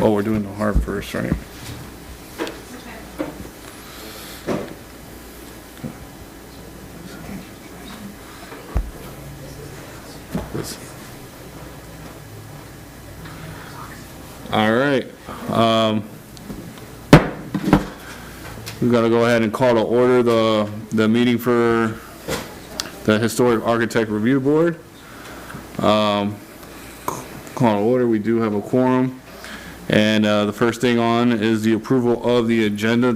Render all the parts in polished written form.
Oh, we're doing the hard first, right? All right. We've got to go ahead and call to order the meeting for the Historic Architect Review Board. Call to order. We do have a quorum. And the first thing on is the approval of the agenda.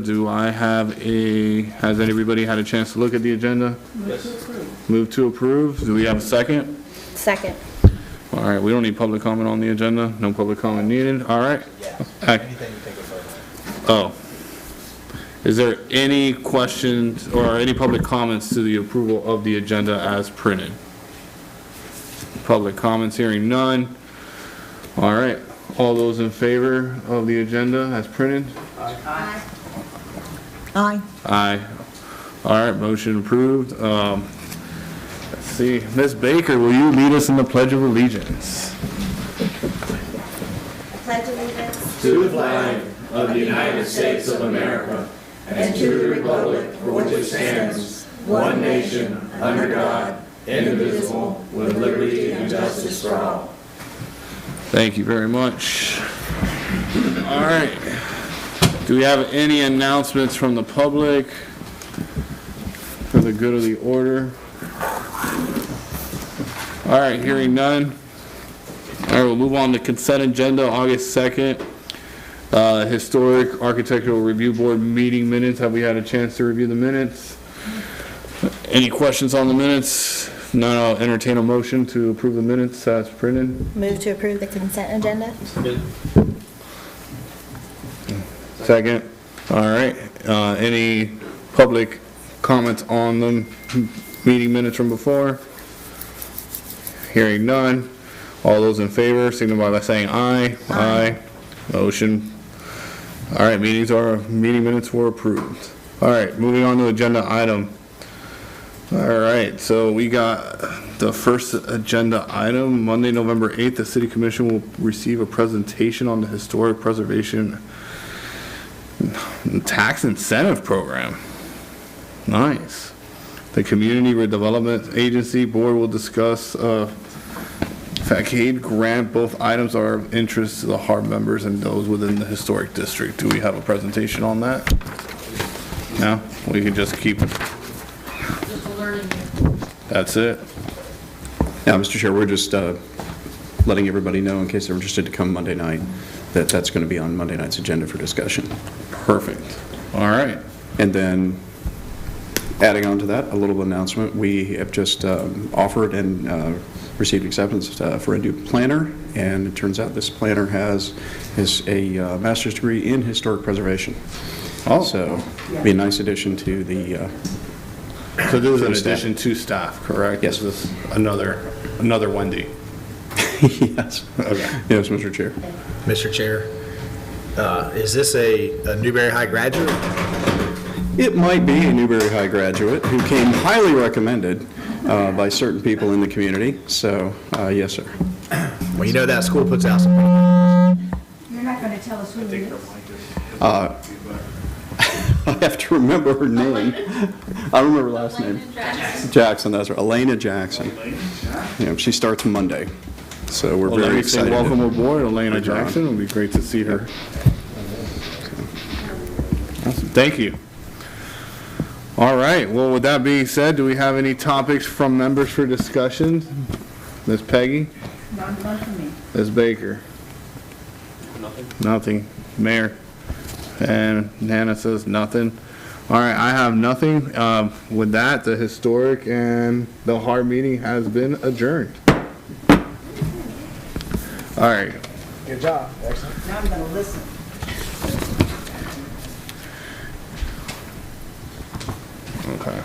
Has everybody had a chance to look at the agenda? Yes. Move to approve. Do we have a second? Second. All right, we don't need public comment on the agenda. No public comment needed. All right. Anything you think of. Oh. Is there any questions or any public comments to the approval of the agenda as printed? Public comments, hearing none. All right. All those in favor of the agenda as printed? Aye. Aye. Aye. All right, motion approved. Let's see. Ms. Baker, will you lead us in the Pledge of Allegiance? Pledge allegiance to the flag of the United States of America and to the republic for which it stands, one nation, under God, indivisible, with liberty and justice for all. Thank you very much. All right. Do we have any announcements from the public for the good of the order? All right, hearing none. All right, we'll move on to consent agenda, August 2nd. Historic Architectural Review Board meeting minutes. Have we had a chance to review the minutes? Any questions on the minutes? If not, I'll entertain a motion to approve the minutes as printed. Move to approve the consent agenda. Second. All right. Any public comments on the meeting minutes from before? Hearing none. All those in favor signify by saying aye. Aye. Motion. All right, meeting minutes were approved. All right, moving on to agenda item. All right, so we got the first agenda item. Monday, November 8th, the City Commission will receive a presentation on the Historic Preservation Tax Incentive Program. Nice. The Community Redevelopment Agency Board will discuss FACAID grant. Both items are of interest to the HARB members and those within the historic district. Do we have a presentation on that? No? We can just keep it. Just alerting you. That's it? Yeah, Mr. Chair, we're just letting everybody know, in case they're interested to come Monday night, that that's going to be on Monday night's agenda for discussion. Perfect. All right. And then, adding on to that, a little announcement. We have just offered and received acceptance for a new planner, and it turns out this planner has a master's degree in historic preservation. Oh. So, be a nice addition to the So this is an addition to staff, correct? Yes. This is another Wendy. Yes. Okay. Yes, Mr. Chair. Mr. Chair, is this a Newberry High graduate? It might be a Newberry High graduate who came highly recommended by certain people in the community. So, yes, sir. Well, you know that school puts out some. You're not going to tell us who it is? I have to remember her name. I remember her last name. Jackson, that's right. Elena Jackson. Yeah, she starts Monday. So we're very excited. Welcome aboard, Elena Jackson. It'll be great to see her. Awesome. Thank you. All right. Well, with that being said, do we have any topics from members for discussion? Ms. Peggy? None for me. Ms. Baker? Nothing. Mayor? And Hannah says nothing. All right, I have nothing. With that, the historic and the HARB meeting has been adjourned. All right. Good job. Excellent. Now I'm going to listen. Okay.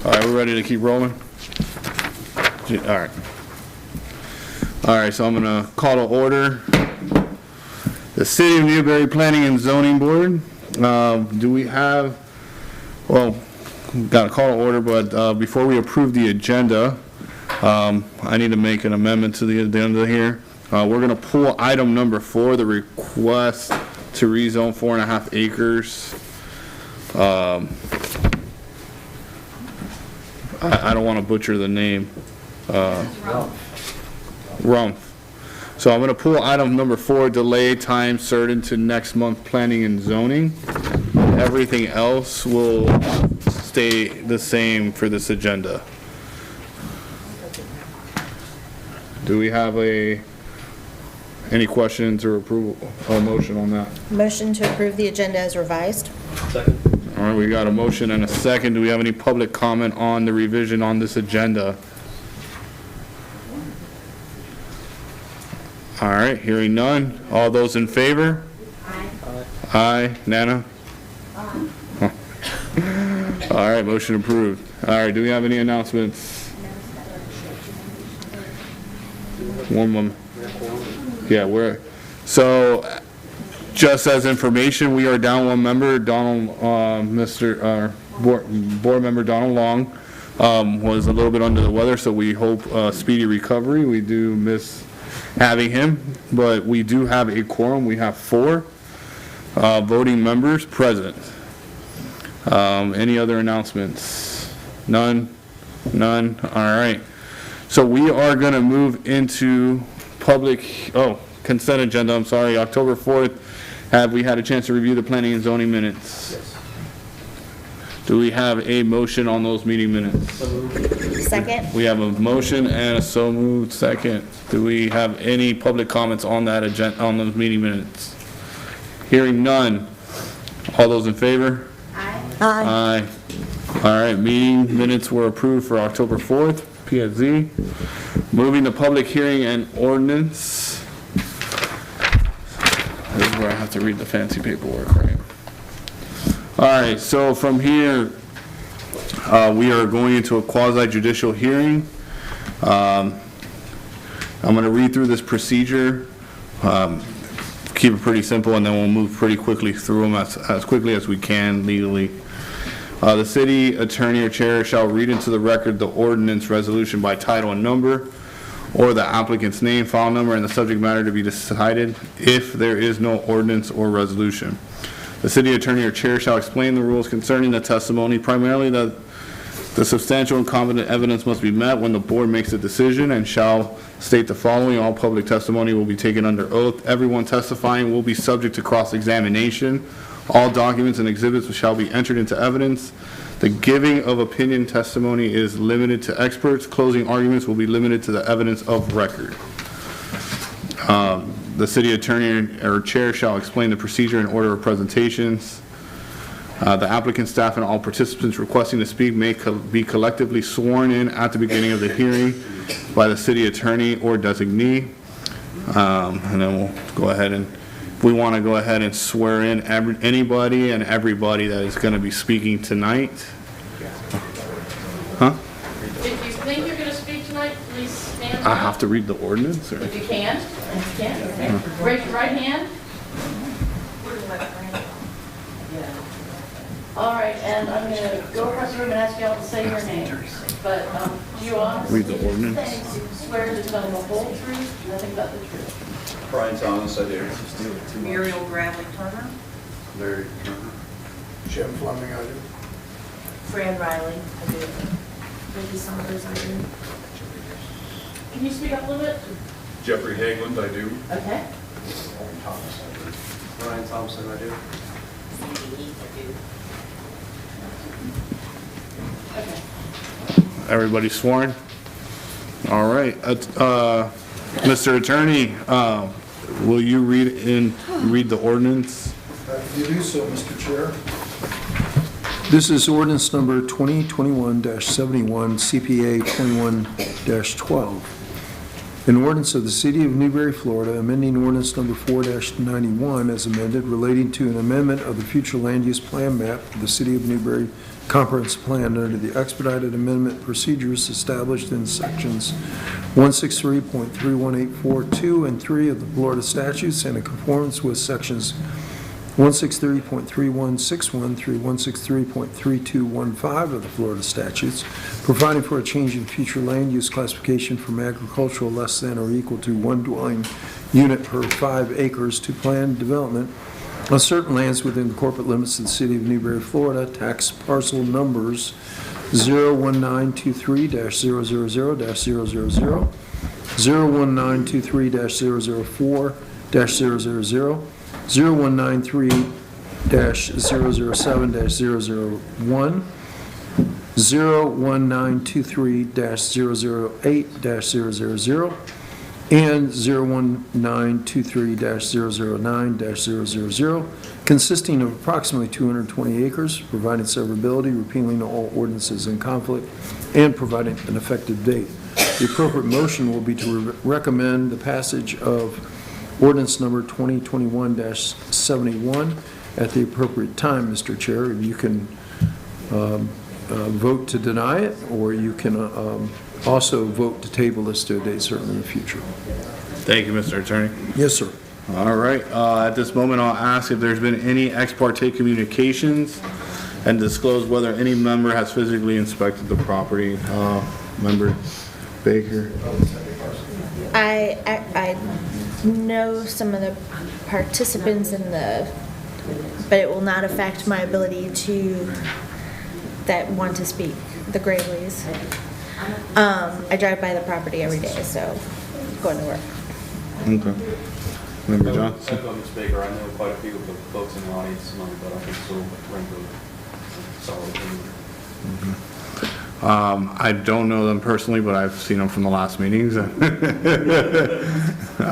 All right, we're ready to keep rolling? All right. All right, so I'm going to call to order the City of Newberry Planning and Zoning Board. Do we have, well, got a call to order, but before we approve the agenda, I need to make an amendment to the agenda here. We're gonna pull item number 4, the request to rezone 4.5 acres. I don't wanna butcher the name. Rumpf. So I'm gonna pull item number 4, delay time certain to next month planning and zoning. Everything else will stay the same for this agenda. Do we have any questions or approval, or motion on that? Motion to approve the agenda as revised. All right, we got a motion and a second. Do we have any public comment on the revision on this agenda? All right, hearing none. All those in favor? Aye. Aye. Nana? Aye. All right, motion approved. All right, do we have any announcements? One. Yeah, so, just as information, we are down one member, Donald, board member Donald Long, was a little bit under the weather, so we hope speedy recovery. We do miss having him, but we do have a quorum. We have 4 voting members present. Any other announcements? None? All right. So we are going to move into consent agenda, I'm sorry, October 4th. Have we had a chance to review the planning and zoning minutes? Yes. Do we have a motion on those meeting minutes? Second. We have a motion and a so moved second. Do we have any public comments on that agenda, on those meeting minutes? Hearing none. All those in favor? Aye. Aye. All right, meeting minutes were approved for October 4th, P&Z. Moving to public hearing and ordinance. This is where I have to read the fancy paperwork, right? All right, so from here, we are going into a quasi-judicial hearing. I'm going to read through this procedure, keep it pretty simple, and then we'll move pretty quickly through them as quickly as we can legally. The city attorney or chair shall read into the record the ordinance resolution by title and number, or the applicant's name, file number, and the subject matter to be decided if there is no ordinance or resolution. The city attorney or chair shall explain the rules concerning the testimony, primarily that the substantial and competent evidence must be met when the board makes a decision, and shall state the following: all public testimony will be taken under oath. Everyone testifying will be subject to cross-examination. All documents and exhibits shall be entered into evidence. The giving of opinion testimony is limited to experts. Closing arguments will be limited to the evidence of record. The city attorney or chair shall explain the procedure and order of presentations. The applicant, staff, and all participants requesting to speak may be collectively sworn in at the beginning of the hearing by the city attorney or designee. And then we'll go ahead and, if we want to go ahead and swear in anybody and everybody that is going to be speaking tonight. Huh? If you think you're going to speak tonight, please stand I up. have to read the ordinance, or? If you can, okay. Raise your right hand. All right, and I'm going to go across the room and ask you all to say your names. But do you honestly Read the ordinance. swear to tell the whole truth, nothing but the truth? Brian Thomas, I do. Muriel Bradley Turner. Larry Turner. Jim Fleming, I do. Fran Riley, I do. Maybe some others I do. Can you speak up a little bit? Jeffrey Hageland, I do. Okay. Warren Thomas, I do. Brian Thompson, I do. Okay. Everybody sworn? All right. Mr. Attorney, will you read the ordinance? You do so, Mr. Chair. This is ordinance number 2021-71, CPA 21-12. An ordinance of the City of Newberry, Florida, amending ordinance number 4-91 as amended, relating to an amendment of the future land use plan map of the City of Newberry comprehensive plan under the expedited amendment procedures established in sections 163.31842 and 3 of the Florida statutes, and in conformance with sections 163.3161 through 163.3215 of the Florida statutes, providing for a change in future land use classification from agricultural less than or equal to one dwelling unit per 5 acres to planned development on certain lands within the corporate limits of the city of Newberry, Florida, tax parcel numbers 01923-000-000, 01923-004-000, 0193-007-001, 01923-008-000, and 01923-009-000, consisting of approximately 220 acres, providing severability, repealing all ordinances in conflict, and providing an effective date. The appropriate motion will be to recommend the passage of ordinance number 2021-71 at the appropriate time, Mr. Chair. You can vote to deny it, or you can also vote to table this to a date certain in the future. Thank you, Mr. Attorney. Yes, sir. All right, at this moment, I'll ask if there's been any ex parte communications and disclose whether any member has physically inspected the property. Member Baker? I know some of the participants but it will not affect my ability that want to speak, the Graveleys. I drive by the property every day, so going to work. Okay. Member Johnson? Echo Ms. Baker, I know quite a few of the folks in the audience tonight, but I can still render a solid opinion. I don't know them personally, but I've seen them from the last meetings. I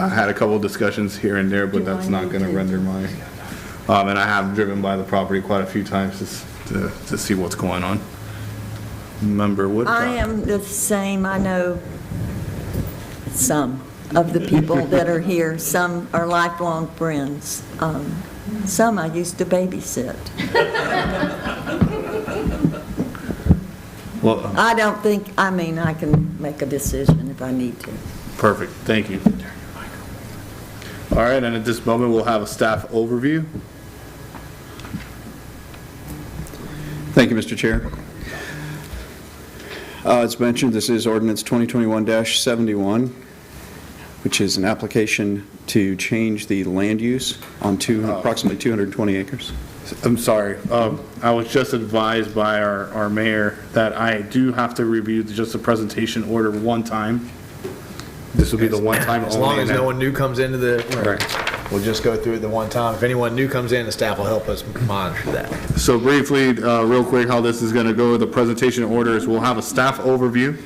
had a couple discussions here and there, but that's not going to render my... and I have driven by the property quite a few times to see what's going on. Member Woodcock? I am the same. I know some of the people that are here. Some are lifelong friends. Some I used to babysit. Well, I don't think, I can make a decision if I need to. perfect, thank you. All right, and at this moment, we'll have a staff overview. Thank you, Mr. Chair. As mentioned, this is ordinance 2021-71, which is an application to change the land use on approximately 220 acres. I'm sorry, I was just advised by our mayor that I do have to review just the presentation order one time. This will be the one time only. As long as no one new comes into Right. we'll just go through it the one time. If anyone new comes in, the staff will help us monitor that. So briefly, real quick, how this is going to go, the presentation orders, we'll have a staff overview.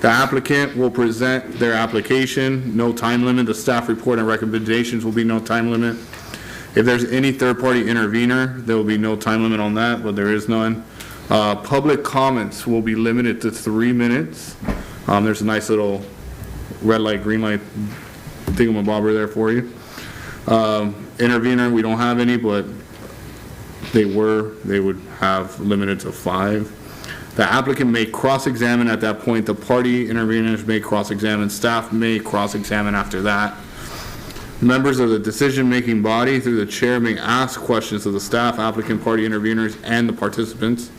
The applicant will present their application, no time limit. The staff report and recommendations will be no time limit. If there's any third-party intervener, there will be no time limit on that, but there is none. Public comments will be limited to 3 minutes. There's a nice little red light, green light thingamabobber there for you. Intervener, we don't have any, but they would have limited to 5. The applicant may cross-examine at that point. The party interveners may cross-examine. Staff may cross-examine after that. Members of the decision-making body through the chair may ask questions of the staff, applicant, party interveners, and the participants.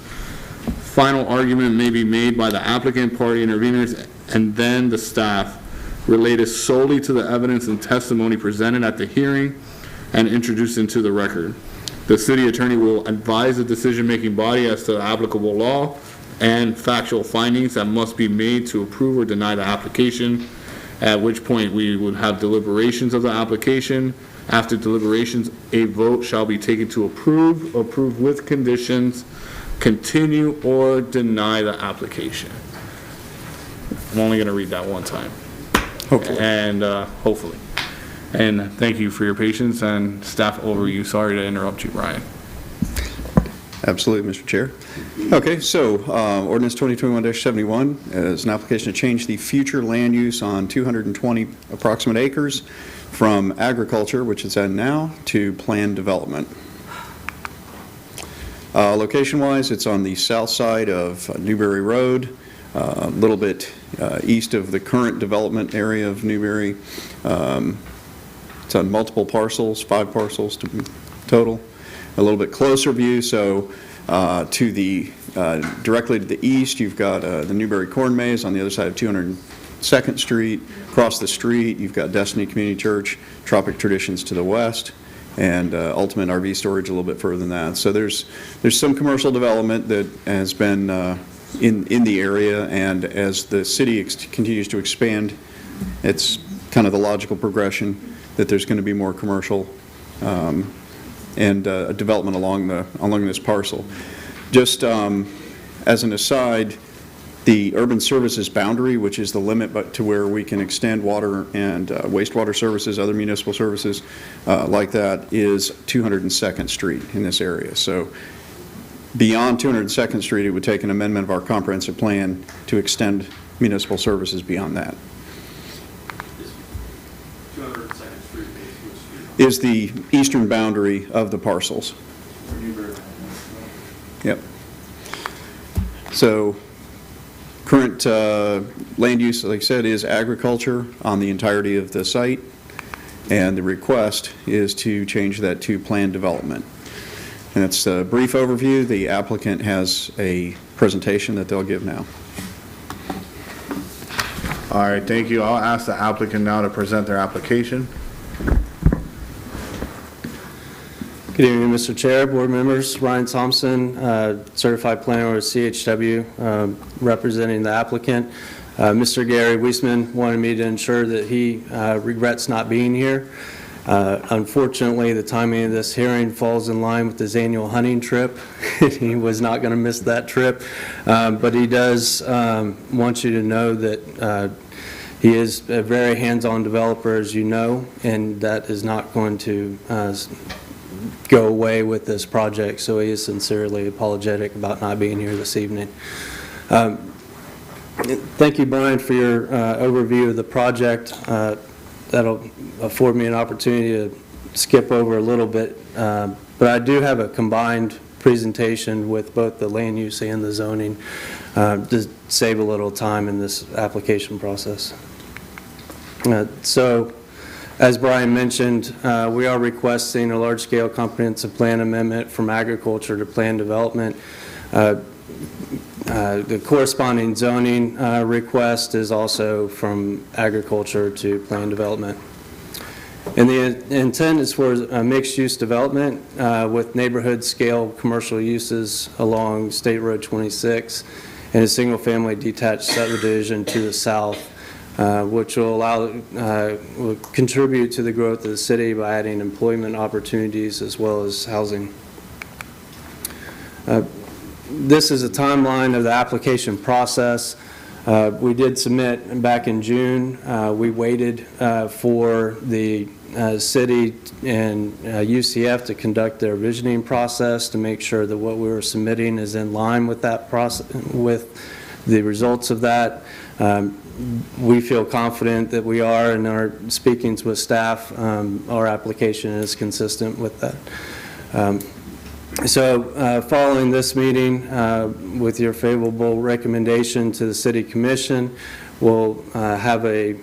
Final argument may be made by the applicant, party interveners, and then the staff, related solely to the evidence and testimony presented at the hearing and introduced into the record. The city attorney will advise the decision-making body as to the applicable law and factual findings that must be made to approve or deny the application, at which point we would have deliberations of the application. After deliberations, a vote shall be taken to approve with conditions, continue, or deny the application. I'm only going to read that one time. Hopefully. And hopefully. And thank you for your patience and staff overview. Sorry to interrupt you, Brian. Absolutely, Mr. Chair. Okay, so ordinance 2021-71 is an application to change the future land use on 220 approximate acres from agriculture, which it's at now, to planned development. Location-wise, it's on the south side of Newberry Road, a little bit east of the current development area of Newberry. It's on multiple parcels, 5 parcels to total. A little bit closer view, so to the directly to the east, you've got the Newberry Corn Maze on the other side of 202nd Street. Across the street, you've got Destiny Community Church, Tropic Traditions to the west, and Ultimate RV Storage a little bit further than that. So there's some commercial development that has been in the area, and as the city continues to expand, it's kind of the logical progression that there's going to be more commercial and development along this parcel. Just as an aside, the urban services boundary, which is the limit but to where we can extend water and wastewater services, other municipal services like that, is 202nd Street in this area. So beyond 202nd Street, it would take an amendment of our comprehensive plan to extend municipal services beyond that. 202nd Street is which street? Is the eastern boundary of the parcels. Newberry. Yep. So current land use, like I said, is agriculture on the entirety of the site, and the request is to change that to planned development. And it's a brief overview. The applicant has a presentation that they'll give now. All right, thank you. I'll ask the applicant now to present their application. Good evening, Mr. Chair, board members. Ryan Thompson, certified planner with CHW, representing the applicant. Mr. Gary Weisman wanted me to ensure that he regrets not being here. Unfortunately, the timing of this hearing falls in line with his annual hunting trip. He was not going to miss that trip, but he does want you to know that he is a very hands-on developer, as you know, and that is not going to go away with this project, so he is sincerely apologetic about not being here this evening. Thank you, Brian, for your overview of the project. That'll afford me an opportunity to skip over a little bit, but I do have a combined presentation with both the land use and the zoning to save a little time in this application process. So, as Brian mentioned, we are requesting a large-scale comprehensive plan amendment from agriculture to plan development. The corresponding zoning request is also from agriculture to plan development. And the intent is for a mixed-use development with neighborhood-scale commercial uses along State Road 26 and a single-family detached subdivision to the south, which will will contribute to the growth of the city by adding employment opportunities as well as housing. This is a timeline of the application process. We did submit back in June. We waited for the city and UCF to conduct their visioning process to make sure that what we were submitting is in line with that process, with the results of that. We feel confident that we are, and our speakings with staff, our application is consistent with that. So following this meeting, with your favorable recommendation to the City Commission, we'll have a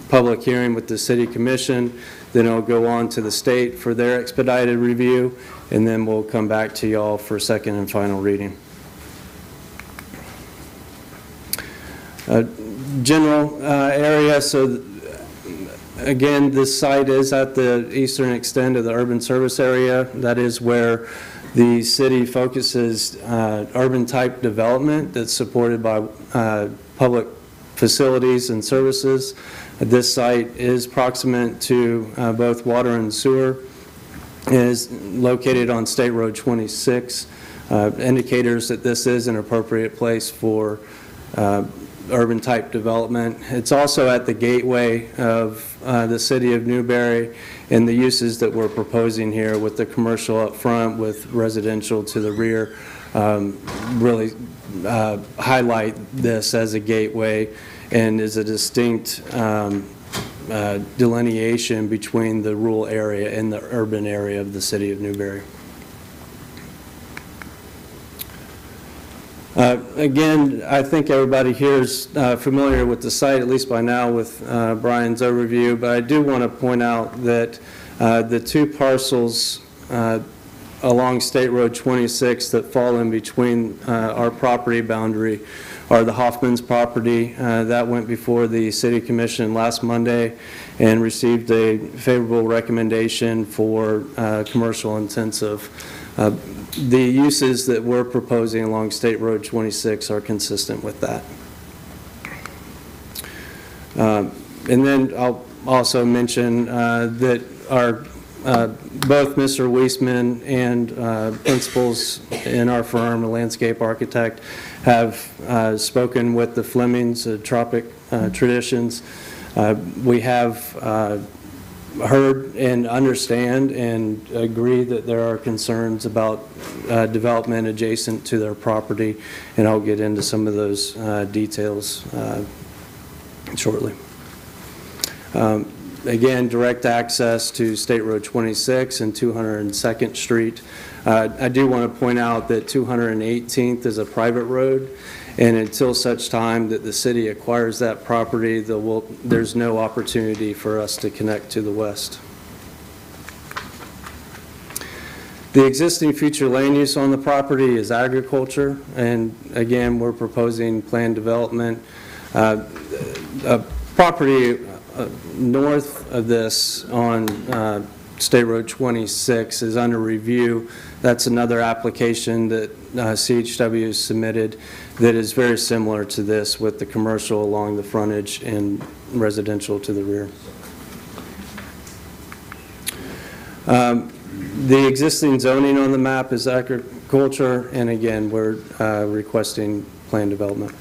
public hearing with the City Commission, then it'll go on to the state for their expedited review, and then we'll come back to y'all for second and final reading. General area, so again, this site is at the eastern extent of the urban service area. That is where the city focuses urban type development that's supported by public facilities and services. This site is proximate to both water and sewer. It is located on State Road 26. Indicators that this is an appropriate place for urban type development. It's also at the gateway of the city of Newberry, and the uses that we're proposing here with the commercial up front with residential to the rear really highlight this as a gateway and is a distinct delineation between the rural area and the urban area of the city of Newberry. Again, I think everybody here is familiar with the site, at least by now, with Brian's overview, but I do want to point out that The two parcels along State Road 26 that fall in between our property boundary are the Hoffman's property. That went before the City Commission last Monday and received a favorable recommendation for commercial intensive. The uses that we're proposing along State Road 26 are consistent with that. And then I'll also mention that our both Mr. Weisman and principals in our firm, a landscape architect, have spoken with the Flemings, Tropic Traditions. We have heard and understand and agree that there are concerns about development adjacent to their property, and I'll get into some of those details shortly. Again, direct access to State Road 26 and 202nd Street. I do want to point out that 218th is a private road, and until such time that the city acquires that property, there's no opportunity for us to connect to the west. The existing future land use on the property is agriculture, and again, we're proposing planned development. Property north of this on State Road 26 is under review. That's another application that CHW has submitted that is very similar to this, with the commercial along the frontage and residential to the rear. The existing zoning on the map is agriculture, and again, we're requesting planned development.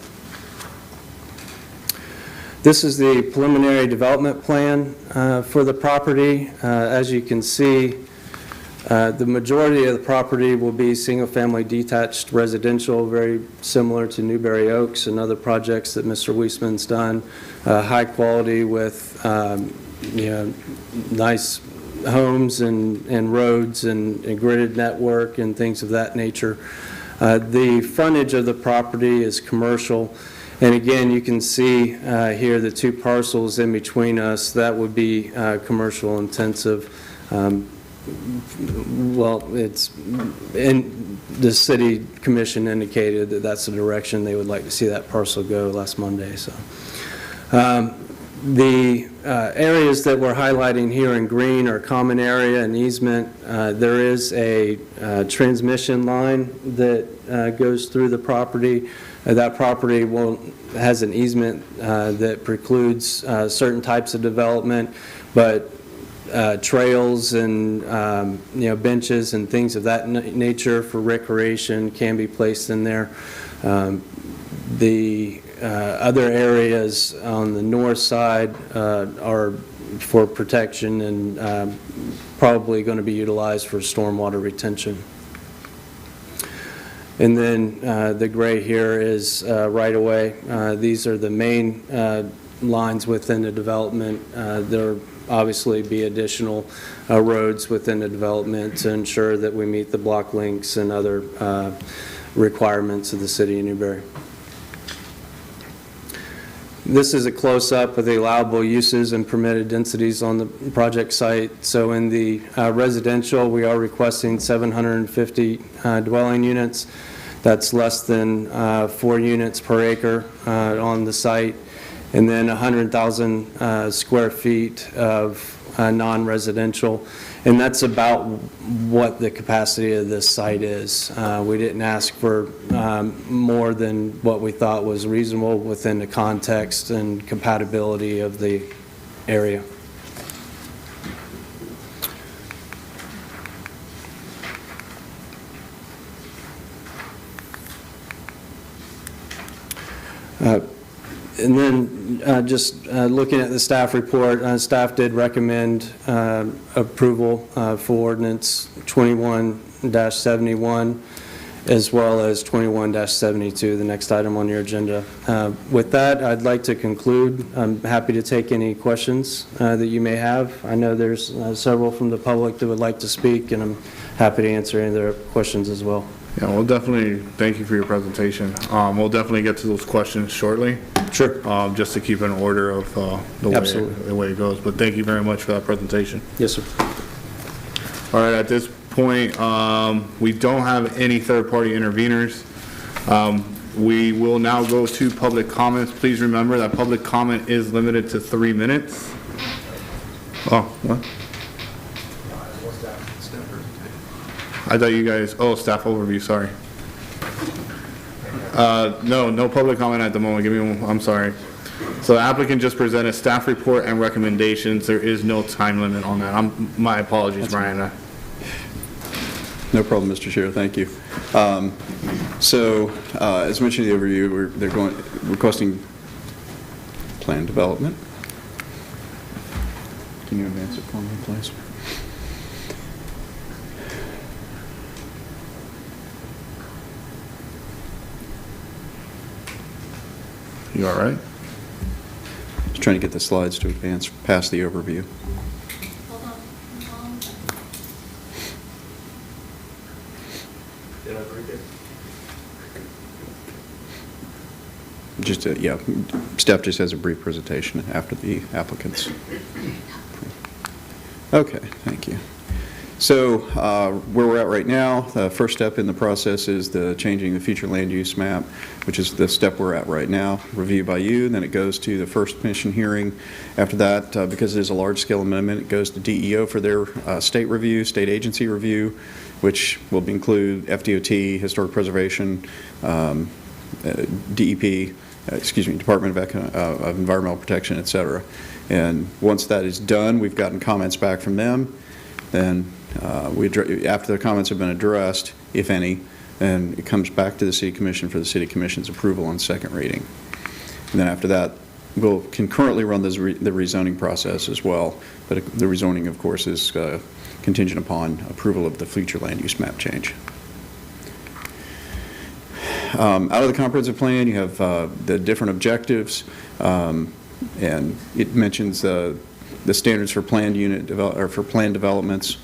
This is the preliminary development plan for the property. As you can see, the majority of the property will be single-family detached residential, very similar to Newberry Oaks and other projects that Mr. Weisman's done. High quality with nice homes and roads and gridded network and things of that nature. The frontage of the property is commercial. And again, you can see here the two parcels in between us, that would be commercial intensive. Well, it's in the City Commission indicated that that's the direction they would like to see that parcel go last Monday. So the areas that we're highlighting here in green are common area and easement. There is a transmission line that goes through the property. That property has an easement that precludes certain types of development, but trails and benches and things of that nature for recreation can be placed in there. The other areas on the north side are for protection and probably going to be utilized for stormwater retention. And then the gray here is right away. These are the main lines within the development. There obviously be additional roads within the development to ensure that we meet the block links and other requirements of the city of Newberry. This is a close-up of the allowable uses and permitted densities on the project site. So in the residential, we are requesting 750 dwelling units. That's less than 4 units per acre on the site. And then 100,000 square feet of non-residential. And that's about what the capacity of this site is. We didn't ask for more than what we thought was reasonable within the context and compatibility of the area. And then just looking at the staff report, staff did recommend approval for ordinance 21-71 as well as 21-72, the next item on your agenda. With that, I'd like to conclude. I'm happy to take any questions that you may have. I know there's several from the public that would like to speak, and I'm happy to answer any of their questions as well. Yeah, we'll definitely, thank you for your presentation. We'll definitely get to those questions shortly. Sure. Just to keep an order of the way it goes. But thank you very much for that presentation. Yes, sir. All right, at this point, we don't have any third-party interveners. We will now go to public comments. Please remember that public comment is limited to 3 minutes. Oh, what? I thought you guys, oh, staff overview, sorry. No public comment at the moment. Give me one, I'm sorry. So the applicant just presented staff report and recommendations. There is no time limit on that. My apologies, Brian. No problem, Mr. Chair, thank you. As mentioned in the overview, they're requesting plan development. Can you advance it for me, please? You all right? Just trying to get the slides to advance past the overview. Did I break it? Just, yeah, staff just has a brief presentation after the applicants. Okay, thank you. So where we're at right now, the first step in the process is the changing the future land use map, which is the step we're at right now, reviewed by you. Then it goes to the first commission hearing. After that, because it is a large-scale amendment, it goes to DEO for their state review, state agency review, which will include FDOT, Historic Preservation, DEP, Department of Environmental Protection, et cetera. And once that is done, we've gotten comments back from them. Then after the comments have been addressed, if any, then it comes back to the City Commission for the City Commission's approval on second reading. And then after that, we'll concurrently run the rezoning process as well. But the rezoning, of course, is contingent upon approval of the future land use map change. Out of the comprehensive plan, you have the different objectives, and it mentions the standards for planned unit or for planned developments.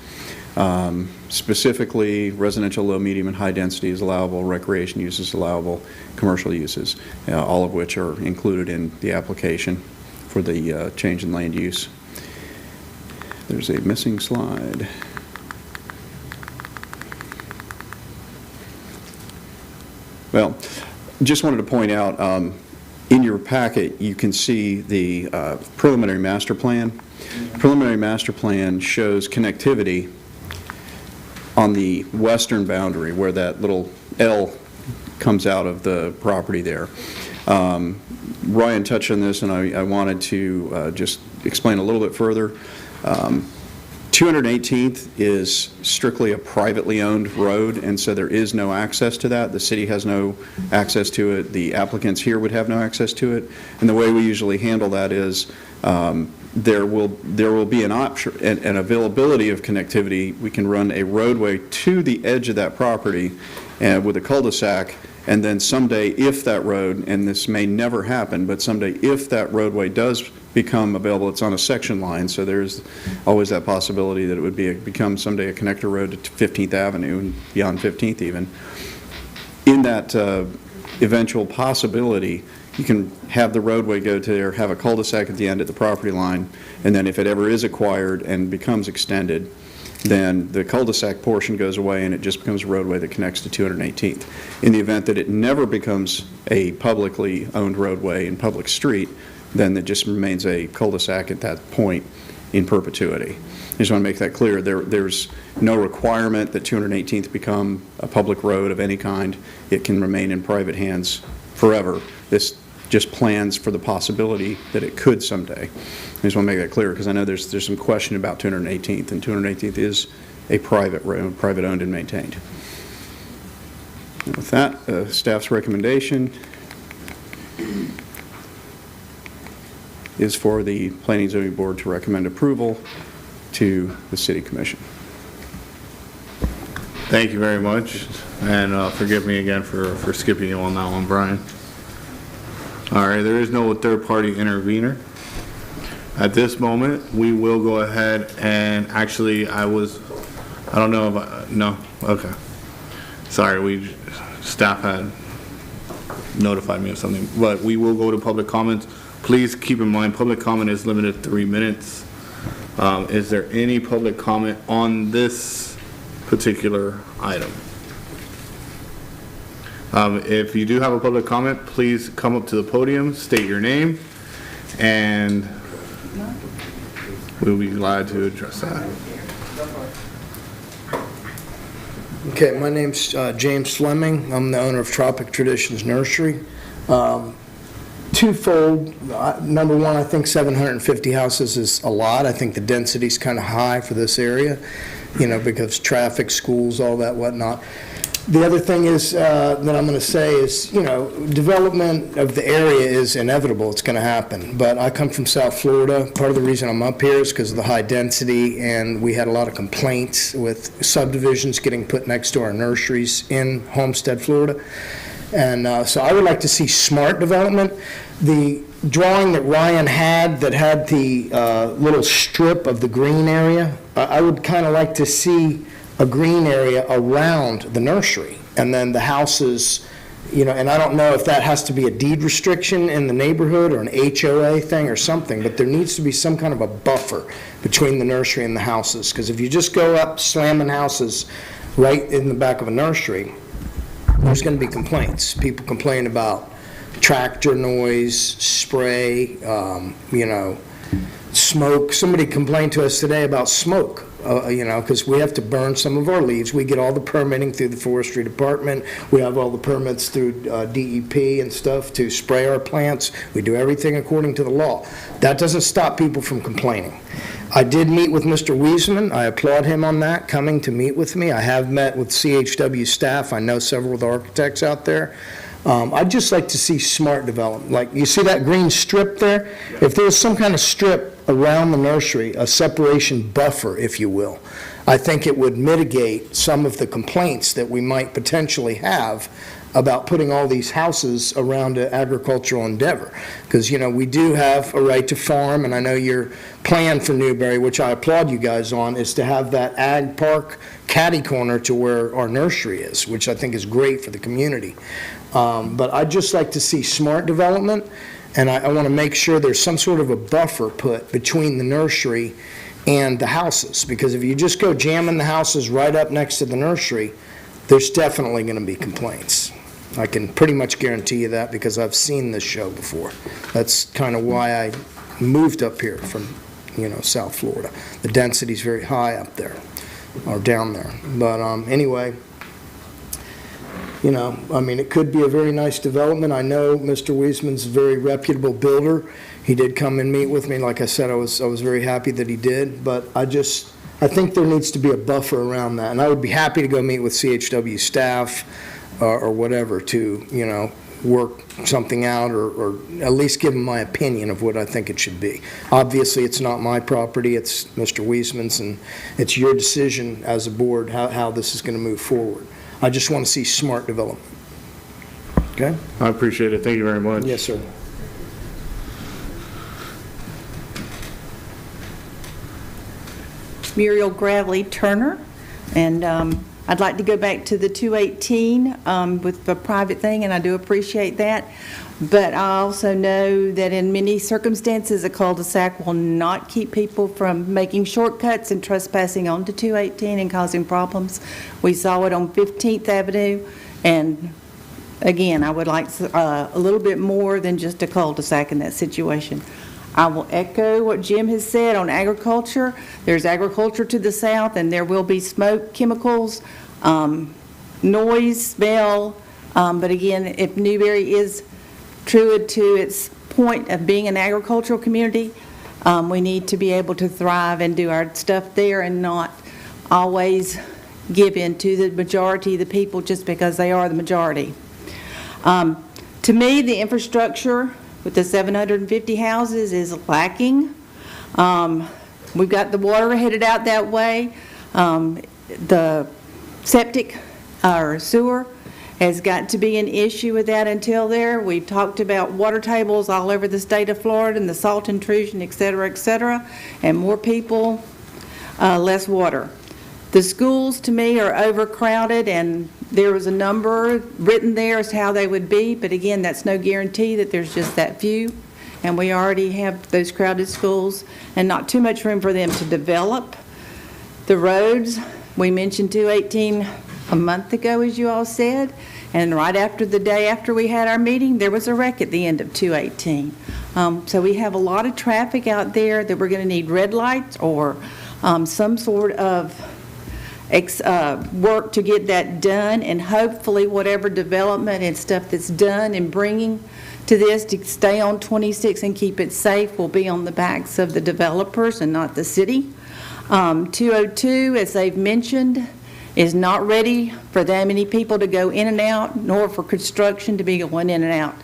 Specifically, residential low, medium, and high density is allowable, recreation uses allowable, commercial uses, all of which are included in the application for the change in land use. There's a missing slide. Well, just wanted to point out, in your packet, you can see the preliminary master plan. Preliminary master plan shows connectivity on the western boundary where that little L comes out of the property there. Ryan touched on this, and I wanted to just explain a little bit further. 218th is strictly a privately owned road, and so there is no access to that. The city has no access to it. The applicants here would have no access to it. And the way we usually handle that is there will be an option, an availability of connectivity. We can run a roadway to the edge of that property with a cul-de-sac, and then someday if that road, and this may never happen, but someday if that roadway does become available, it's on a section line, so there's always that possibility that it would become someday a connector road to 15th Avenue and beyond 15th even. In that eventual possibility, you can have the roadway go to there, have a cul-de-sac at the end at the property line, and then if it ever is acquired and becomes extended, then the cul-de-sac portion goes away and it just becomes a roadway that connects to 218th. In the event that it never becomes a publicly owned roadway and public street, then it just remains a cul-de-sac at that point in perpetuity. I just want to make that clear. There's no requirement that 218th become a public road of any kind. It can remain in private hands forever. This just plans for the possibility that it could someday. I just want to make that clear because I know there's some question about 218th, and 218th is a private road, private owned and maintained. And with that, staff's recommendation is for the Planning and Zoning Board to recommend approval to the City Commission. Thank you very much, and forgive me again for skipping you on that one, Brian. All right, there is no third-party intervener. At this moment, we will go ahead and actually, I don't know if no, okay. Sorry, staff had notified me of something, but we will go to public comments. Please keep in mind, public comment is limited to 3 minutes. Is there any public comment on this particular item? If you do have a public comment, please come up to the podium, state your name, and we'll be glad to address that. Okay, my name's James Fleming. I'm the owner of Tropic Traditions Nursery. Twofold. Number one, I think 750 houses is a lot. I think the density's kind of high for this area, because traffic, schools, all that whatnot. The other thing is that I'm going to say is, development of the area is inevitable. It's going to happen. But I come from South Florida. Part of the reason I'm up here is because of the high density, and we had a lot of complaints with subdivisions getting put next to our nurseries in Homestead, Florida. And so I would like to see smart development. The drawing that Ryan had that had the little strip of the green area, I would kind of like to see a green area around the nursery, and then the houses, and I don't know if that has to be a deed restriction in the neighborhood or an HOA thing or something, but there needs to be some kind of a buffer between the nursery and the houses, because if you just go up slamming houses right in the back of a nursery, there's going to be complaints. People complain about tractor noise, spray, smoke. Somebody complained to us today about smoke. Because we have to burn some of our leaves. We get all the permitting through the forestry department. We have all the permits through DEP and stuff to spray our plants. We do everything according to the law. That doesn't stop people from complaining. I did meet with Mr. Wiesman. I applaud him on that, coming to meet with me. I have met with CHW staff. I know several of the architects out there. I'd just like to see smart development. Like, you see that green strip there? If there was some kind of strip around the nursery, a separation buffer, if you will, I think it would mitigate some of the complaints that we might potentially have about putting all these houses around an agricultural endeavor. Because, we do have a right to farm, and I know your plan for Newberry, which I applaud you guys on, is to have that ag park catty corner to where our nursery is, which I think is great for the community. But I'd just like to see smart development, and I want to make sure there's some sort of a buffer put between the nursery and the houses, because if you just go jamming the houses right up next to the nursery, there's definitely going to be complaints. I can pretty much guarantee you that, because I've seen this show before. That's kind of why I moved up here from, South Florida. The density's very high up there, or down there. But anyway, it could be a very nice development. I know Mr. Wiesman's a very reputable builder. He did come and meet with me. Like I said, I was very happy that he did. But I think there needs to be a buffer around that. And I would be happy to go meet with CHW staff or whatever to, work something out, or at least give them my opinion of what I think it should be. Obviously, it's not my property. It's Mr. Wiesman's, and it's your decision as a board how this is going to move forward. I just want to see smart development. Okay? I appreciate it. Thank you very much. Yes, sir. Muriel Gravely Turner, and I'd like to go back to the 218 with the private thing, and I do appreciate that. But I also know that in many circumstances, a cul-de-sac will not keep people from making shortcuts and trespassing onto 218 and causing problems. We saw it on 15th Avenue, and again, I would like a little bit more than just a cul-de-sac in that situation. I will echo what Jim has said on agriculture. There's agriculture to the south, and there will be smoke, chemicals, noise, smell. But again, if Newberry is true to its point of being an agricultural community, we need to be able to thrive and do our stuff there and not always give in to the majority of the people just because they are the majority. To me, the infrastructure with the 750 houses is lacking. We've got the water headed out that way. The septic or sewer has got to be an issue with that until there. We've talked about water tables all over the state of Florida and the salt intrusion, et cetera, and more people, less water. The schools, to me, are overcrowded, and there was a number written there as how they would be, but again, that's no guarantee that there's just that few. and we already have those crowded schools and not too much room for them to develop. The roads, we mentioned 218 a month ago, as you all said, and right after the day after we had our meeting, there was a wreck at the end of 218. So we have a lot of traffic out there that we're going to need red lights or some sort of work to get that done, and hopefully whatever development and stuff that's done and bringing to this to stay on 26 and keep it safe will be on the backs of the developers and not the city. 202, as they've mentioned, is not ready for that many people to go in and out, nor for construction to be going in and out.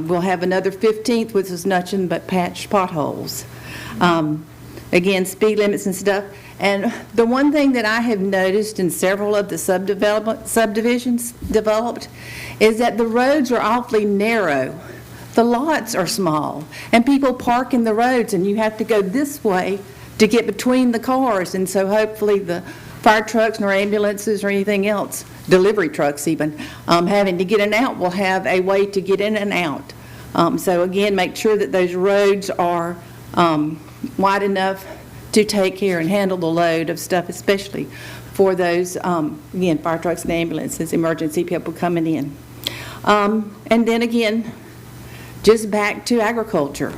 We'll have another 15th, which is nothing but patched potholes. Again, speed limits and stuff. And the one thing that I have noticed in several of the subdivisions developed is that the roads are awfully narrow. The lots are small, and people park in the roads, and you have to go this way to get between the cars. And so hopefully the fire trucks nor ambulances or anything else, delivery trucks even, having to get in and out will have a way to get in and out. So again, make sure that those roads are wide enough to take care and handle the load of stuff, especially for those, again, fire trucks and ambulances, emergency people coming in. And then again, just back to agriculture.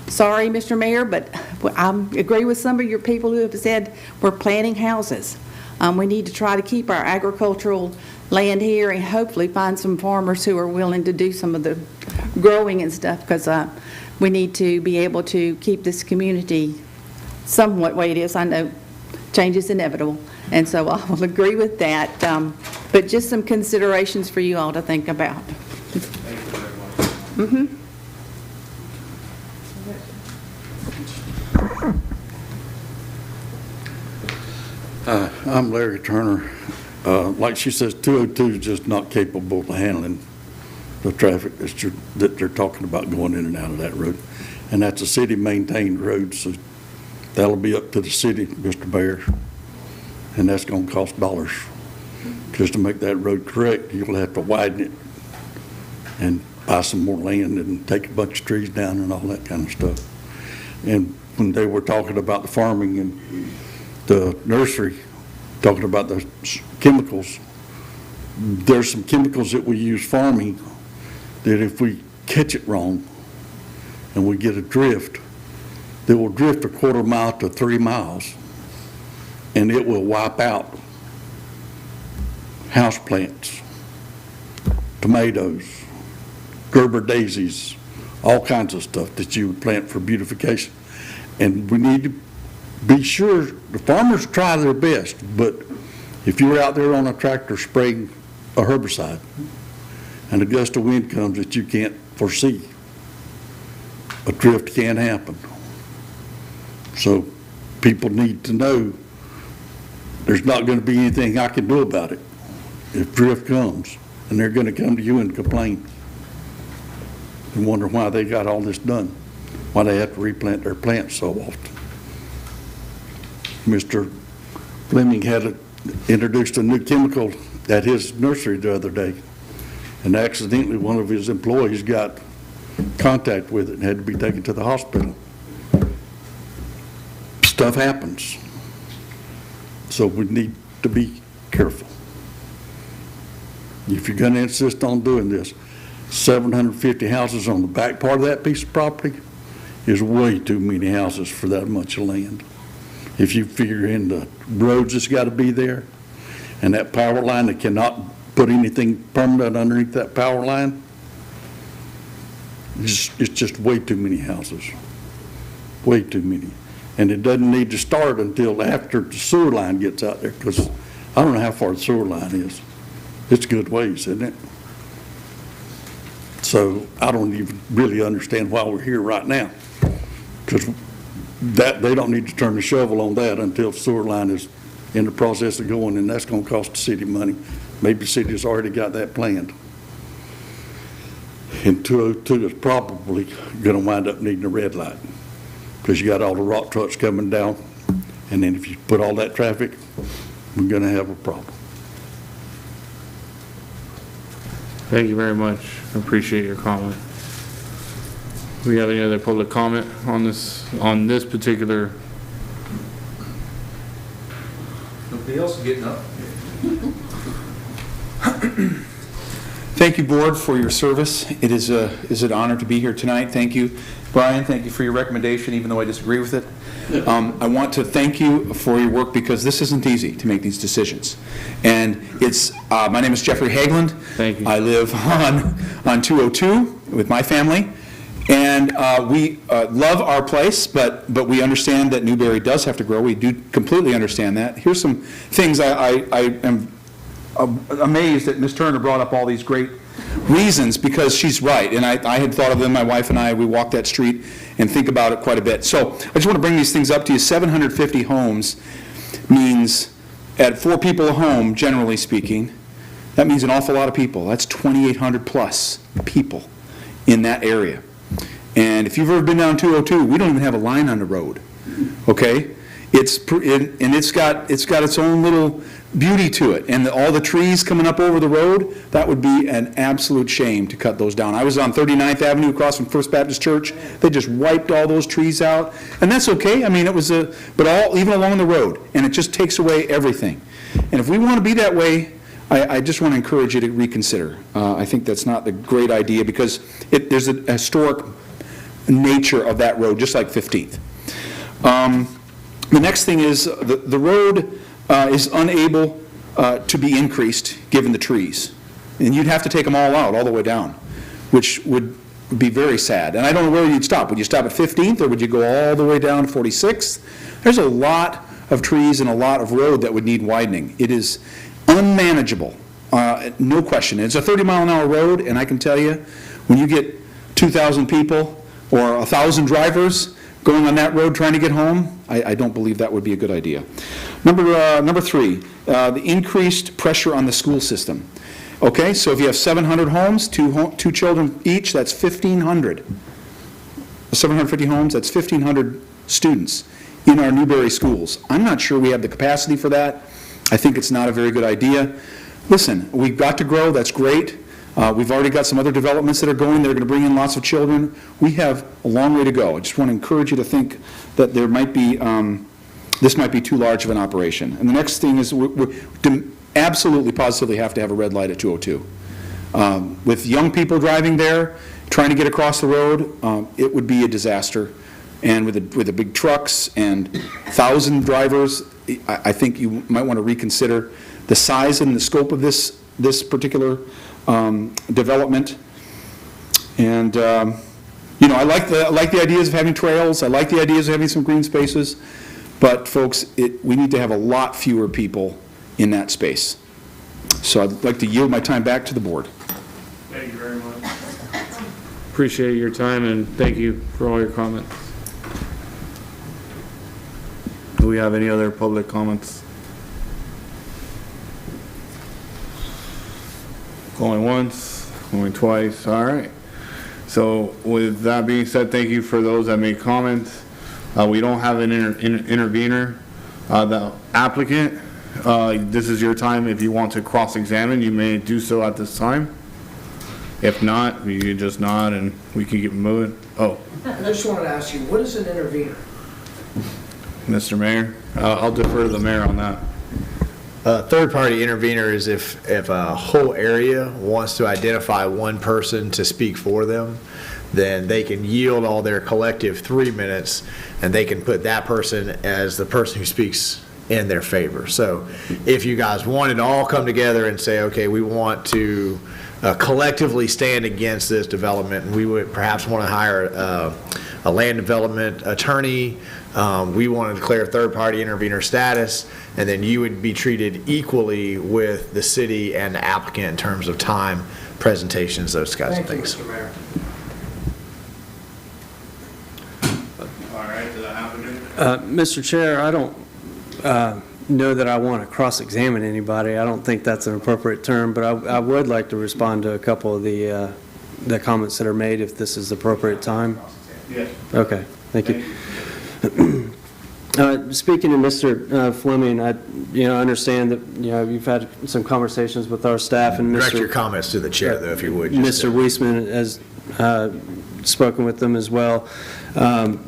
Sorry, Mr. Mayor, but I agree with some of your people who have said we're planting houses. We need to try to keep our agricultural land here and hopefully find some farmers who are willing to do some of the growing and stuff, because we need to be able to keep this community somewhat way it is. I know change is inevitable, and so I will agree with that, but just some considerations for you all to think about. Thank you very much. Mm-hmm. I'm Larry Turner. Like she says, 202 is just not capable of handling the traffic that they're talking about going in and out of that road. And that's a city-maintained road, so that'll be up to the city, Mr. Bear, and that's going to cost dollars. Just to make that road correct, you'll have to widen it and buy some more land and take a bunch of trees down and all that kind of stuff. And when they were talking about the farming and the nursery, talking about the chemicals, there's some chemicals that we use farming that if we catch it wrong and we get a drift, that will drift a 1/4 mile to 3 miles, and it will wipe out house plants, tomatoes, Gerber daisies, all kinds of stuff that you would plant for beautification. And we need to be sure, the farmers try their best, but if you're out there on a tractor spraying a herbicide and a gust of wind comes that you can't foresee, a drift can happen. So people need to know there's not going to be anything I can do about it if drift comes, and they're going to come to you and complain and wonder why they got all this done, why they have to replant their plants so often. Mr. Fleming had introduced a new chemical at his nursery the other day, and accidentally one of his employees got contact with it and had to be taken to the hospital. Stuff happens, so we need to be careful. If you're going to insist on doing this, 750 houses on the back part of that piece of property is way too many houses for that much land. If you figure in the roads that's got to be there, and that power line, that cannot put anything permanent underneath that power line, it's just way too many houses, way too many. And it doesn't need to start until after the sewer line gets out there, because I don't know how far the sewer line is. It's a good ways, isn't it? So I don't even really understand why we're here right now, because they don't need to turn the shovel on that until the sewer line is in the process of going, and that's going to cost the city money. Maybe the city's already got that planned. And 202 is probably going to wind up needing a red light, because you got all the rock trucks coming down, and then if you put all that traffic, we're going to have a problem. Thank you very much. I appreciate your comment. Do we have any other public comment on this particular? Nobody else is getting up. Thank you, Board, for your service. It is an honor to be here tonight. Thank you. Brian, thank you for your recommendation, even though I disagree with it. I want to thank you for your work because this isn't easy to make these decisions. And it's, my name is Jeffrey Hageland. Thank you. I live on 202 with my family. And we love our place, but we understand that Newberry does have to grow. We do completely understand that. Here's some things I am amazed that Ms. Turner brought up all these great reasons, because she's right. And I had thought of them, my wife and I, we walk that street and think about it quite a bit. So I just want to bring these things up to you. 750 homes means, at 4 people a home, generally speaking, that means an awful lot of people. That's 2,800 plus people in that area. And if you've ever been down 202, we don't even have a line on the road, okay? It's got its own little beauty to it. And all the trees coming up over the road, that would be an absolute shame to cut those down. I was on 39th Avenue across from First Baptist Church. They just wiped all those trees out. And that's okay. I mean, it was even along the road. And it just takes away everything. And if we want to be that way, I just want to encourage you to reconsider. I think that's not the great idea, because there's a historic nature of that road, just like 15th. The next thing is the road is unable to be increased given the trees. And you'd have to take them all out, all the way down, which would be very sad. And I don't know where you'd stop. Would you stop at 15th, or would you go all the way down to 46th? There's a lot of trees and a lot of road that would need widening. It is unmanageable, no question. It's a 30-mile-an-hour road, and I can tell you, when you get 2,000 people or 1,000 drivers going on that road trying to get home, I don't believe that would be a good idea. Number 3, the increased pressure on the school system. Okay, so if you have 700 homes, two children each, that's 1,500. 750 homes, that's 1,500 students in our Newberry schools. I'm not sure we have the capacity for that. I think it's not a very good idea. Listen, we've got to grow, that's great. We've already got some other developments that are going. They're going to bring in lots of children. We have a long way to go. I just want to encourage you to think that there might be, this might be too large of an operation. And the next thing is we absolutely, positively have to have a red light at 202. With young people driving there, trying to get across the road, it would be a disaster. And with the big trucks and 1,000 drivers, I think you might want to reconsider the size and the scope of this particular development. And I like the ideas of having trails. I like the ideas of having some green spaces. But folks, we need to have a lot fewer people in that space. So I'd like to yield my time back to the board. Thank you very much. Appreciate your time, and thank you for all your comments. Do we have any other public comments? Going once, going twice, all right. So with that being said, thank you for those that made comments. We don't have an intervener. The applicant, this is your time. If you want to cross-examine, you may do so at this time. If not, you can just nod and we can get moving. Oh. I just wanted to ask you, what is an intervener? Mr. Mayor, I'll defer to the mayor on that. Third-party intervener is if a whole area wants to identify one person to speak for them, then they can yield all their collective 3 minutes, and they can put that person as the person who speaks in their favor. So if you guys wanted to all come together and say, okay, we want to collectively stand against this development, and we would perhaps want to hire a land development attorney, we want to declare third-party intervener status, and then you would be treated equally with the city and the applicant in terms of time, presentations, those kinds of things. Thank you, Mr. Mayor. All right, to the applicant. Mr. Chair, I don't know that I want to cross-examine anybody. I don't think that's an appropriate term, but I would like to respond to a couple of the comments that are made, if this is the appropriate time. Yes. Okay, thank you. Speaking to Mr. Fleming, I understand that you've had some conversations with our staff and Direct your comments to the chair, though, if you would. Mr. Weisman, as spoken with them as well. I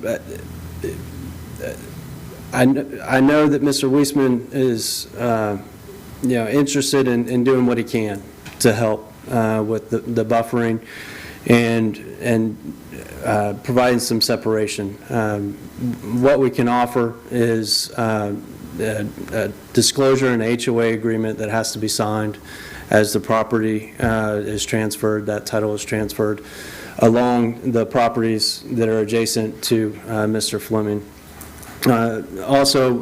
know that Mr. Weisman is, interested in doing what he can to help with the buffering and providing some separation. What we can offer is a disclosure and HOA agreement that has to be signed as the property is transferred, that title is transferred, along the properties that are adjacent to Mr. Fleming. Also,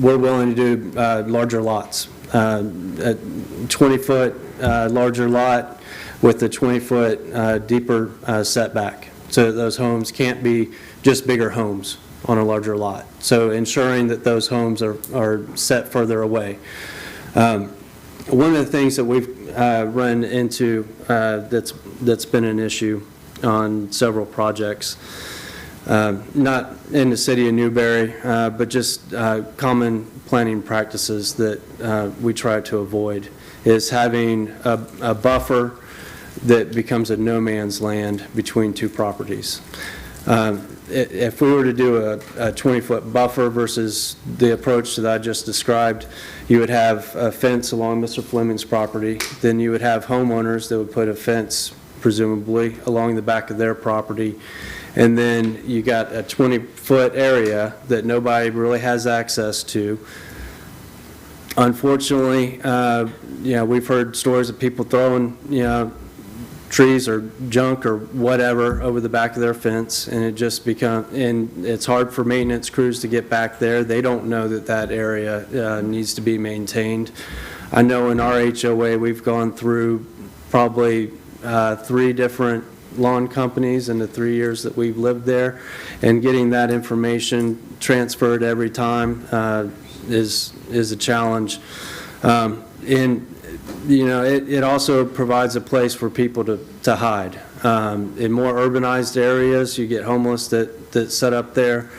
we're willing to do larger lots, a 20-foot larger lot with a 20-foot deeper setback, so that those homes can't be just bigger homes on a larger lot. So ensuring that those homes are set further away. One of the things that we've run into that's been an issue on several projects, not in the city of Newberry, but just common planning practices that we try to avoid, is having a buffer that becomes a no man's land between two properties. If we were to do a 20-foot buffer versus the approach that I just described, you would have a fence along Mr. Fleming's property. Then you would have homeowners that would put a fence, presumably, along the back of their property. And then you got a 20-foot area that nobody really has access to. Unfortunately, we've heard stories of people throwing, trees or junk or whatever over the back of their fence, and and it's hard for maintenance crews to get back there. They don't know that area needs to be maintained. I know in our HOA we've gone through probably 3 different lawn companies in the 3 years that we've lived there, and getting that information transferred every time is a challenge. It also provides a place for people to hide. In more urbanized areas, you get homeless that set up there.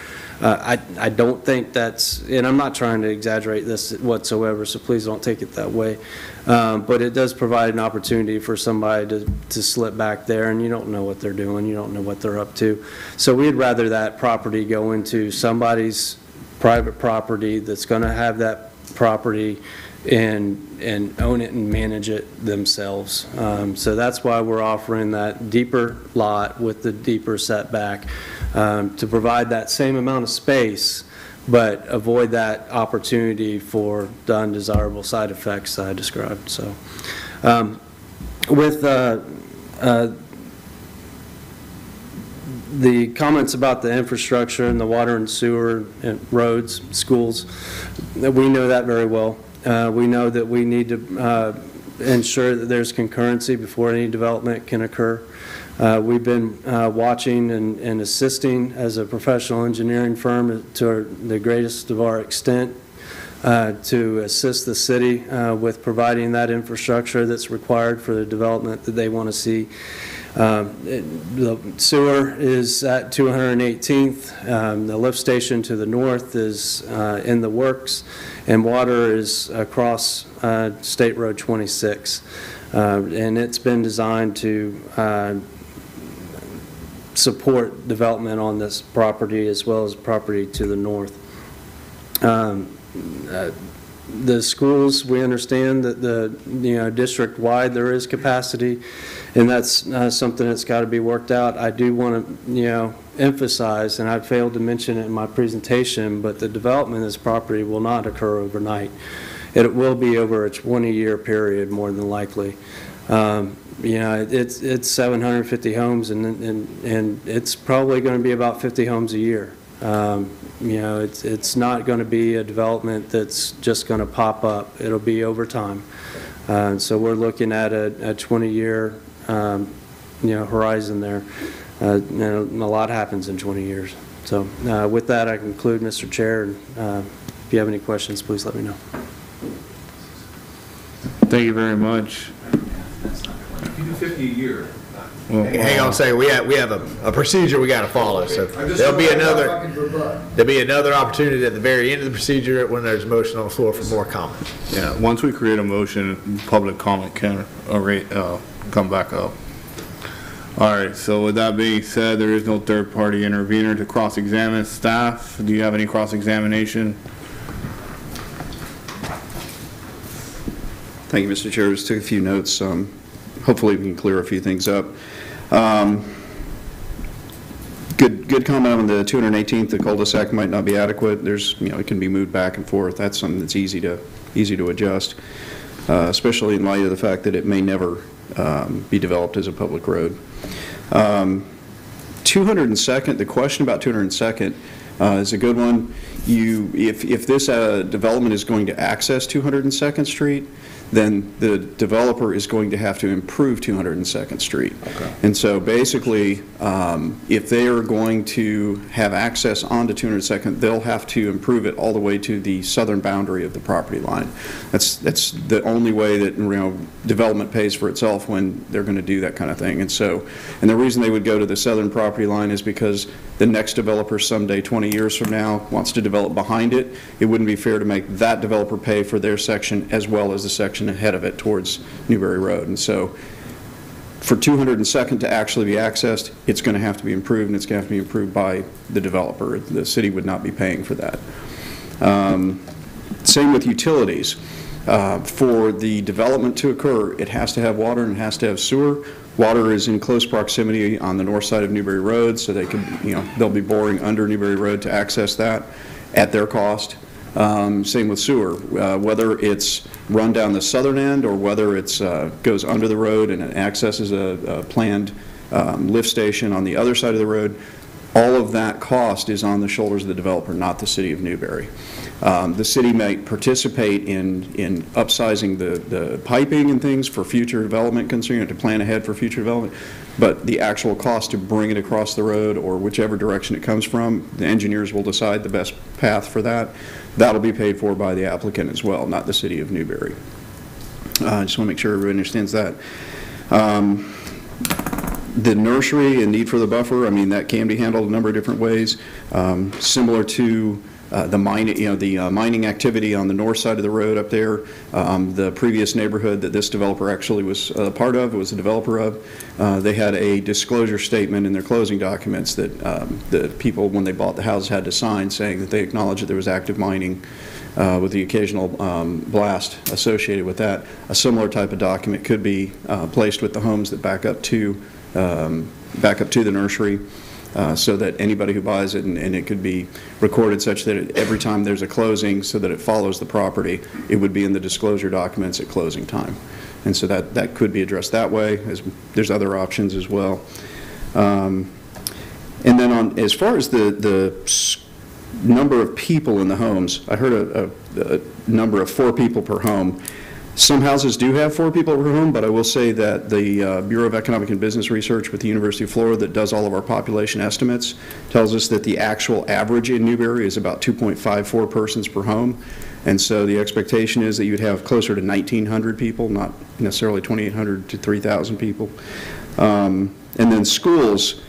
I don't think that's, and I'm not trying to exaggerate this whatsoever, so please don't take it that way. But it does provide an opportunity for somebody to slip back there, and you don't know what they're doing, you don't know what they're up to. So we'd rather that property go into somebody's private property that's going to have that property and own it and manage it themselves. So that's why we're offering that deeper lot with the deeper setback to provide that same amount of space, but avoid that opportunity for the undesirable side effects that I described. So with the comments about the infrastructure and the water and sewer and roads, schools, we know that very well. We know that we need to ensure that there's concurrency before any development can occur. We've been watching and assisting as a professional engineering firm to the greatest of our extent to assist the city with providing that infrastructure that's required for the development that they want to see. The sewer is at 218th. The lift station to the north is in the works, and water is across State Road 26. And it's been designed to support development on this property as well as property to the north. The schools, we understand that district-wide there is capacity, and that's something that's got to be worked out. I do want to, emphasize, and I failed to mention it in my presentation, but the development of this property will not occur overnight. It will be over a 20-year period, more than likely. It's 750 homes, and it's probably going to be about 50 homes a year. It's not going to be a development that's just going to pop up. It'll be over time. So we're looking at a 20-year, horizon there. A lot happens in 20 years. So with that, I conclude, Mr. Chair. And if you have any questions, please let me know. Thank you very much. You do 50 a year. Well, Hang on a second, we have a procedure we got to follow, so there'll be another opportunity at the very end of the procedure when there's a motion on the floor for more comment. Yeah, once we create a motion, public comment can come back up. All right, so with that being said, there is no third-party intervener to cross-examine staff. Do you have any cross-examination? Thank you, Mr. Chair. Just took a few notes. Hopefully we can clear a few things up. Good comment on the 218th. The cul-de-sac might not be adequate. There's, it can be moved back and forth. That's something that's easy to adjust, especially in light of the fact that it may never be developed as a public road. 202nd, the question about 202nd is a good one. If this development is going to access 202nd Street, then the developer is going to have to improve 202nd Street. Okay. And so basically, if they are going to have access onto 202nd, they'll have to improve it all the way to the southern boundary of the property line. That's the only way that development pays for itself when they're going to do that kind of thing. And the reason they would go to the southern property line is because the next developer someday, 20 years from now, wants to develop behind it. It wouldn't be fair to make that developer pay for their section as well as the section ahead of it towards Newberry Road. And so for 202nd to actually be accessed, it's going to have to be improved, and it's going to have to be improved by the developer. The city would not be paying for that. Same with utilities. For the development to occur, it has to have water and it has to have sewer. Water is in close proximity on the north side of Newberry Road, so they could, they'll be boring under Newberry Road to access that at their cost. Same with sewer, whether it's run down the southern end or whether it's goes under the road and it accesses a planned lift station on the other side of the road. All of that cost is on the shoulders of the developer, not the city of Newberry. The city may participate in upsizing the piping and things for future development concern, to plan ahead for future development, but the actual cost to bring it across the road or whichever direction it comes from, the engineers will decide the best path for that. That'll be paid for by the applicant as well, not the city of Newberry. I just want to make sure everybody understands that. The nursery and need for the buffer, that can be handled a number of different ways, similar to the mining activity on the north side of the road up there. The previous neighborhood that this developer actually was part of, was a developer of, they had a disclosure statement in their closing documents that the people, when they bought the house, had to sign saying that they acknowledged that there was active mining with the occasional blast associated with that. A similar type of document could be placed with the homes that back up to the nursery. So that anybody who buys it, and it could be recorded such that every time there's a closing, so that it follows the property, it would be in the disclosure documents at closing time. And so that could be addressed that way. There's other options as well. And then as far as the number of people in the homes, I heard a number of 4 people per home. Some houses do have 4 people per home, but I will say that the Bureau of Economic and Business Research with the University of Florida that does all of our population estimates tells us that the actual average in Newberry is about 2.54 persons per home. And so the expectation is that you'd have closer to 1,900 people, not necessarily 2,800 to 3,000 people. And then schools.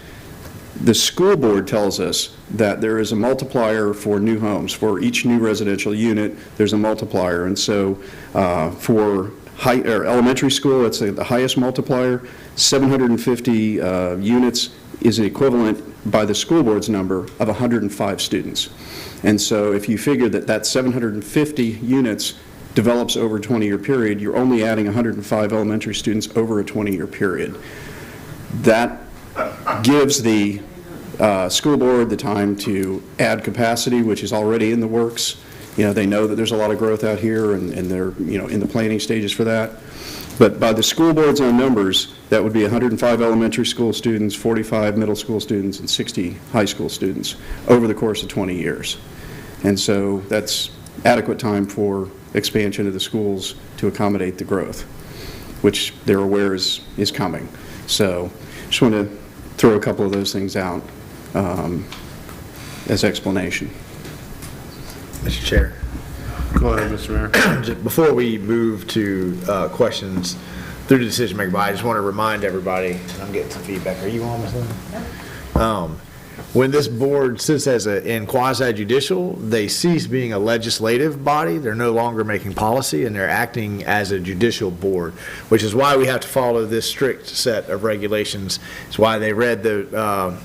The school board tells us that there is a multiplier for new homes. For each new residential unit, there's a multiplier. And so for elementary school, it's the highest multiplier. 750 units is an equivalent, by the school board's number, of 105 students. And so if you figure that 750 units develops over a 20-year period, you're only adding 105 elementary students over a 20-year period. That gives the school board the time to add capacity, which is already in the works. They know that there's a lot of growth out here, and they're in the planning stages for that. But by the school board's own numbers, that would be 105 elementary school students, 45 middle school students, and 60 high school students over the course of 20 years. And so that's adequate time for expansion of the schools to accommodate the growth, which they're aware is coming. So just want to throw a couple of those things out as explanation. Mr. Chair. Go ahead, Mr. Mayor. Before we move to questions through the decision maker body, I just want to remind everybody, and I'm getting some feedback. Are you on, Ms. Lynn? when this board sits in quasi judicial, they cease being a legislative body. They're no longer making policy, and they're acting as a judicial board, which is why we have to follow this strict set of regulations. It's why they read the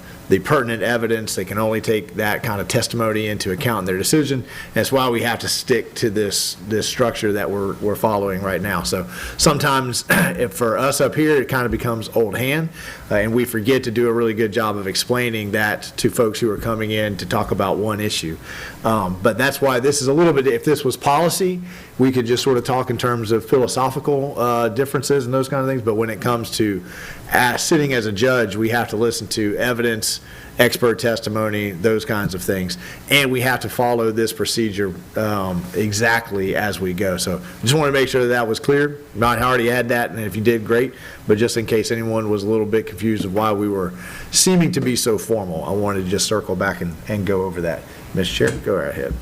pertinent evidence. They can only take that kind of testimony into account in their decision. And it's why we have to stick to this structure that we're following right now. So sometimes if for us up here, it kind of becomes old hand, and we forget to do a really good job of explaining that to folks who are coming in to talk about one issue. But that's why this is a little bit, if this was policy, we could just sort of talk in terms of philosophical differences and those kind of things. But when it comes to sitting as a judge, we have to listen to evidence, expert testimony, those kinds of things. And we have to follow this procedure exactly as we go. So I just want to make sure that was clear. Not already had that, and if you did, great. But just in case anyone was a little bit confused of why we were seeming to be so formal, I wanted to just circle back and go over that. Mr. Chair, go right ahead.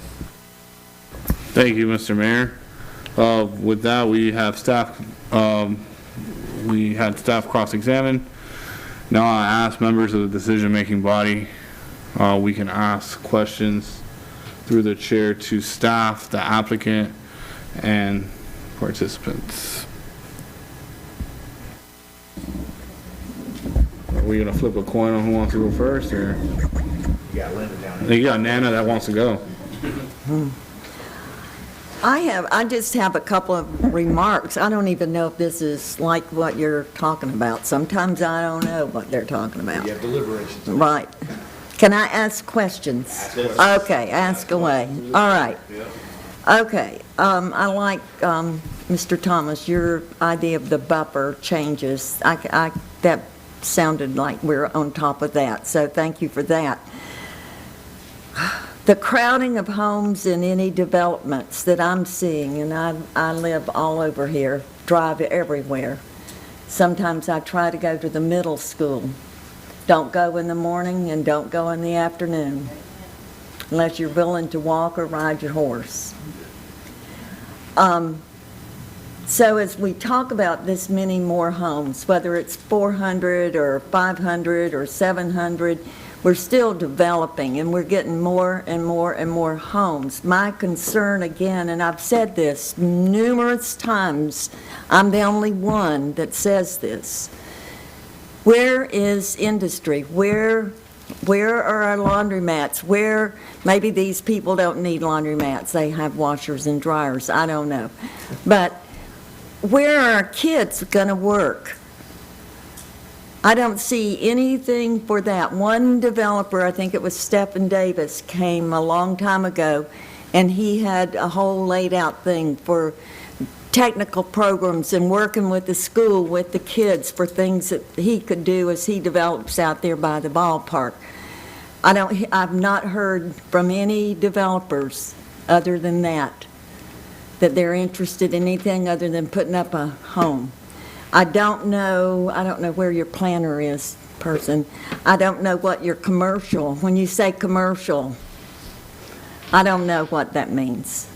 Thank you, Mr. Mayor. With that, we have staff, we had staff cross-examine. Now I ask members of the decision-making body, we can ask questions through the chair to staff, the applicant, and participants. Are we gonna flip a coin on who wants to go first, or? You got Linda down there. You got Nana that wants to go. I just have a couple of remarks. I don't even know if this is like what you're talking about. Sometimes I don't know what they're talking about. You have deliberations. Right. Can I ask questions? Okay, ask away. All right. Okay, I like, Mr. Thomas, your idea of the buffer changes. That sounded like we're on top of that, so thank you for that. The crowding of homes in any developments that I'm seeing, and I live all over here, drive everywhere. Sometimes I try to go to the middle school. Don't go in the morning and don't go in the afternoon, unless you're willing to walk or ride your horse. So as we talk about this many more homes, whether it's 400 or 500 or 700, we're still developing, and we're getting more and more and more homes. My concern, again, and I've said this numerous times, I'm the only one that says this. Where is industry? Where are our laundromats? Where, maybe these people don't need laundromats. They have washers and dryers. I don't know. But where are our kids going to work? I don't see anything for that. One developer, I think it was Stephen Davis, came a long time ago, and he had a whole laid out thing for technical programs and working with the school, with the kids, for things that he could do as he develops out there by the ballpark. I've not heard from any developers other than that they're interested in anything other than putting up a home. I don't know where your planner is, person. I don't know what your commercial, when you say commercial, I don't know what that means.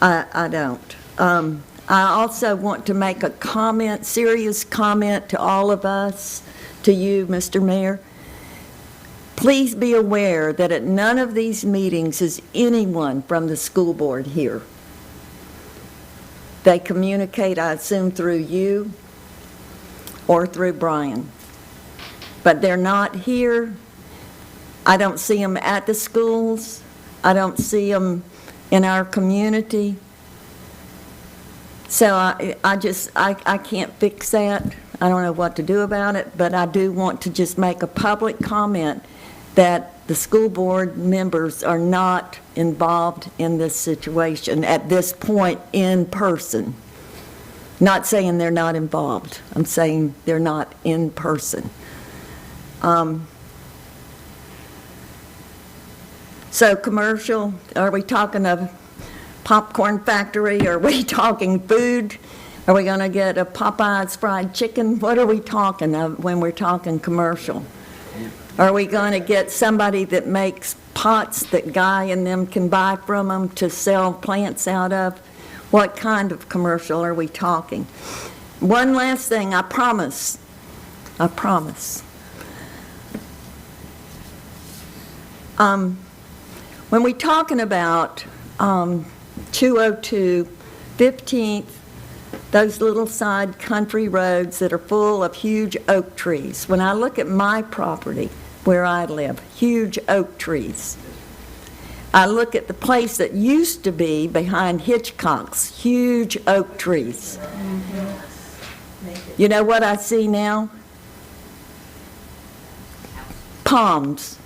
I don't. I also want to make a comment, serious comment to all of us, to you, Mr. Mayor. Please be aware that at none of these meetings is anyone from the school board here. They communicate, I assume, through you or through Brian. But they're not here. I don't see them at the schools. I don't see them in our community. So I can't fix that. I don't know what to do about it, but I do want to just make a public comment that the school board members are not involved in this situation at this point in person. Not saying they're not involved. I'm saying they're not in person. So commercial, are we talking a popcorn factory? Are we talking food? Are we going to get a Popeye's fried chicken? What are we talking of when we're talking commercial? Are we going to get somebody that makes pots that Guy and them can buy from them to sell plants out of? What kind of commercial are we talking? One last thing, I promise. When we're talking about 202, 15th, those little side country roads that are full of huge oak trees, when I look at my property where I live, huge oak trees. I look at the place that used to be behind Hitchcock's, huge oak trees. You know what I see now? Palms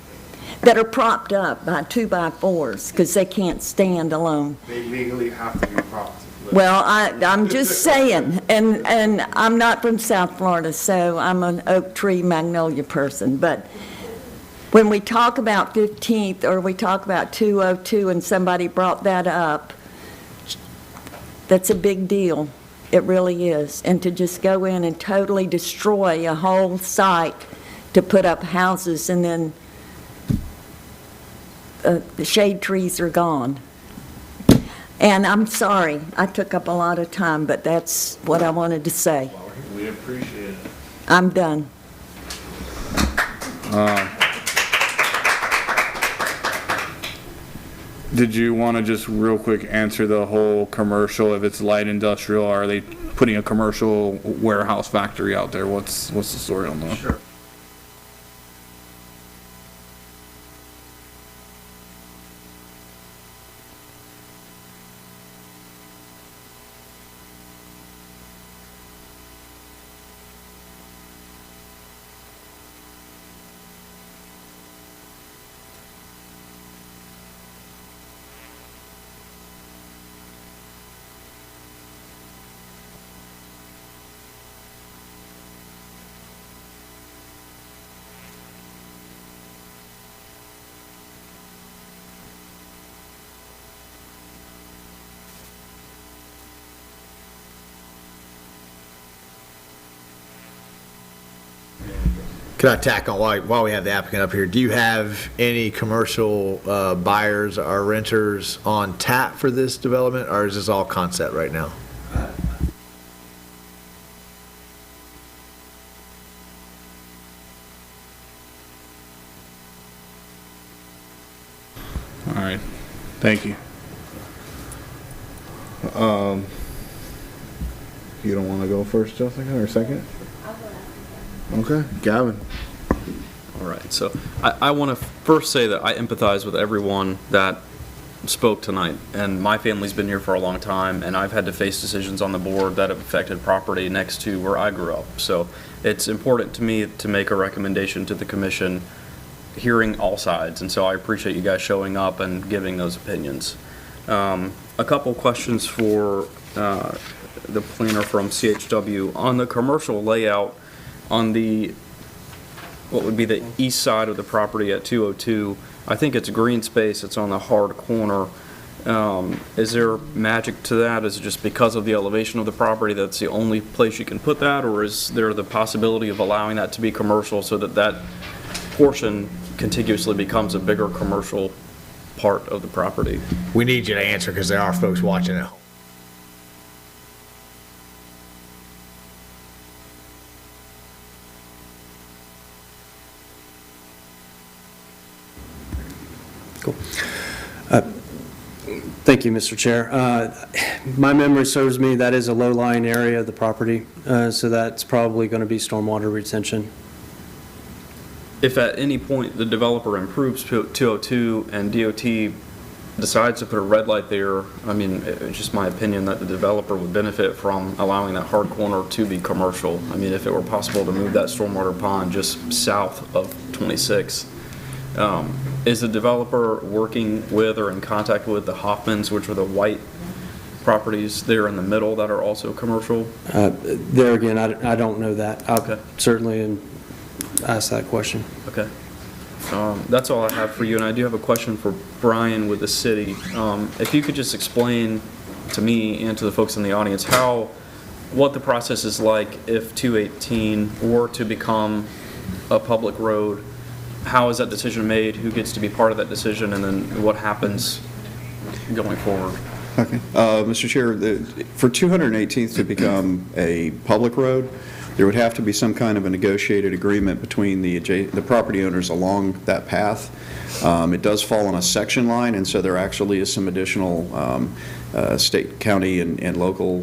that are propped up by 2x4s because they can't stand alone. They legally have to be propped. Well, I'm just saying, and I'm not from South Florida, so I'm an oak tree magnolia person, but when we talk about 15th or we talk about 202 and somebody brought that up, that's a big deal. It really is. And to just go in and totally destroy a whole site to put up houses and then the shade trees are gone. And I'm sorry, I took up a lot of time, but that's what I wanted to say. We appreciate it. I'm done. Did you want to just real quick answer the whole commercial, if it's light industrial, are they putting a commercial warehouse factory out there? What's the story on that? Sure. Can I tack on while we have the applicant up here? Do you have any commercial buyers or renters on tap for this development, or is this all concept right now? All right, thank you. You don't want to go first, Jessica, or second? Okay, Gavin. All right, so I want to first say that I empathize with everyone that spoke tonight, and my family's been here for a long time, and I've had to face decisions on the board that have affected property next to where I grew up. So it's important to me to make a recommendation to the commission, hearing all sides, and so I appreciate you guys showing up and giving those opinions. A couple questions for the planner from CHW. On the commercial layout, on the, what would be the east side of the property at 202, I think it's green space, it's on the hard corner. Is there magic to that? Is it just because of the elevation of the property that's the only place you can put that, or is there the possibility of allowing that to be commercial so that that portion contiguously becomes a bigger commercial part of the property? We need you to answer because there are folks watching at home. Cool. Thank you, Mr. Chair. My memory serves me, that is a low-lying area of the property, so that's probably going to be stormwater retention. If at any point the developer improves 202 and DOT decides to put a red light there, I mean, it's just my opinion that the developer would benefit from allowing that hard corner to be commercial. I mean, if it were possible to move that stormwater pond just south of 26. Is the developer working with or in contact with the Hoffmans, which are the white properties there in the middle that are also commercial? There again, I don't know that. I'll Okay. certainly ask that question. Okay. That's all I have for you, and I do have a question for Brian with the city. If you could just explain to me and to the folks in the audience what the process is like if 218 were to become a public road. How is that decision made? Who gets to be part of that decision? And then what happens going forward? Okay. Mr. Chair, for 218th to become a public road, there would have to be some kind of a negotiated agreement between the property owners along that path. It does fall on a section line, and so there actually is some additional state, county, and local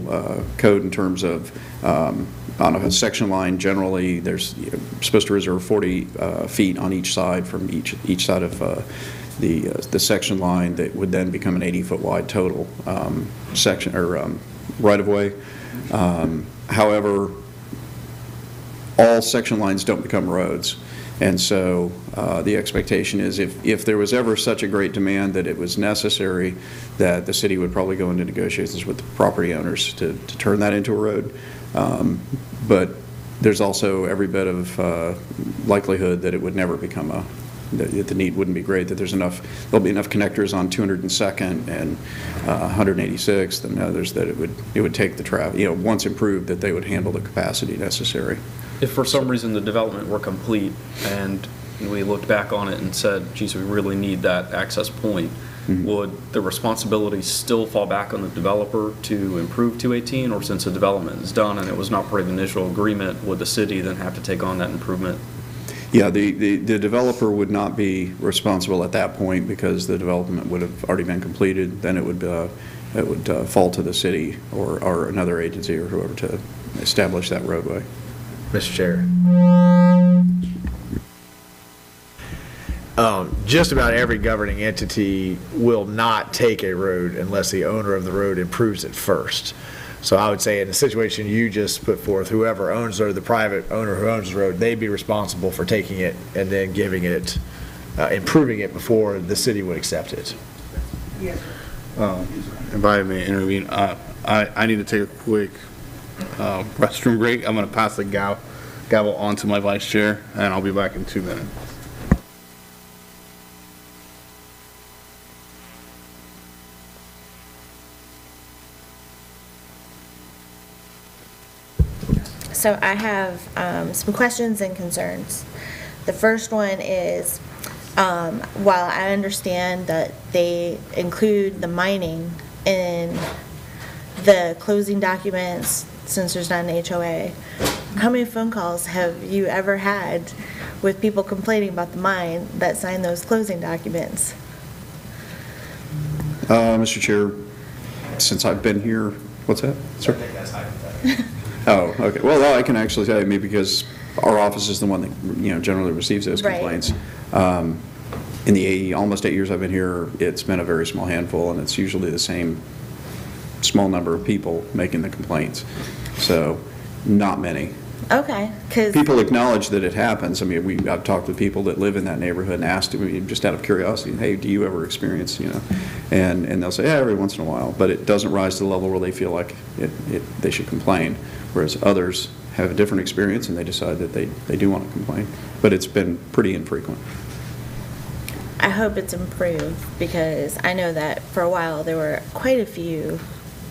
code in terms of on a section line. Generally, there's supposed to reserve 40 feet on each side from each side of the section line that would then become an 80-foot wide total section or right-of-way. However, all section lines don't become roads. And so the expectation is if there was ever such a great demand that it was necessary, that the city would probably go into negotiations with the property owners to turn that into a road. But there's also every bit of likelihood that it would never become that the need wouldn't be great, that there'll be enough connectors on 202nd and 186th and others that it would take the traffic, once improved, that they would handle the capacity necessary. If for some reason the development were complete and we looked back on it and said, geez, we really need that access point, would the responsibility still fall back on the developer to improve 218, or since the development is done and it was not part of the initial agreement, would the city then have to take on that improvement? Yeah, the developer would not be responsible at that point because the development would have already been completed. Then it would fall to the city or another agency or whoever to establish that roadway. Mr. Chair. Just about every governing entity will not take a road unless the owner of the road improves it first. So I would say in the situation you just put forth, whoever owns or the private owner who owns the road, they'd be responsible for taking it and then giving it, improving it before the city would accept it. Yes. If I may intervene, I need to take a quick restroom break. I'm going to pass the gavel on to my vice chair, and I'll be back in 2 minutes. So I have some questions and concerns. The first one is, while I understand that they include the mining in the closing documents, since there's not an HOA, how many phone calls have you ever had with people complaining about the mine that signed those closing documents? Mr. Chair, since I've been here, what's that, sir? I think that's hypothetical. Oh, okay. Well, I can actually tell you, maybe because our office is the one that, generally receives those complaints. In the almost 8 years I've been here, it's been a very small handful, and it's usually the same small number of people making the complaints. So, not many. Okay, because people acknowledge that it happens. I mean, I've talked with people that live in that neighborhood and asked them, just out of curiosity, hey, do you ever experience, and they'll say, yeah, every once in a while, but it doesn't rise to the level where they feel like they should complain, whereas others have a different experience and they decide that they do want to complain, but it's been pretty infrequent. I hope it's improved, because I know that for a while there were quite a few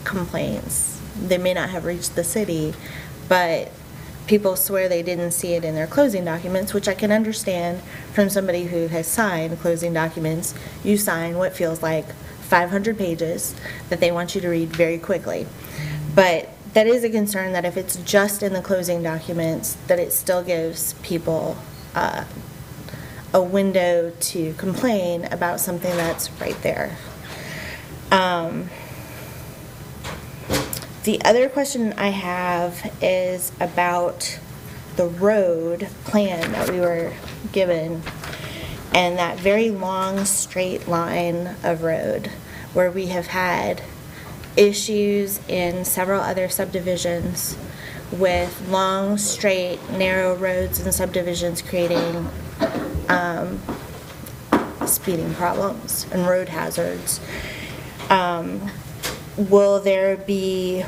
complaints. They may not have reached the city, but people swear they didn't see it in their closing documents, which I can understand from somebody who has signed closing documents. You sign what feels like 500 pages that they want you to read very quickly. But that is a concern, that if it's just in the closing documents, that it still gives people a window to complain about something that's right there. The other question I have is about the road plan that we were given, and that very long straight line of road where we have had issues in several other subdivisions with long, straight, narrow roads and subdivisions creating speeding problems and road hazards. Will there be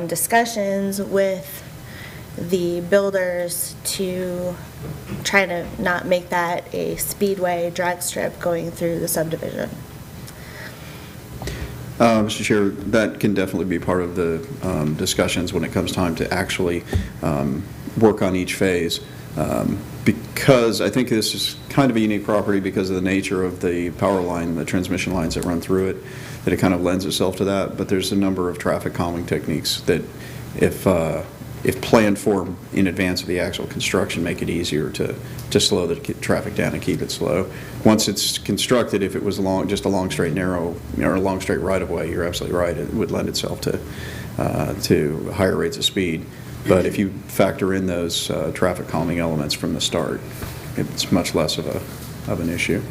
discussions with the builders to try to not make that a speedway drag strip going through the subdivision? Mr. Chair, that can definitely be part of the discussions when it comes time to actually work on each phase. Because I think this is kind of a unique property because of the nature of the power line, the transmission lines that run through it, that it kind of lends itself to that. But there's a number of traffic calming techniques that if if planned for in advance of the actual construction, make it easier to slow the traffic down and keep it slow. Once it's constructed, if it was just a long, straight, narrow, or a long, straight right-of-way, you're absolutely right, it would lend itself to higher rates of speed. But if you factor in those traffic calming elements from the start, it's much less of an issue.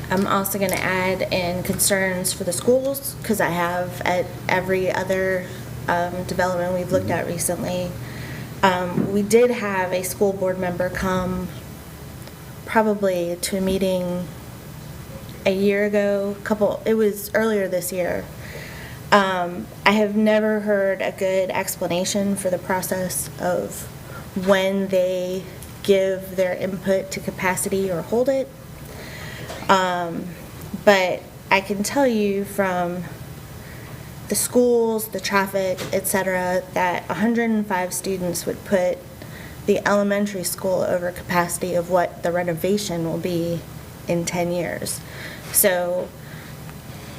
I'm also going to add in concerns for the schools, because I have at every other development we've looked at recently. We did have a school board member come probably to a meeting a year ago, it was earlier this year. I have never heard a good explanation for the process of when they give their input to capacity or hold it. But I can tell you from the schools, the traffic, etc., that 105 students would put the elementary school over capacity of what the renovation will be in 10 years. So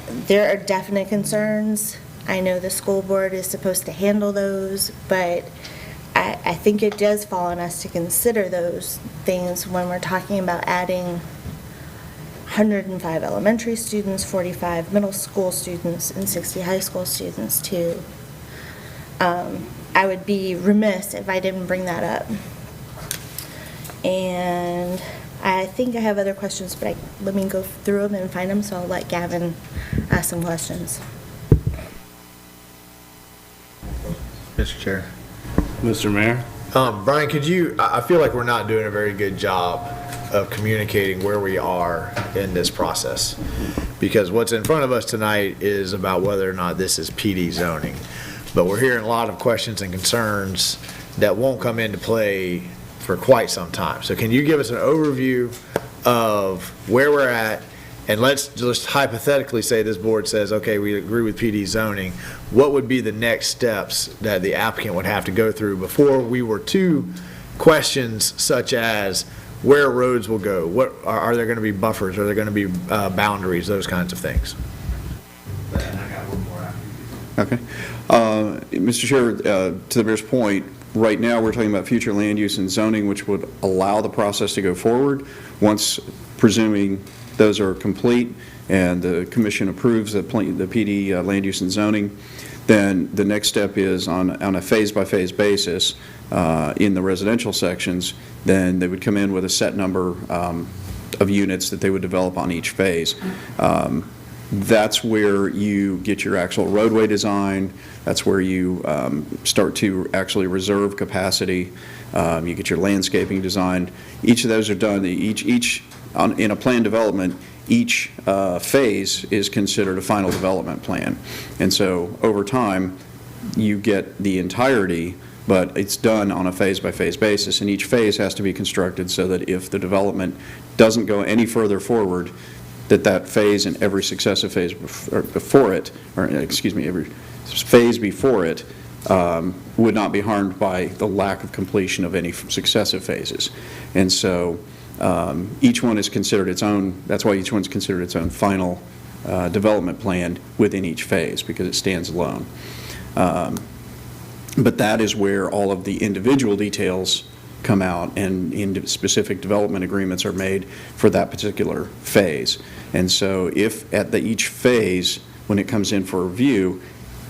there are definite concerns. I know the school board is supposed to handle those, but I think it does fall on us to consider those things when we're talking about adding 105 elementary students, 45 middle school students, and 60 high school students too. I would be remiss if I didn't bring that up. And I think I have other questions, but let me go through them and find them, so I'll let Gavin ask some questions. Mr. Chair. Mr. Mayor? Brian, I feel like we're not doing a very good job of communicating where we are in this process. Because what's in front of us tonight is about whether or not this is PD zoning. But we're hearing a lot of questions and concerns that won't come into play for quite some time. So can you give us an overview of where we're at? And let's just hypothetically say this board says, okay, we agree with PD zoning. What would be the next steps that the applicant would have to go through before we were to questions such as where roads will go? What are there going to be buffers? Are there going to be boundaries? Those kinds of things. Okay. Mr. Chair, to the mayor's point, right now we're talking about future land use and zoning, which would allow the process to go forward. Once, presuming those are complete and the commission approves the PD land use and zoning, then the next step is on a phase-by-phase basis in the residential sections. Then they would come in with a set number of units that they would develop on each phase. That's where you get your actual roadway design. That's where you start to actually reserve capacity. You get your landscaping design. Each of those are done. In a plan development, each phase is considered a final development plan. And so over time, you get the entirety, but it's done on a phase-by-phase basis, and each phase has to be constructed so that if the development doesn't go any further forward, that phase and every successive phase before it, or excuse me, every phase before it would not be harmed by the lack of completion of any successive phases. And so each one is considered its own, that's why each one's considered its own final development plan within each phase, because it stands alone. But that is where all of the individual details come out and specific development agreements are made for that particular phase. And so if at each phase, when it comes in for review,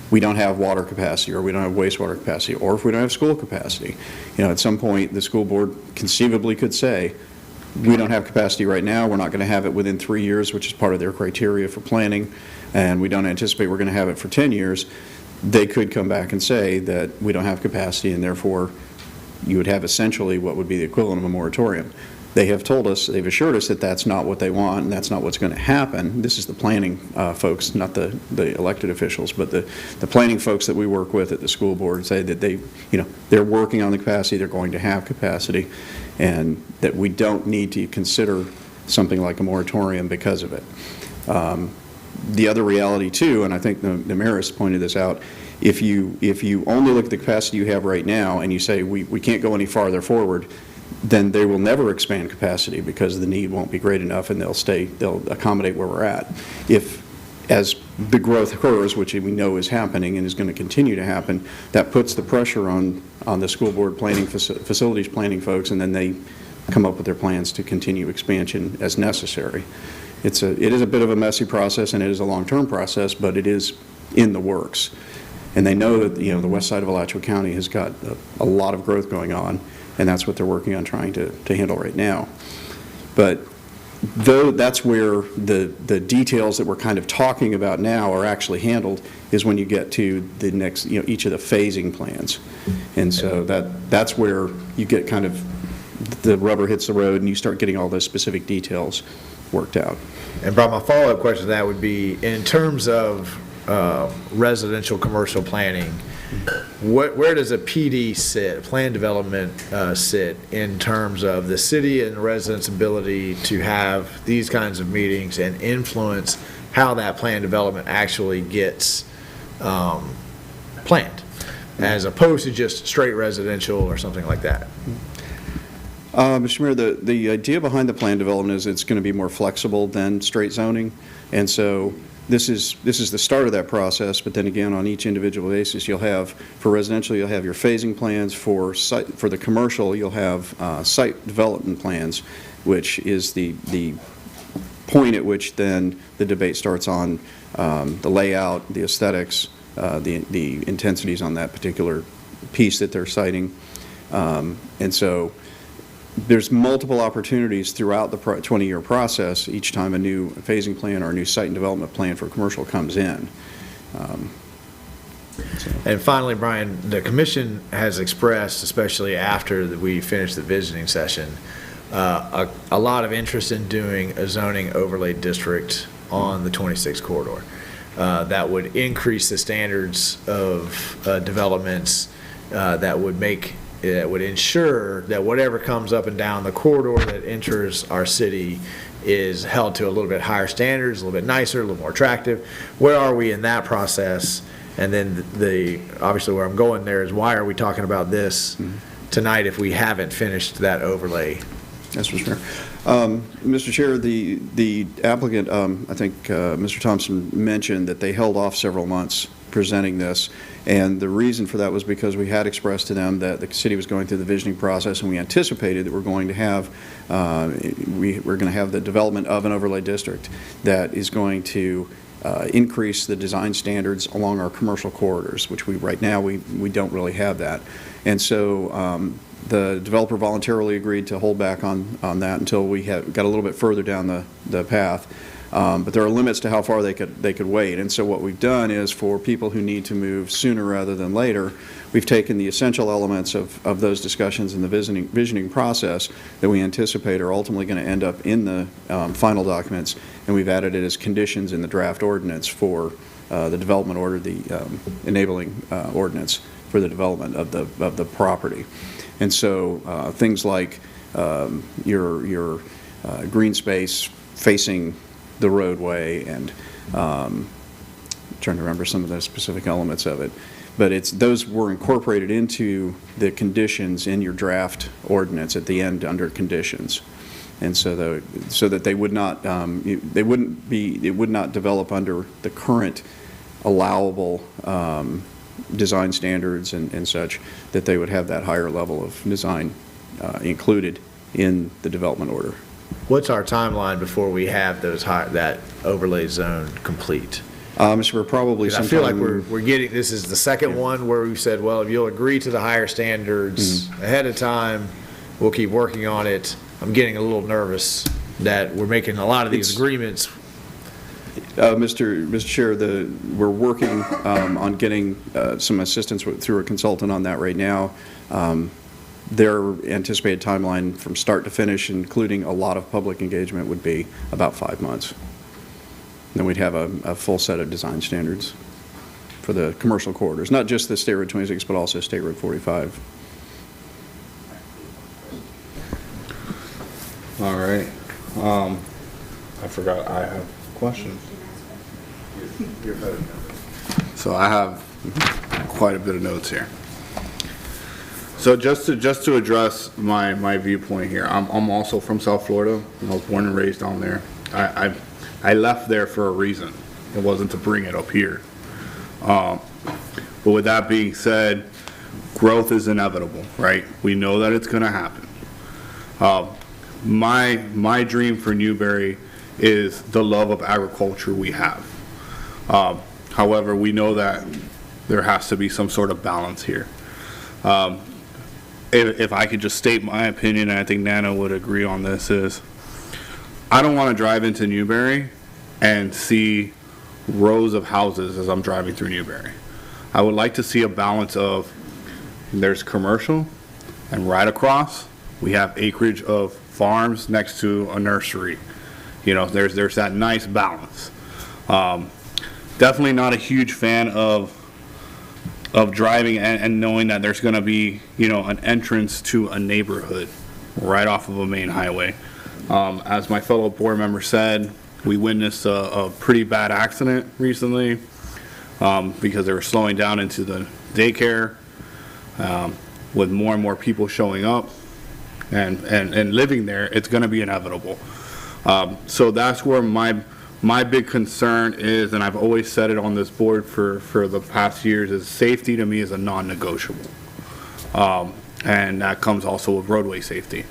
we don't have water capacity, or we don't have wastewater capacity, or if we don't have school capacity, at some point the school board conceivably could say, we don't have capacity right now, we're not going to have it within 3 years, which is part of their criteria for planning, and we don't anticipate we're going to have it for 10 years, they could come back and say that we don't have capacity, and therefore you would have essentially what would be the equivalent of a moratorium. They have told us, they've assured us that that's not what they want, and that's not what's going to happen. This is the planning folks, not the elected officials, but the planning folks that we work with at the school board say that they're working on the capacity, they're going to have capacity, and that we don't need to consider something like a moratorium because of it. The other reality too, and I think the mayor has pointed this out, if you only look at the capacity you have right now and you say we can't go any farther forward, then they will never expand capacity because the need won't be great enough, and they'll accommodate where we're at. If as the growth occurs, which we know is happening and is going to continue to happen, that puts the pressure on the school board planning, facilities planning folks, and then they come up with their plans to continue expansion as necessary. It is a bit of a messy process, and it is a long-term process, but it is in the works. And they know that, the west side of Alachua County has got a lot of growth going on, and that's what they're working on trying to handle right now. But though that's where the details that we're kind of talking about now are actually handled, is when you get to the next, each of the phasing plans. And so that's where you get kind of the rubber hits the road and you start getting all those specific details worked out. And Brian, my follow-up question to that would be, in terms of residential commercial planning, where does a PD sit, plan development sit, in terms of the city and the residents' ability to have these kinds of meetings and influence how that plan development actually gets planned, as opposed to just straight residential or something like that? Mr. Mayor, the idea behind the plan development is it's going to be more flexible than straight zoning, and so this is the start of that process. But then again, on each individual basis, you'll have, for residential, you'll have your phasing plans. For the commercial, you'll have site development plans, which is the point at which then the debate starts on the layout, the aesthetics, the intensities on that particular piece that they're citing, and so there's multiple opportunities throughout the 20-year process each time a new phasing plan or a new site and development plan for commercial comes in. And finally, Brian, the commission has expressed, especially after we finished the visiting session, a lot of interest in doing a zoning overlay district on the 26 corridor. That would increase the standards of developments, that would ensure that whatever comes up and down the corridor that enters our city is held to a little bit higher standards, a little bit nicer, a little more attractive. Where are we in that process? And then obviously where I'm going there is, why are we talking about this tonight if we haven't finished that overlay? Yes, Mr. Chair. Mr. Chair, the applicant, I think Mr. Thompson mentioned that they held off several months presenting this, and the reason for that was because we had expressed to them that the city was going through the visioning process, and we anticipated that we're going to have the development of an overlay district that is going to increase the design standards along our commercial corridors, which right now we don't really have that. And so the developer voluntarily agreed to hold back on that until we got a little bit further down the path. But there are limits to how far they could wait. And so what we've done is, for people who need to move sooner rather than later, we've taken the essential elements of those discussions in the visioning process that we anticipate are ultimately going to end up in the final documents, and we've added it as conditions in the draft ordinance for the development order, the enabling ordinance for the development of the property. And so things like your green space facing the roadway, and I'm trying to remember some of the specific elements of it, but those were incorporated into the conditions in your draft ordinance at the end under conditions, and so that they would not it would not develop under the current allowable design standards and such, that they would have that higher level of design included in the development order. What's our timeline before we have that overlay zone complete? Mr. We're probably I feel like we're getting, this is the second one where we've said, well, if you'll agree to the higher standards ahead of time, we'll keep working on it. I'm getting a little nervous that we're making a lot of these agreements. Mr. Chair, we're working on getting some assistance through a consultant on that right now. Their anticipated timeline from start to finish, including a lot of public engagement, would be about 5 months. Then we'd have a full set of design standards for the commercial corridors, not just the State Road 26, but also State Road 45. All right. I forgot I have questions. So I have quite a bit of notes here. So just to address my viewpoint here, I'm also from South Florida. I was born and raised down there. I left there for a reason, It wasn't to bring it up here. But with that being said, growth is inevitable, right? We know that it's gonna happen. My dream for Newberry is the love of agriculture we have. However, we know that there has to be some sort of balance here. If I could just state my opinion, and I think Nana would agree on this, is I don't want to drive into Newberry and see rows of houses as I'm driving through Newberry. I would like to see a balance of there's commercial, and right across we have acreage of farms next to a nursery. You know, there's that nice balance. Definitely not a huge fan of driving and knowing that there's going to be, you know, an entrance to a neighborhood right off of a main highway. As my fellow board member said, we witnessed a pretty bad accident recently because they were slowing down into the daycare with more and more people showing up and living there. It's going to be inevitable. So that's where my big concern is, and I've always said it on this board for the past years, is safety to me is a non-negotiable. And that comes also with roadway safety.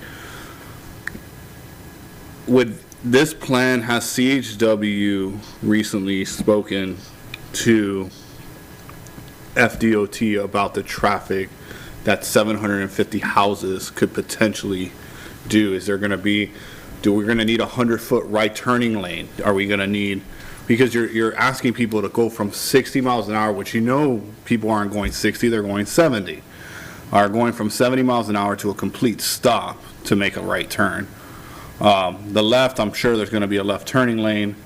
With this plan, has CHW recently spoken to FDOT about the traffic that 750 houses could potentially do? Is there going to be, we're going to need a 100-foot right turning lane? Are we going to need, because you're asking people to go from 60 miles an hour, which you know people aren't going 60, they're going 70, are going from 70 miles an hour to a complete stop to make a right turn. The left, I'm sure there's going to be a left turning lane.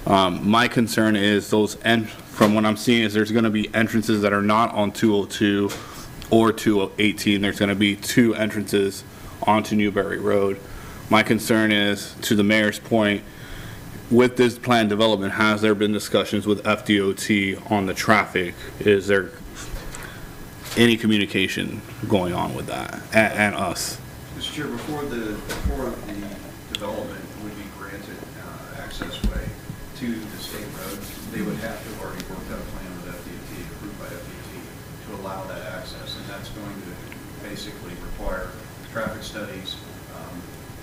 My concern is from what I'm seeing is there's going to be entrances that are not on 202 or 218. There's going to be two entrances onto Newberry Road. My concern is, to the mayor's point, with this plan development, has there been discussions with FDOT on the traffic? Is there any communication going on with that and us? Mr. Chair, before the development would be granted access way to the state road, they would have to have already worked out a plan with FDOT, approved by FDOT, to allow that access, and that's going to basically require traffic studies,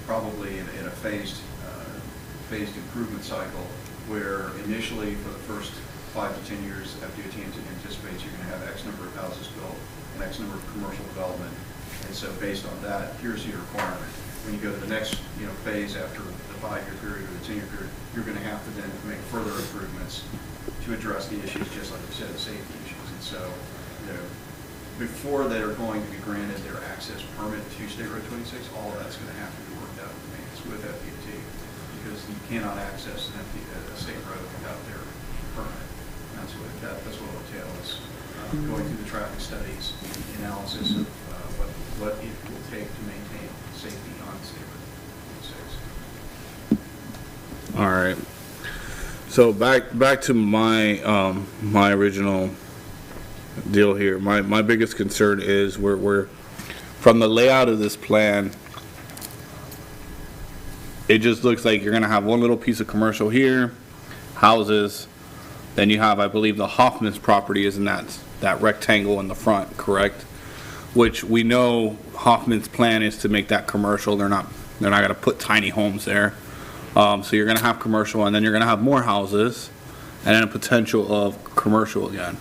probably in a phased improvement cycle, where initially for the first 5 to 10 years, FDOT anticipates you're going to have X number of houses built and X number of commercial development. And so based on that, here's your requirement. When you go to the next phase after the 5-year period or the 10-year period, you're going to have to then make further improvements to address the issues, just like you said, the safety issues. And so, before they're going to be granted their access permit to State Road 26, all of that's going to have to be worked out with FDOT, because you cannot access a state road without their permit. And that's what it'll entail, is going through the traffic studies, the analysis of what it will take to maintain safety on State Road 26. All right. So back to my my original deal here. My biggest concern is we're from the layout of this plan, it just looks like you're gonna have one little piece of commercial here, houses, then you have, I believe, the Hoffman's property is in that rectangle in the front, correct? Which we know Hoffman's plan is to make that commercial. They're not gonna put tiny homes there. So you're gonna have commercial, and then you're gonna have more houses, and then a potential of commercial again.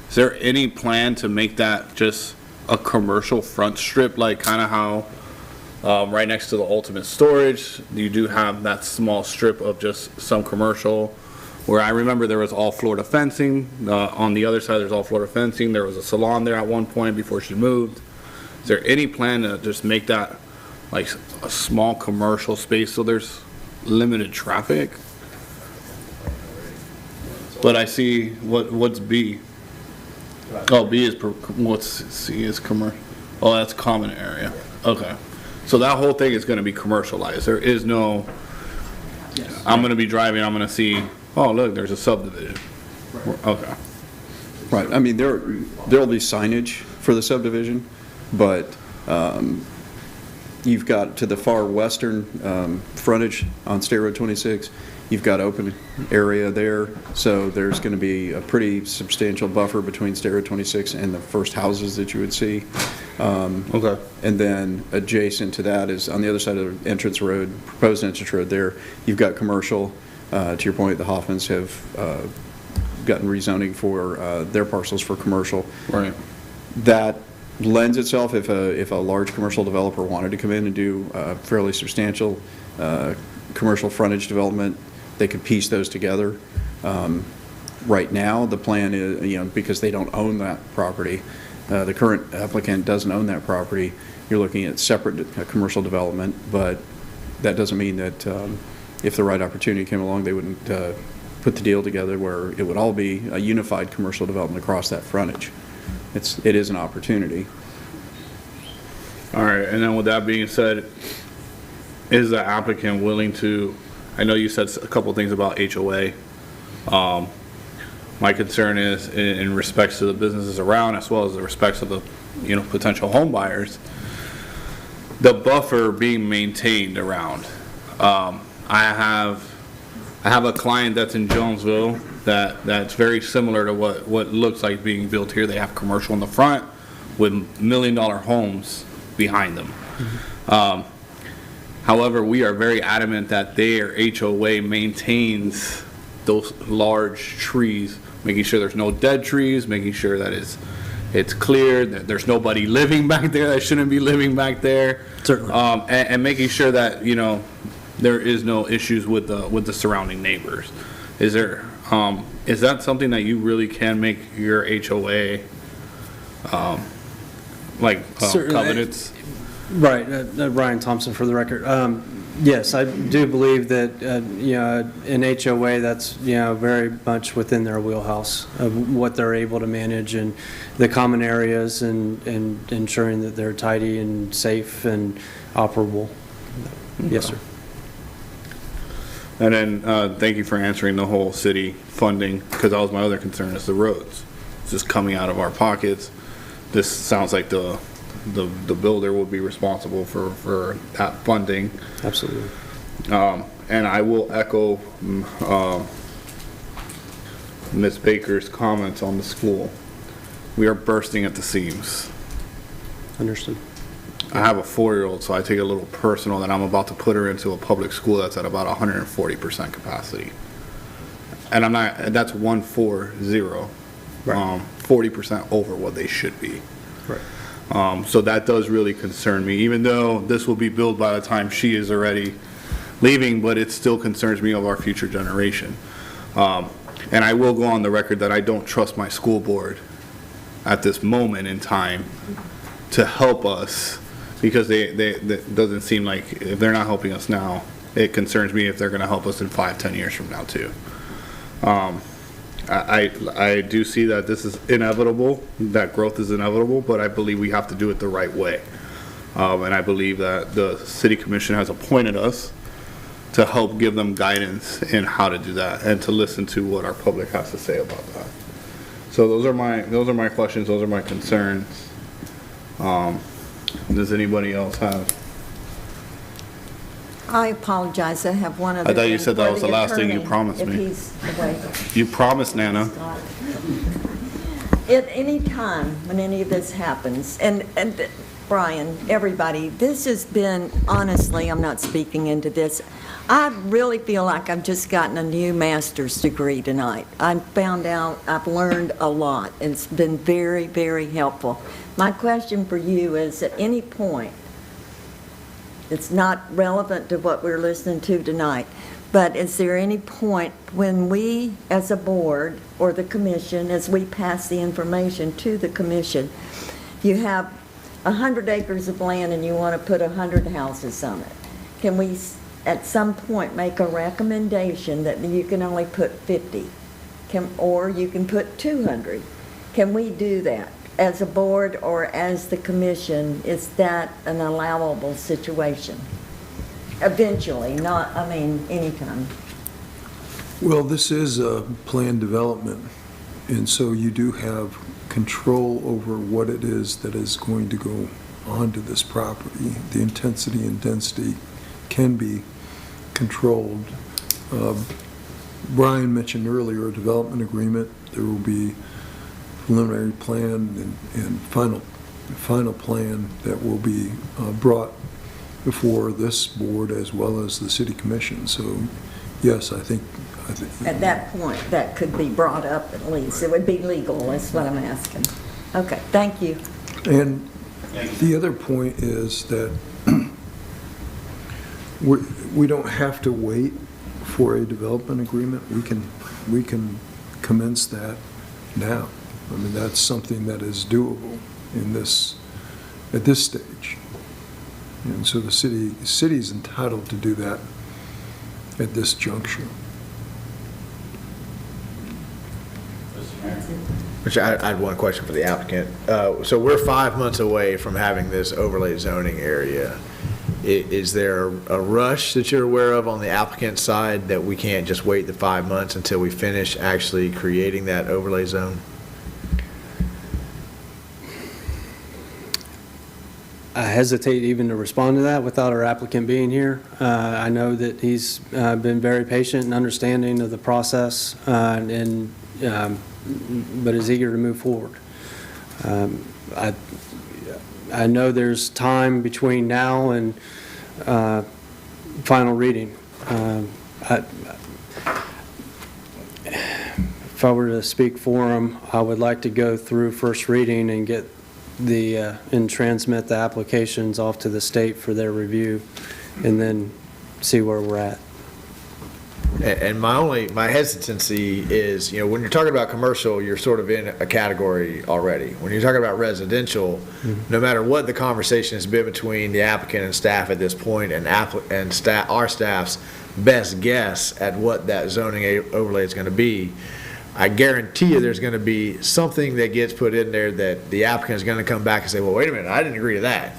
Is there any plan to make that just a commercial front strip, like kind of how right next to the Ultimate Storage, you do have that small strip of just some commercial, where I remember there was all Florida fencing. On the other side, there's all Florida fencing. There was a salon there at one point before she moved. Is there any plan to just make that like a small commercial space so there's limited traffic? But I see, what's B? Oh, B is, what's C is commercial? Oh, that's common area. Okay. So that whole thing is going to be commercialized. There is no, I'm going to be driving, I'm going to see, oh, look, there's a subdivision. Okay. Right. I mean, there'll be signage for the subdivision, but you've got to the far western frontage on State Road 26, You've got open area there, so there's going to be a pretty substantial buffer between Stereo 26 and the first houses that you would see. Okay. And then adjacent to that is, on the other side of the entrance road, proposed entrance road there, you've got commercial. To your point, the Hoffmans have gotten rezoning for their parcels for commercial. Right. That lends itself, if a large commercial developer wanted to come in and do fairly substantial commercial frontage development, they could piece those together. Right now, the plan is, because they don't own that property, the current applicant doesn't own that property, you're looking at separate commercial development, but that doesn't mean that if the right opportunity came along, they wouldn't put the deal together where it would all be a unified commercial development across that frontage. It is an opportunity. All right, and then with that being said, is the applicant willing to, I know you said a couple of things about HOA. My concern is in respects to the businesses around, as well as the respects of the, potential home buyers, the buffer being maintained around. I have a client that's in Jonesville that's very similar to what looks like being built here. They have commercial in the front with $1 million homes behind them. However, we are very adamant that their HOA maintains those large trees, making sure there's no dead trees, making sure that it's clear, that there's nobody living back there that shouldn't be living back there. Certainly. And making sure that, there is no issues with the surrounding neighbors. Is that something that you really can make your HOA, covenants? Right, Ryan Thompson for the record. Yes, I do believe that, in HOA, that's, very much within their wheelhouse of what they're able to manage and the common areas and ensuring that they're tidy and safe and operable. Yes, sir. And then, thank you for answering the whole city funding, because that was my other concern, is the roads. It's just coming out of our pockets. This sounds like the builder will be responsible for that funding. Absolutely. And I will echo Ms. Baker's comments on the school. We are bursting at the seams. Understood. I have a 4-year-old, so I take it a little personal that I'm about to put her into a public school that's at about 140% capacity. And that's 140, Right. 40% over what they should be. Right. So that does really concern me, even though this will be built by the time she is already leaving, but it still concerns me of our future generation. And I will go on the record that I don't trust my school board at this moment in time to help us, because that doesn't seem like, if they're not helping us now, it concerns me if they're going to help us in 5-10 years from now too. I do see that this is inevitable, that growth is inevitable, but I believe we have to do it the right way. And I believe that the city commission has appointed us to help give them guidance in how to do that and to listen to what our public has to say about that. So those are my questions, those are my concerns. Does anybody else have? I apologize, I have one other I thought you thing said that for was the last thing you attorney, promised if me. he's away. You promised, Nana. At any time when any of this happens, and Brian, everybody, this has been, honestly, I'm not speaking into this, I really feel like I've just gotten a new master's degree tonight. I found out, I've learned a lot, and it's been very, very helpful. My question for you is, at any point, it's not relevant to what we're listening to tonight, but is there any point when we, as a board, or the commission, as we pass the information to the commission, you have 100 acres of land and you want to put 100 houses on it, can we at some point make a recommendation that you can only put 50, or you can put 200? Can we do that as a board or as the commission? Is that an allowable situation? Eventually, not, anytime. Well, this is a planned development, and so you do have control over what it is that is going to go onto this property. The intensity and density can be controlled Brian mentioned earlier, a development agreement. There will be preliminary plan and final plan that will be brought before this board as well as the city commission. So, yes, I think. At that point, that could be brought up at least. It would be legal, that's what I'm asking. Okay, thank you. And the other point is that we don't have to wait for a development agreement. We can commence that now. I mean, that's something that is doable at this stage. And so the city's entitled to do that at this juncture. Which I had one question for the applicant. So we're 5 months away from having this overlay zoning area. Is there a rush that you're aware of on the applicant side that we can't just wait the 5 months until we finish actually creating that overlay zone? I hesitate even to respond to that without our applicant being here. I know that he's been very patient and understanding of the process, but is eager to move forward. I know there's time between now and final reading. If I were to speak for him, I would like to go through first reading and get and transmit the applications off to the state for their review, and then see where we're at. And my hesitancy is, when you're talking about commercial, you're sort of in a category already. When you're talking about residential, no matter what the conversation has been between the applicant and staff at this point, and our staff's best guess at what that zoning overlay is going to be, I guarantee you there's going to be something that gets put in there that the applicant is going to come back and say, well, wait a minute, I didn't agree to that.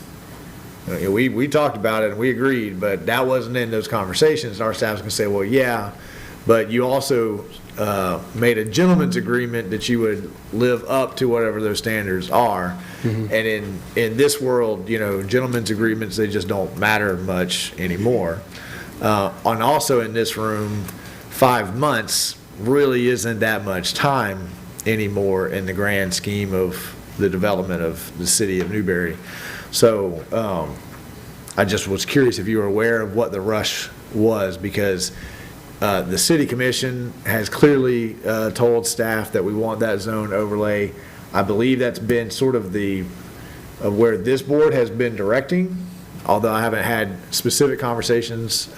We talked about it and we agreed, but that wasn't in those conversations. And our staff's going to say, well, yeah, but you also made a gentleman's agreement that you would live up to whatever those standards are. And in this world, gentlemen's agreements, they just don't matter much anymore. And also in this room, 5 months really isn't that much time anymore in the grand scheme of the development of the city of Newberry. So I just was curious if you were aware of what the rush was, because the city commission has clearly told staff that we want that zone overlay. I believe that's been sort of where this board has been directing, although I haven't had specific conversations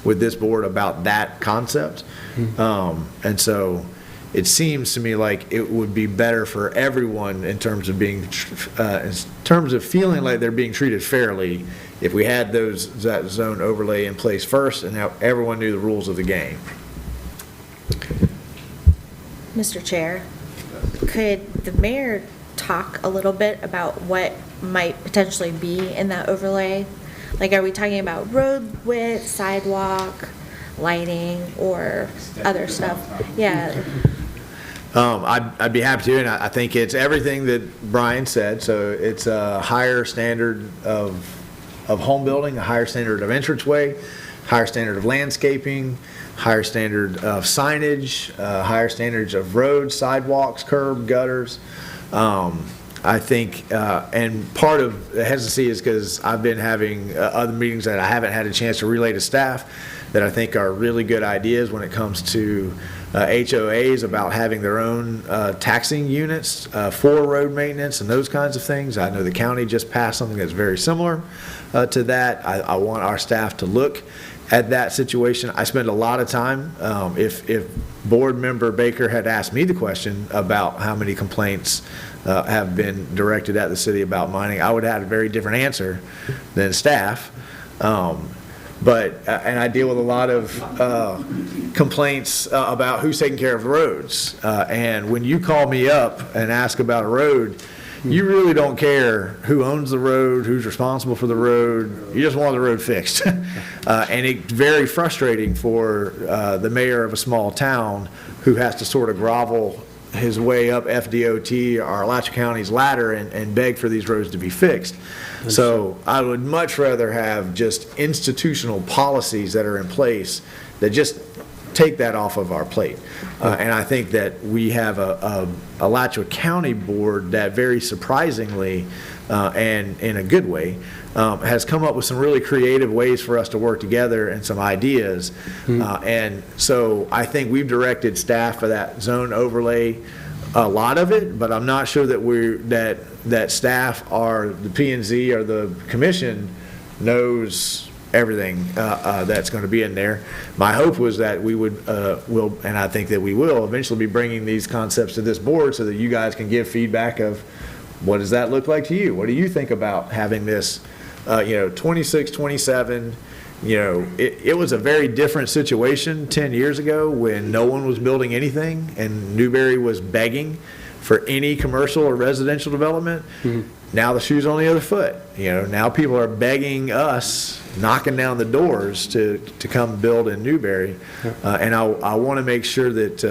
with this board about that concept. And so it seems to me like it would be better for everyone in terms of feeling like they're being treated fairly if we had that zone overlay in place first and how everyone knew the rules of the game. Mr. Chair, could the mayor talk a little bit about what might potentially be in that overlay? Like, are we talking about road width, sidewalk, lighting, or other stuff? Yeah. I'd be happy to, and I think it's everything that Brian said. So it's a higher standard of home building, a higher standard of entranceway, higher standard of landscaping, higher standard of signage, higher standards of roads, sidewalks, curb, gutters. I think, and part of the hesitancy is because I've been having other meetings that I haven't had a chance to relay to staff that I think are really good ideas when it comes to HOAs about having their own taxing units for road maintenance and those kinds of things. I know the county just passed something that's very similar to that. I want our staff to look at that situation. I spend a lot of time, if board member Baker had asked me the question about how many complaints have been directed at the city about mining, I would have had a very different answer than staff. And I deal with a lot of complaints about who's taking care of the roads. And when you call me up and ask about a road, you really don't care who owns the road, who's responsible for the road. You just want the road fixed. And it's very frustrating for the mayor of a small town who has to sort of grovel his way up FDOT or Alachua County's ladder and beg for these roads to be fixed. So I would much rather have just institutional policies that are in place that just take that off of our plate. And I think that we have a Alachua County Board that very surprisingly, and in a good way, has come up with some really creative ways for us to work together and some ideas. And so I think we've directed staff for that zone overlay, a lot of it, but I'm not sure that that staff or the P&Z or the commission knows everything that's going to be in there. My hope was that we will, and I think that we will eventually be bringing these concepts to this board so that you guys can give feedback of what does that look like to you? What do you think about having this, 26, 27, it was a very different situation 10 years ago when no one was building anything and Newberry was begging for any commercial or residential development. Now the shoe's on the other foot. Now people are begging us, knocking down the doors to come build in Newberry. And I want to make sure that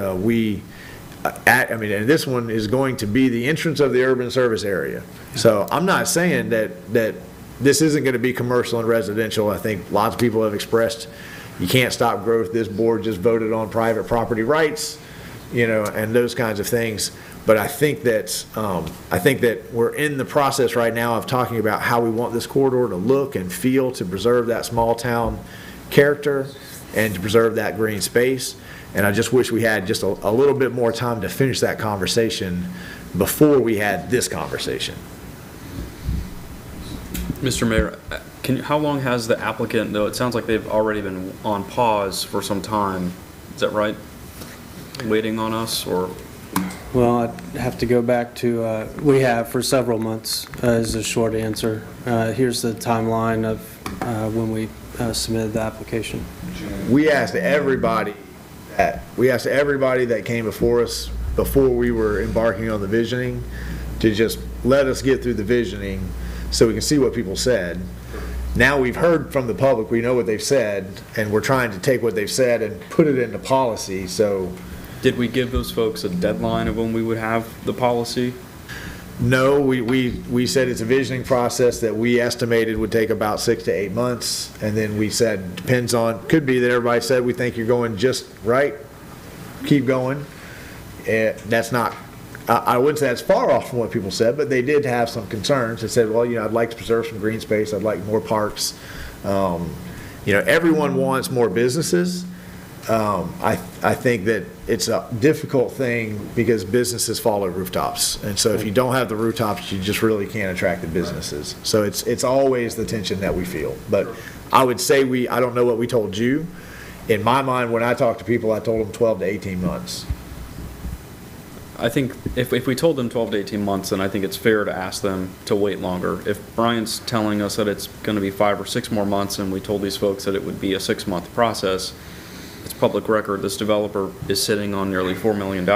and this one is going to be the entrance of the urban service area. So I'm not saying that this isn't going to be commercial and residential. I think lots of people have expressed you can't stop growth. This board just voted on private property rights, and those kinds of things. But I think that we're in the process right now of talking about how we want this corridor to look and feel to preserve that small town character and to preserve that green space. And I just wish we had just a little bit more time to finish that conversation before we had this conversation. Mr. Mayor, how long has the applicant, though it sounds like they've already been on pause for some time, is that right? Waiting on us, or? Well, I'd have to go back to, we have for several months, is a short answer. Here's the timeline of when we submitted the application. We asked everybody that came before us before we were embarking on the visioning to just let us get through the visioning so we can see what people said. Now we've heard from the public, we know what they've said, and we're trying to take what they've said and put it into policy. So, did we give those folks a deadline of when we would have the policy? No, we said it's a visioning process that we estimated would take about 6 to 8 months, and then we said depends on, could be that everybody said we think you're going just right, keep going. That's not, I wouldn't say that's far off from what people said, but they did have some concerns. They said, well, I'd like to preserve some green space, I'd like more parks. Everyone wants more businesses. I think that it's a difficult thing because businesses follow rooftops. And so if you don't have the rooftops, you just really can't attract the businesses. So it's always the tension that we feel. But I would say I don't know what we told you. In my mind, when I talk to people, I told them 12 to 18 months. I think if we told them 12 to 18 months, then I think it's fair to ask them to wait longer. If Brian's telling us that it's going to be 5 or 6 more months and we told these folks that it would be a 6-month process, it's public record, this developer is sitting on nearly $4 million.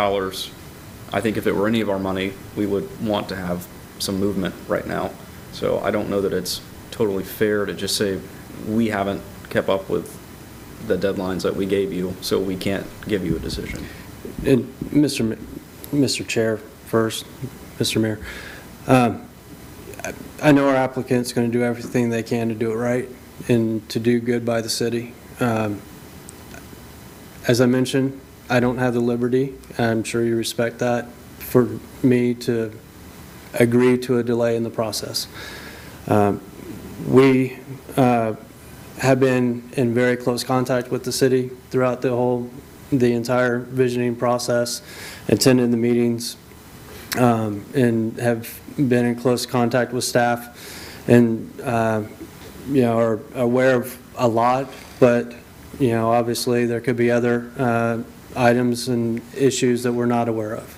I think if it were any of our money, we would want to have some movement right now. So I don't know that it's totally fair to just say, we haven't kept up with the deadlines that we gave you, so we can't give you a decision. And Mr. Chair, first, Mr. Mayor, I know our applicant's going to do everything they can to do it right and to do good by the city. As I mentioned, I don't have the liberty, I'm sure you respect that, for me to agree to a delay in the process. We have been in very close contact with the city throughout the entire visioning process, attended the meetings, and have been in close contact with staff, and are aware of a lot, but obviously there could be other items and issues that we're not aware of.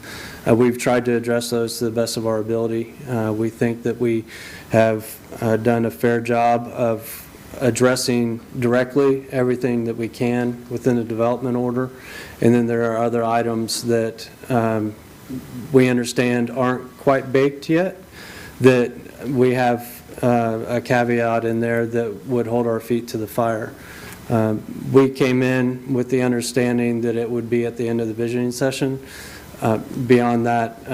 We've tried to address those to the best of our ability. We think that we have done a fair job of addressing directly everything that we can within the development order. And then there are other items that we understand aren't quite baked yet, that we have a caveat in there that would hold our feet to the fire. We came in with the understanding that it would be at the end of the visioning session. Beyond that,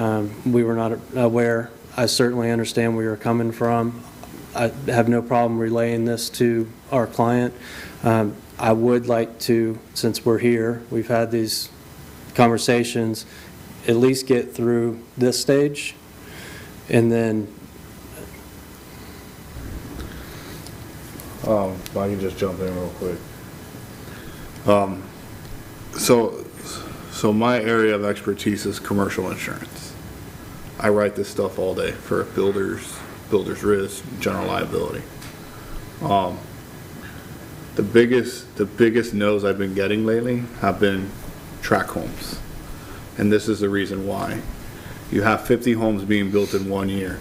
we were not aware. I certainly understand where you're coming from. I have no problem relaying this to our client. I would like to, since we're here, we've had these conversations, at least get through this stage, and then If I can just jump in real quick. So my area of expertise is commercial insurance. I write this stuff all day for builders risk, general liability. The biggest no's I've been getting lately have been tract homes. And this is the reason why. You have 50 homes being built in 1 year.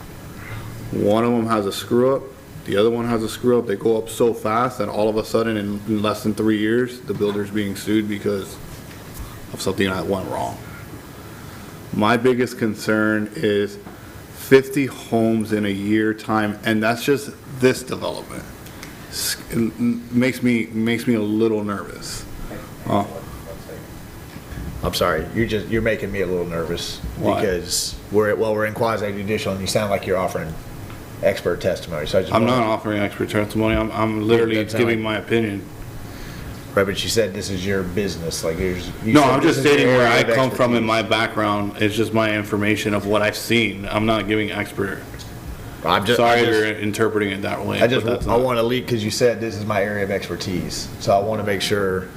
One of them has a screw up, the other one has a screw up. They go up so fast that all of a sudden in less than 3 years, the builder's being sued because of something that went wrong. My biggest concern is 50 homes in a year time, and that's just this development. It makes me a little nervous. I'm sorry, you're making me a little nervous. Why? Because we're in quasi judicial and you sound like you're offering expert testimony. So I'm not offering expert testimony. I'm literally giving my opinion. Right, but you said this is your business, like No, I'm just stating where I come from in my background. It's just my information of what I've seen. I'm not giving expert. Sorry if you're interpreting it that way. I want to lead because you said this is my area of expertise. So I want to make sure.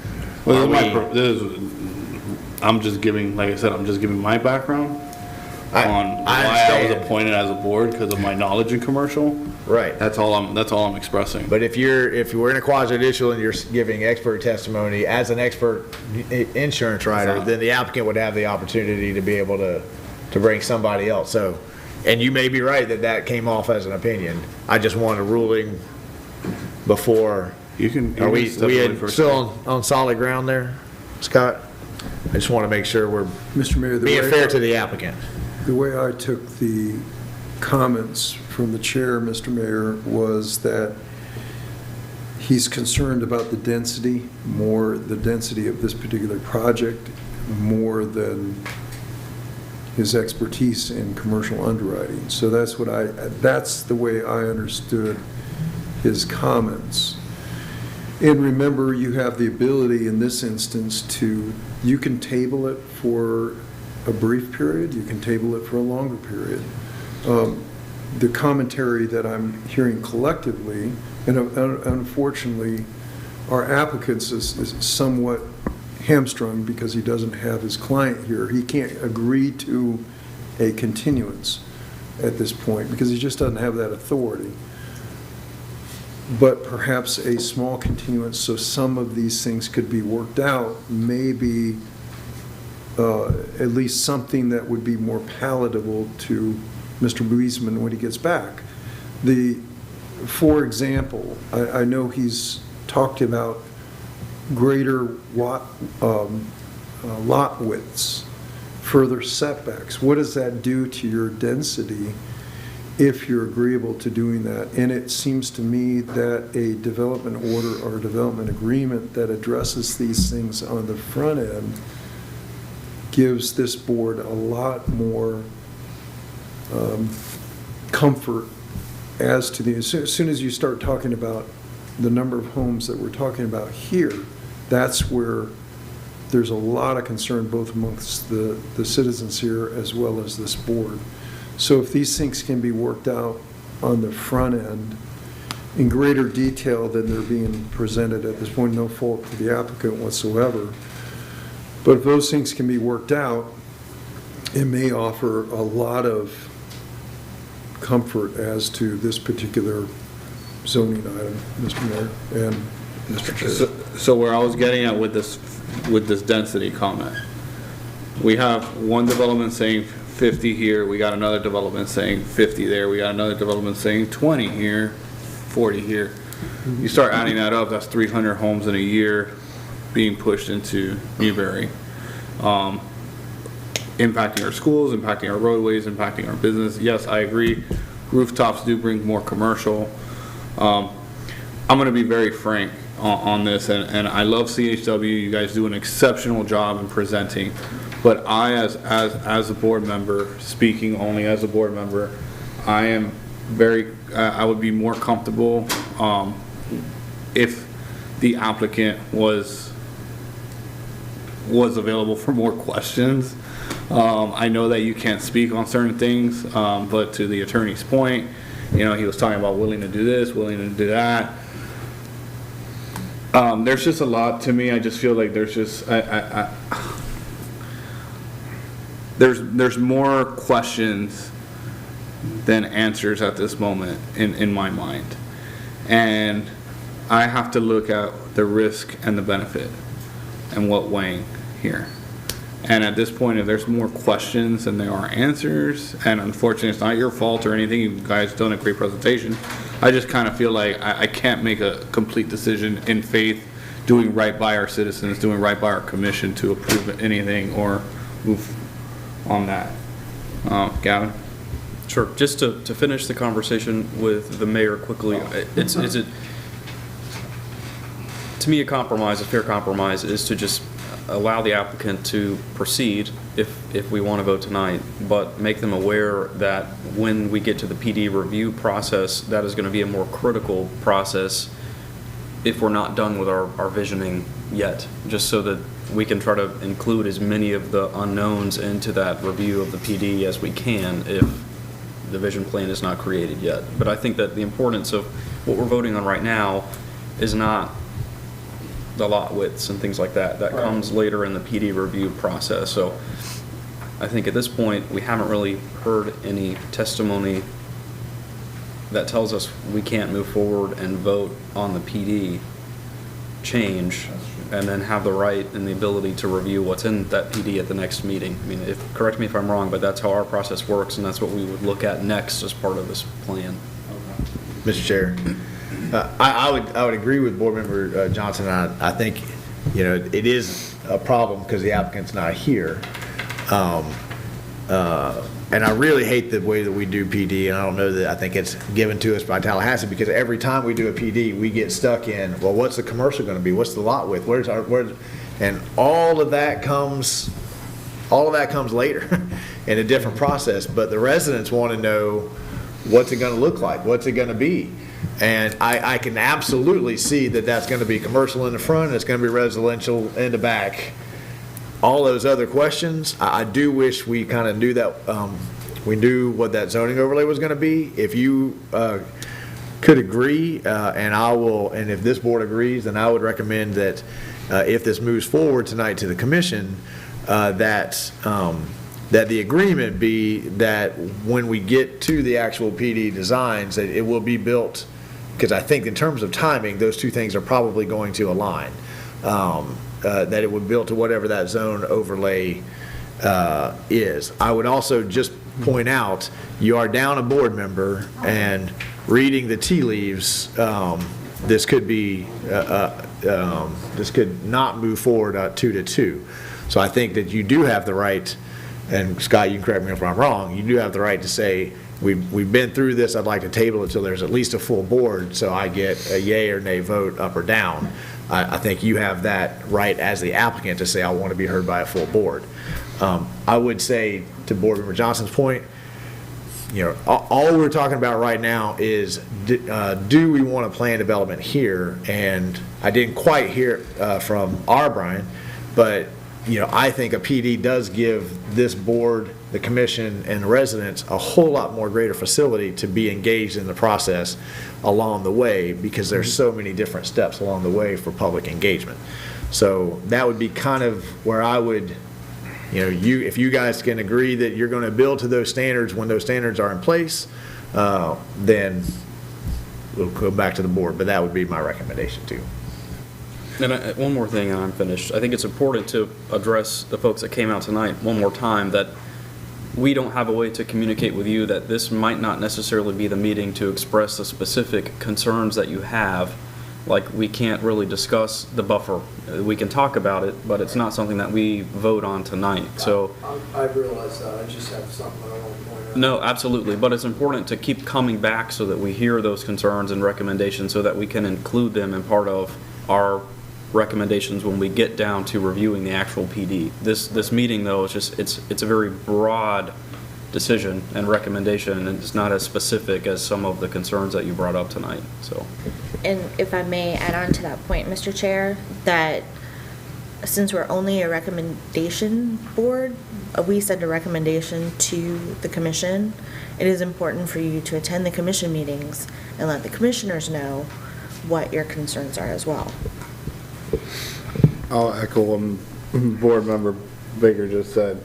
I'm just giving, like I said, I'm just giving my background on why I was appointed as a board because of my knowledge in commercial. Right. That's all I'm expressing. But if we're in a quasi judicial and you're giving expert testimony as an expert insurance writer, then the applicant would have the opportunity to be able to bring somebody else. So, and you may be right that came off as an opinion. I just want a ruling before. Are we still on solid ground there, Scott? I just want to make sure we're Mr. Mayor, being fair to the applicant. The way I took the comments from the chair, Mr. Mayor, was that he's concerned about the density of this particular project, more than his expertise in commercial underwriting. So that's the way I understood his comments. And remember, you have the ability in this instance you can table it for a brief period, you can table it for a longer period. The commentary that I'm hearing collectively, and unfortunately, our applicants is somewhat hamstrung because he doesn't have his client here. He can't agree to a continuance at this point because he just doesn't have that authority. But perhaps a small continuance so some of these things could be worked out, maybe at least something that would be more palatable to Mr. Buisman when he gets back. For example, I know he's talked about greater lot widths, further setbacks. What does that do to your density if you're agreeable to doing that? And it seems to me that a development order or a development agreement that addresses these things on the front end gives this board a lot more comfort as to as soon as you start talking about the number of homes that we're talking about here, that's where there's a lot of concern both amongst the citizens here as well as this board. So if these things can be worked out on the front end in greater detail than they're being presented at this point, no fault to the applicant whatsoever, but if those things can be worked out, it may offer a lot of comfort as to this particular zoning item, Mr. Mayor and Mr. Chair. So where I was getting at with this density comment, we have one development saying 50 here, we got another development saying 50 there, we got another development saying 20 here, 40 here. You start adding that up, that's 300 homes in a year being pushed into Newberry. Impacting our schools, impacting our roadways, impacting our business. Yes, I agree, rooftops do bring more commercial. I'm gonna be very frank on this, and I love CHW, you guys do an exceptional job in presenting. But I, as a board member, speaking only as a board member, I would be more comfortable if the applicant was available for more questions. I know that you can't speak on certain things, but to the attorney's point, he was talking about willing to do this, willing to do that. There's just a lot to me. I just feel like there's just, there's more questions than answers at this moment in my mind. And I have to look at the risk and the benefit and what weighing here. And at this point, if there's more questions than there are answers, and unfortunately it's not your fault or anything, you guys done a great presentation, I just kind of feel like I can't make a complete decision in faith, doing right by our citizens, doing right by our commission to approve anything or move on that. Gavin? Sure. Just to finish the conversation with the mayor quickly, to me, a fair compromise is to just allow the applicant to proceed if we want to vote tonight, but make them aware that when we get to the PD review process, that is going to be a more critical process if we're not done with our visioning yet, just so that we can try to include as many of the unknowns into that review of the PD as we can if the vision plan is not created yet. But I think that the importance of what we're voting on right now is not the lot widths and things like that. That comes later in the PD review process. So I think at this point, we haven't really heard any testimony that tells us we can't move forward and vote on the PD change and then have the right and the ability to review what's in that PD at the next meeting. I mean, correct me if I'm wrong, but that's how our process works, and that's what we would look at next as part of this plan. Mr. Chair, I would agree with Board Member Johnson. I think, it is a problem because the applicant's not here. And I really hate the way that we do PD, and I don't know that I think it's given to us by Tallahassee, because every time we do a PD, we get stuck in, well, what's the commercial going to be? What's the lot width? And all of that comes later in a different process. But the residents want to know, what's it going to look like? What's it going to be? And I can absolutely see that that's going to be commercial in the front and it's going to be residential in the back. All those other questions, I do wish we kind of knew that, we knew what that zoning overlay was going to be. If you could agree, and if this board agrees, then I would recommend that if this moves forward tonight to the commission, that the agreement be that when we get to the actual PD designs, that it will be built, because I think in terms of timing, those two things are probably going to align. That it would be built to whatever that zone overlay is. I would also just point out, you are down a board member, and reading the tea leaves, this could not move forward 2-2. So I think that you do have the right, and Scott, you can correct me if I'm wrong, you do have the right to say, we've been through this, I'd like to table it until there's at least a full board, so I get a yay or nay vote up or down. I think you have that right as the applicant to say, I want to be heard by a full board. I would say, to Board Member Johnson's point, all we're talking about right now is, do we want a plan development here? And I didn't quite hear from our Brian, but I think a PD does give this board, the commission, and the residents a whole lot more greater facility to be engaged in the process along the way, because there's so many different steps along the way for public engagement. So that would be kind of where I would, if you guys can agree that you're going to build to those standards when those standards are in place, then we'll go back to the board. But that would be my recommendation too. And one more thing, and I'm finished. I think it's important to address the folks that came out tonight one more time, that we don't have a way to communicate with you that this might not necessarily be the meeting to express the specific concerns that you have. Like, we can't really discuss the buffer. We can talk about it, but it's not something that we vote on tonight. So I realize that. I just have something I want to point out. No, absolutely. But it's important to keep coming back so that we hear those concerns and recommendations so that we can include them in part of our recommendations when we get down to reviewing the actual PD. This meeting, though, is just it's a very broad decision and recommendation, and it's not as specific as some of the concerns that you brought up tonight, so. And if I may add on to that point, Mr. Chair, that since we're only a recommendation board, we send a recommendation to the commission. It is important for you to attend the commission meetings and let the commissioners know what your concerns are as well. I'll echo what Board Member Baker just said.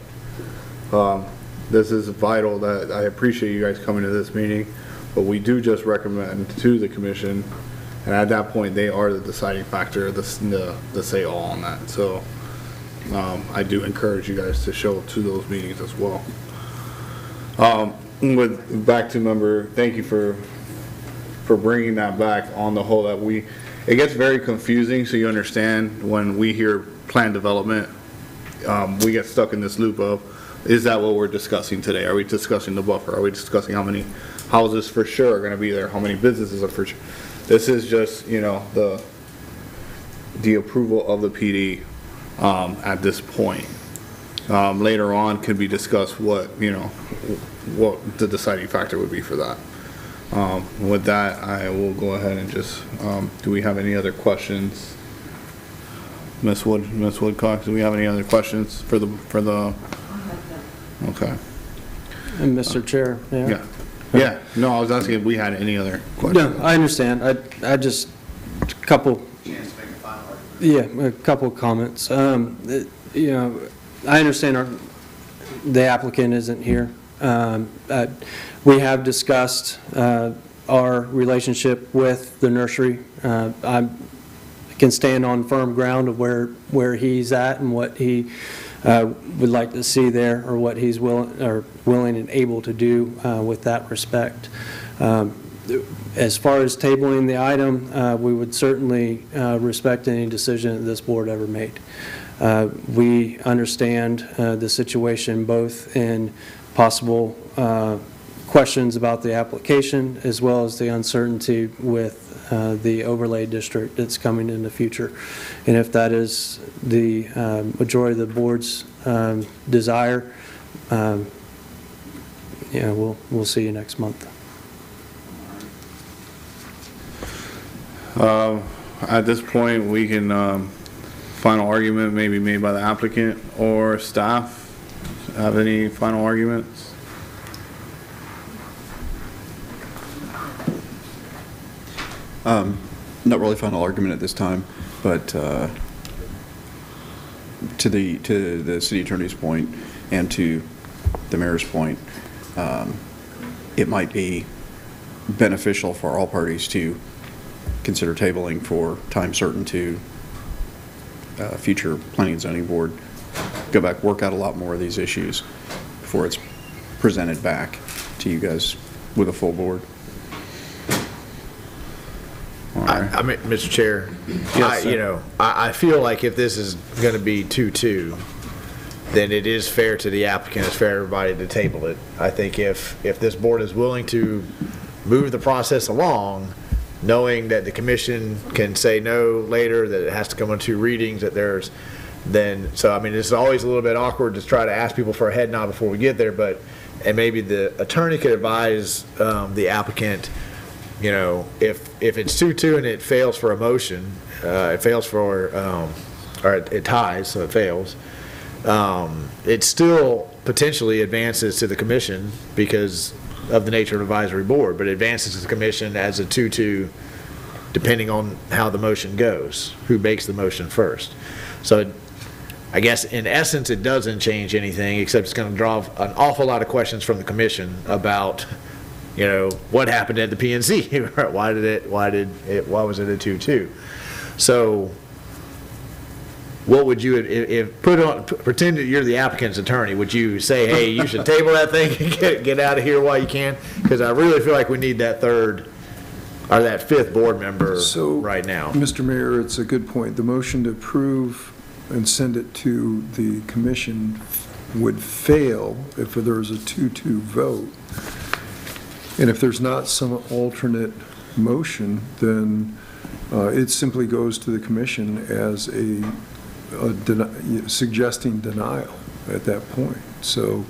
This is vital. That I appreciate you guys coming to this meeting, but we do just recommend to the commission, and at that point, they are the deciding factor, the say all on that. So I do encourage you guys to show to those meetings as well. Back to member, thank you for bringing that back on the whole, that it gets very confusing, so you understand when we hear plan development, we get stuck in this loop of, is that what we're discussing today? Are we discussing the buffer? Are we discussing how many houses for sure are going to be there? How many businesses are for sure? This is just, the approval of the PD at this point. Later on could be discussed what the deciding factor would be for that. With that, I will go ahead and just, do we have any other questions? Ms. Woodcock, do we have any other questions for the? Okay. And Mr. Chair, Yeah. Yeah, no, I was asking if we had any other questions. No, I understand. I just, a couple comments. I understand the applicant isn't here. We have discussed our relationship with the nursery. I can stand on firm ground of where he's at and what he would like to see there, or what he's willing and able to do with that respect. As far as tabling the item, we would certainly respect any decision that this board ever made. We understand the situation both in possible questions about the application as well as the uncertainty with the overlay district that's coming in the future. And if that is the majority of the board's desire, we'll see you next month. At this point, we can, final argument may be made by the applicant or staff. Have any final arguments? Not really final argument at this time, but to the city attorney's point and to the mayor's point, it might be beneficial for all parties to consider tabling for time certain to future planning and zoning board. Go back, work out a lot more of these issues before it's presented back to you guys with a full board. I mean, Mr. Chair, Yes, sir. I feel like if this is going to be 2-2, then it is fair to the applicant, it's fair to everybody to table it. I think if this board is willing to move the process along, knowing that the commission can say no later, that it has to come on 2 readings, that there's, then, so I mean, it's always a little bit awkward to try to ask people for a head nod before we get there, and maybe the attorney could advise the applicant, if it's 2-2 and it fails for a motion, it fails for, or it ties, so it fails, it still potentially advances to the commission because of the nature of an advisory board, but it advances to the commission as a 2-2 depending on how the motion goes, who makes the motion first. So I guess in essence it doesn't change anything, except it's going to draw an awful lot of questions from the commission about what happened at the PNC. why was it a 2-2? So what would you, if pretend that you're the applicant's attorney, would you say, hey, you should table that thing and get out of here while you can? Because I really feel like we need that third or that fifth board member right now. Mr. Mayor, it's a good point. The motion to approve and send it to the commission would fail if there was a 2-2 vote. And if there's not some alternate motion, then it simply goes to the commission as suggesting denial at that point. So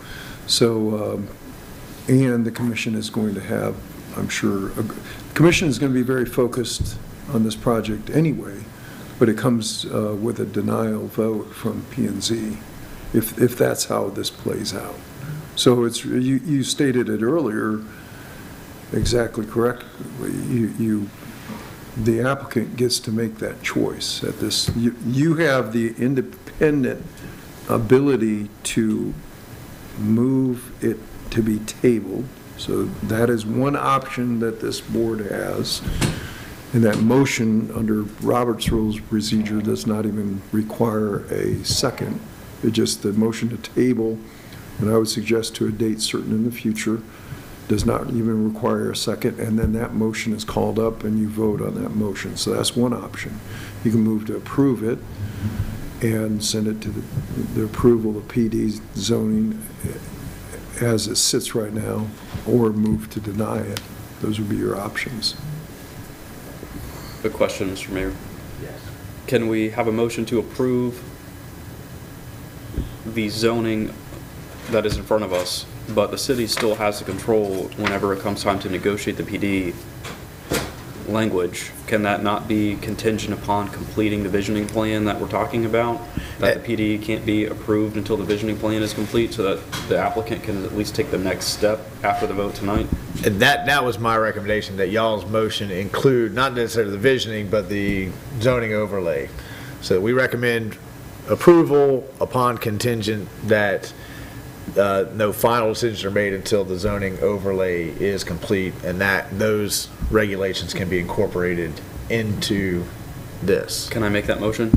And the commission is going to have, I'm sure, the commission is going to be very focused on this project anyway, but it comes with a denial vote from P&Z, if that's how this plays out. So it's, you stated it earlier exactly correctly. The applicant gets to make that choice at this. You have the independent ability to move it to be tabled. So that is one option that this board has. And that motion under Robert's Rules of Procedure does not even require a second. It just the motion to table, and I would suggest to a date certain in the future, does not even require a second, and then that motion is called up and you vote on that motion. So that's one option. You can move to approve it and send it to the approval of PD zoning as it sits right now, or move to deny it. Those would be your options. A question, Mr. Mayor. Yes. Can we have a motion to approve the zoning that is in front of us, but the city still has the control whenever it comes time to negotiate the PD language? Can that not be contingent upon completing the visioning plan that we're talking about? That the PD can't be approved until the visioning plan is complete, so that the applicant can at least take the next step after the vote tonight? And that was my recommendation, that y'all's motion include not necessarily the visioning, but the zoning overlay. So we recommend approval upon contingent that no final decisions are made until the zoning overlay is complete, and that those regulations can be incorporated into this. Can I make that motion?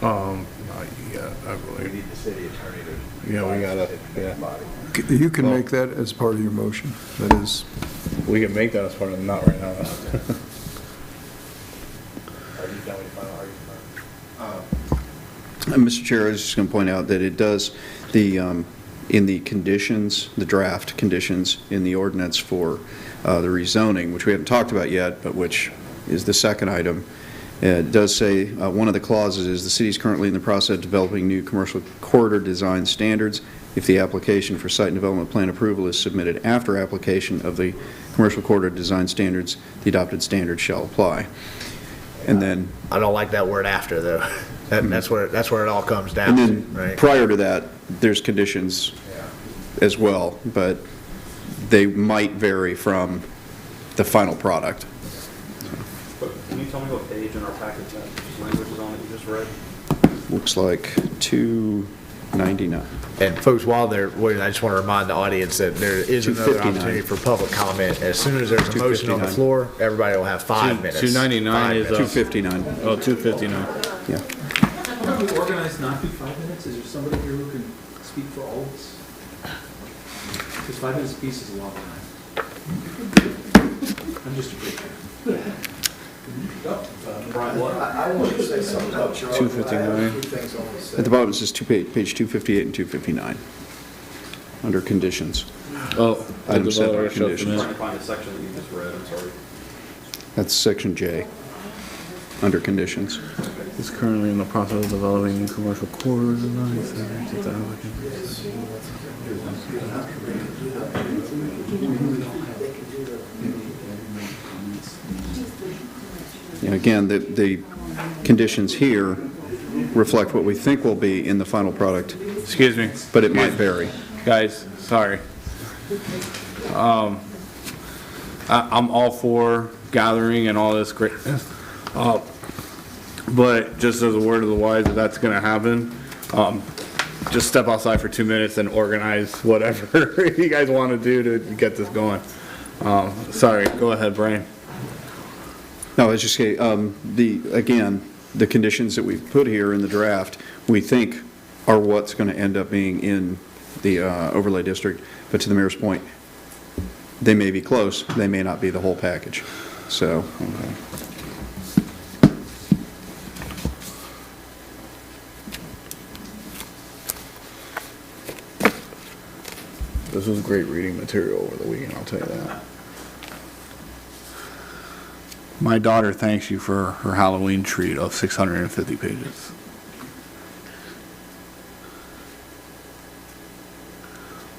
Yeah, I believe. We need the city attorney to. Yeah, we gotta, yeah. You can make that as part of your motion. That is. We can make that as part of, not right now. Are you done with your final argument? Mr. Chair, I was just going to point out that it does, in the conditions, the draft conditions in the ordinance for the rezoning, which we haven't talked about yet, but which is the second item, it does say, one of the clauses is the city is currently in the process of developing new commercial corridor design standards. If the application for site and development plan approval is submitted after application of the commercial corridor design standards, the adopted standards shall apply. And then I don't like that word after, though. That's where it all comes down and to, then right? prior to that, there's conditions as well, but they might vary from the final product. Can you tell me what page in our package that language is on that you just read? Looks like 299. And folks, while they're waiting, I just want to remind the audience that there is another 259. opportunity for public comment. As soon as there's a motion on the 259. floor, everybody will have 5 minutes. 299 is 259. Oh, 259. Yeah. How do we organize not do 5 minutes? Is there somebody here who can speak for all of us? Because 5 minutes apiece is a long time. I'm just a big fan. Brian, what? I want to say something about your. 259. At the bottom, it says page 258 and 259, under conditions. Oh. Item 7, I'm conditions. trying to find the section that you just read, I'm sorry. That's section J, under conditions. Is currently in the process of developing new commercial corridors design. Again, the conditions here reflect what we think will be in the final product, Excuse me. but it might vary. Guys, sorry. I'm all for gathering and all this great, but just as a word of the wise, if that's gonna happen, just step outside for 2 minutes and organize whatever you guys wanna do to get this going. Sorry, go ahead, Brian. No, I was just saying, again, the conditions that we've put here in the draft, we think are what's going to end up being in the overlay district. But to the mayor's point, they may be close, they may not be the whole package. So, This was great reading material over the weekend, I'll tell you that. My daughter thanks you for her Halloween treat of 650 pages.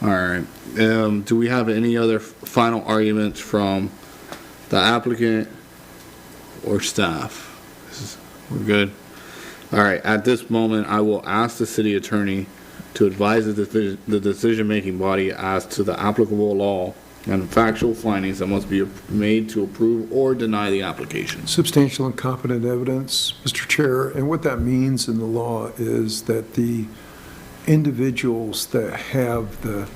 All right. Do we have any other final arguments from the applicant or staff? We're good. All right, at this moment, I will ask the city attorney to advise the decision-making body as to the applicable law and factual findings that must be made to approve or deny the application. Substantial and competent evidence, Mr. Chair, and what that means in the law is that the individuals that have the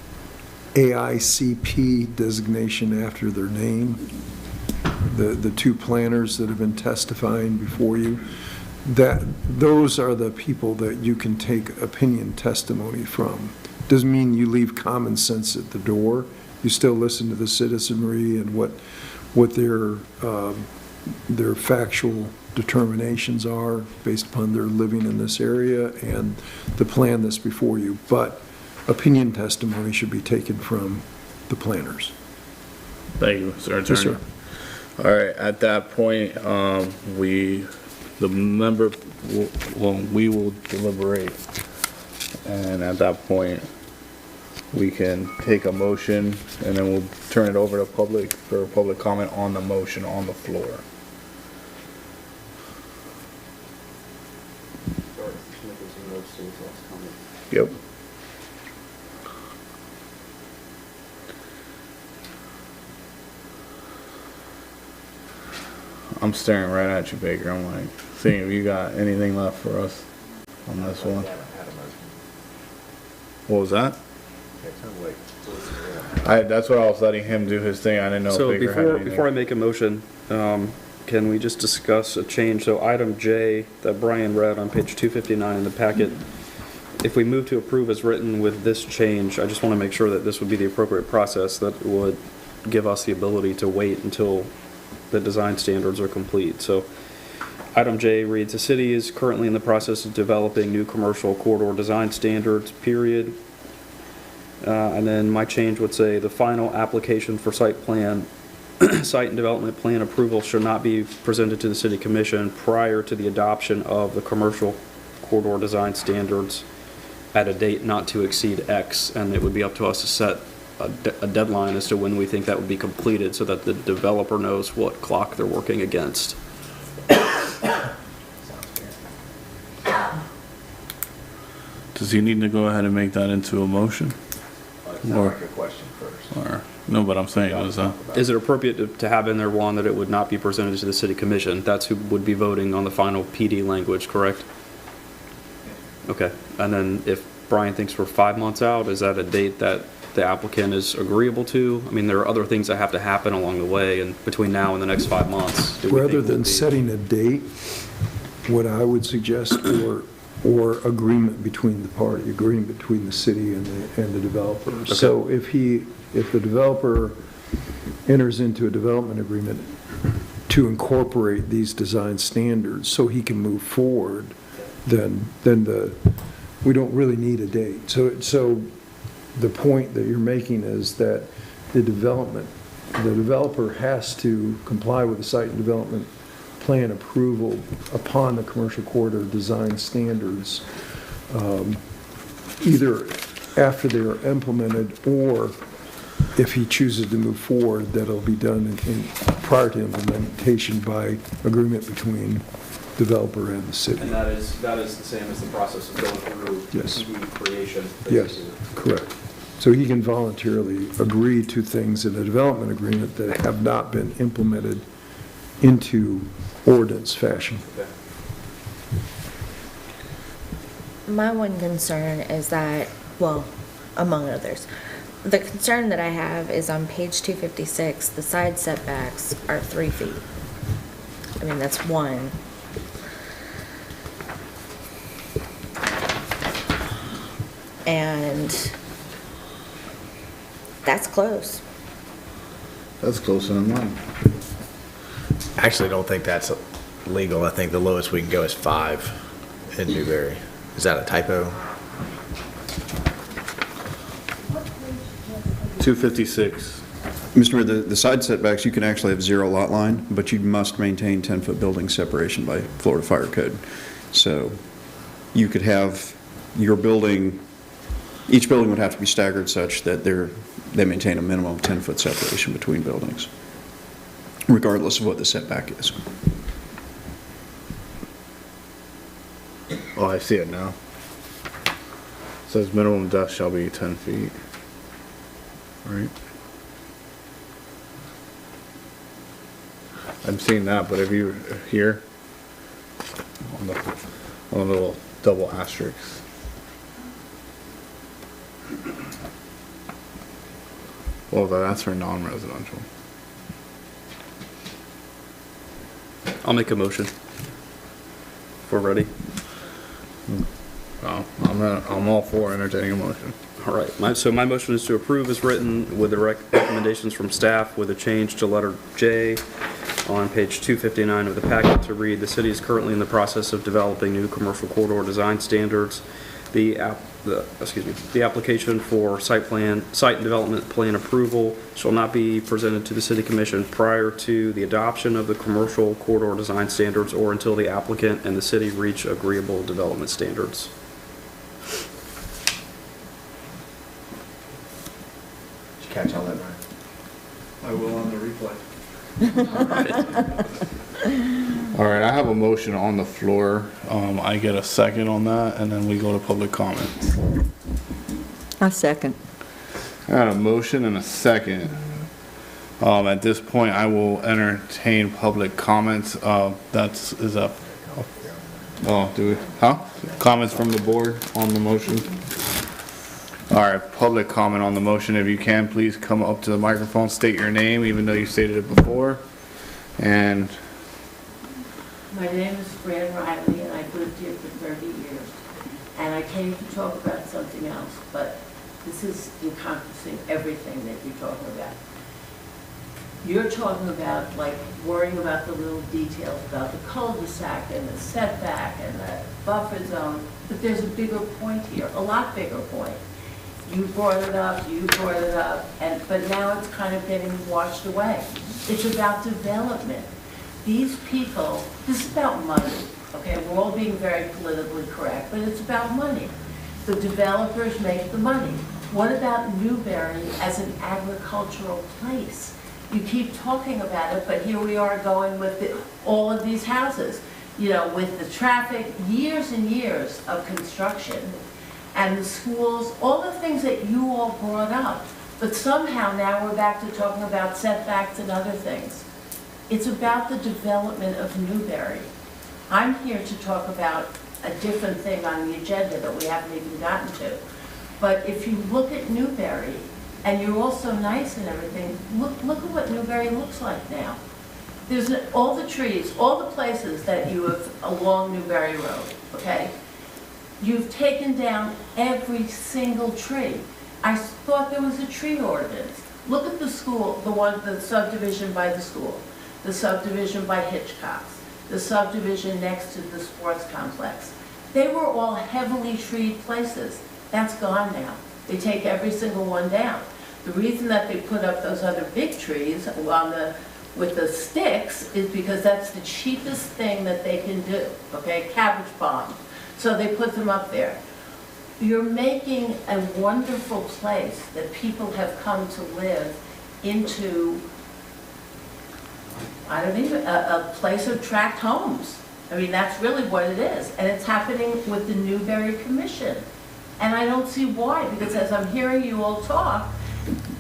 AICP designation after their name, the two planners that have been testifying before you, that those are the people that you can take opinion testimony from. Doesn't mean you leave common sense at the door. You still listen to the citizenry and what their factual determinations are based upon their living in this area and the plan that's before you. But opinion testimony should be taken from the planners. Thank you, Mr. Attorney. Yes, sir. All right, at that point, we will deliberate. And at that point, we can take a motion and then we'll turn it over to public for public comment on the motion on the floor. Yep. I'm staring right at you, Baker. I'm like, seeing if you got anything left for us on this one. What was that? That's what I was letting him do his thing. I didn't know So if Baker had anything. before I make a motion, can we just discuss a change? So item J that Brian read on page 259 in the packet, if we move to approve as written with this change, I just want to make sure that this would be the appropriate process that would give us the ability to wait until the design standards are complete. So item J reads, the city is currently in the process of developing new commercial corridor design standards, period. And then my change would say the final application for site and development plan approval should not be presented to the city commission prior to the adoption of the commercial corridor design standards at a date not to exceed X, and it would be up to us to set a deadline as to when we think that would be completed so that the developer knows what clock they're working against. Does he need to go ahead and make that into a motion? Or a question first. Or, no, but I'm saying, Is it appropriate to have in there one that it would not be presented to the city commission? That's who would be voting on the final PD language, correct? Okay, and then if Brian thinks we're 5 months out, is that a date that the applicant is agreeable to? I mean, there are other things that have to happen along the way, and between now and the next 5 months. Rather than setting a date, what I would suggest, or agreement between the party, agreement between the city and the developer. Okay. So if the developer enters into a development agreement to incorporate these design standards so he can move forward, then we don't really need a date. So the point that you're making is that the developer has to comply with the site and development plan approval upon the commercial corridor design standards, either after they are implemented or if he chooses to move forward, that'll be done prior to implementation by agreement between developer and the city. And that is the same as the process of going through Yes. PD creation? Yes, correct. So he can voluntarily agree to things in a development agreement that have not been implemented into ordinance fashion. Okay. My one concern is that, well, among others, the concern that I have is on page 256, the side setbacks are 3 feet. I mean, that's one. And that's close. that's closer than mine. I actually don't think that's legal. I think the lowest we can go is 5 in Newberry. Is that a typo? 256. Mr. Mayor, the side setbacks, you can actually have 0 lot line, but you must maintain 10-foot building separation by Florida Fire Code. So you could have your building each building would have to be staggered such that they maintain a minimum 10-foot separation between buildings, regardless of what the setback is. Oh, I see it now. Says minimum depth shall be 10 feet. Right? I'm seeing that, but if you, here, on the little double asterisk. Well, that's for non-residential. I'll make a motion. If we're ready. Well, I'm all for entertaining a motion. All right, so my motion is to approve as written with the recommendations from staff with a change to letter J on page 259 of the packet to read, the city is currently in the process of developing new commercial corridor design standards. The application for site and development plan approval shall not be presented to the city commission prior to the adoption of the commercial corridor design standards or until the applicant and the city reach agreeable development standards. Did you catch all that, Brian? I will on the replay. All right, I have a motion on the floor. I get a second on that, and then we go to public comments. I second. I got a motion and a second. At this point, I will entertain public comments. Is up. Oh, do we, Comments from the board on the motion? All right, public comment on the motion. If you can, please come up to the microphone, state your name, even though you stated it before. And My name is Fran Riley, and I've lived here for 30 years. And I came to talk about something else, but this is encompassing everything that you're talking about. You're talking about, like, worrying about the little details, about the cul-de-sac and the setback and the buffer zone, but there's a bigger point here, a lot bigger point. You brought it up, but now it's kind of getting washed away. It's about development. These people, this is about money, okay? We're all being very politically correct, but it's about money. The developers make the money. What about Newberry as an agricultural place? You keep talking about it, but here we are going with all of these houses, with the traffic, years and years of construction, and the schools, all the things that you all brought up. But somehow now we're back to talking about setbacks and other things. It's about the development of Newberry. I'm here to talk about a different thing on the agenda that we haven't even gotten to. But if you look at Newberry, and you're all so nice and everything, look at what Newberry looks like now. There's all the trees, all the places that you have along Newberry Road, okay? You've taken down every single tree. I thought there was a tree ordinance. Look at the school, the subdivision by the school, the subdivision by Hitchcock's, the subdivision next to the sports complex. They were all heavily treed places. That's gone now. They take every single one down. The reason that they put up those other big trees with the sticks is because that's the cheapest thing that they can do, okay? Cabbage bombs. So they put them up there. You're making a wonderful place that people have come to live into, a place of tract homes. I mean, that's really what it is. And it's happening with the Newberry Commission. And I don't see why, because as I'm hearing you all talk,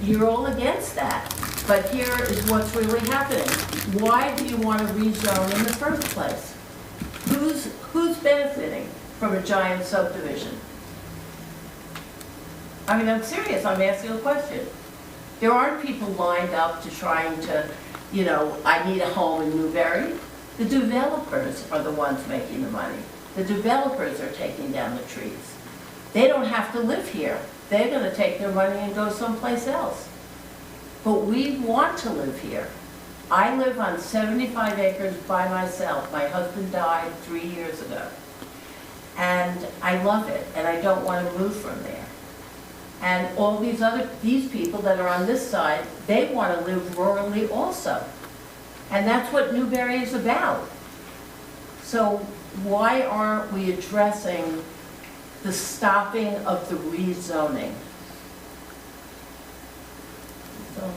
you're all against that. But here is what's really happening. Why do you want to rezone in the first place? Who's benefiting from a giant subdivision? I mean, I'm serious, I'm asking a question. There aren't people lined up to trying to, I need a home in Newberry. The developers are the ones making the money. The developers are taking down the trees. They don't have to live here. They're going to take their money and go someplace else. But we want to live here. I live on 75 acres by myself. My husband died 3 years ago. And I love it, and I don't want to move from there. And all these people that are on this side, they want to live rurally also. And that's what Newberry is about. So why aren't we addressing the stopping of the rezoning. So,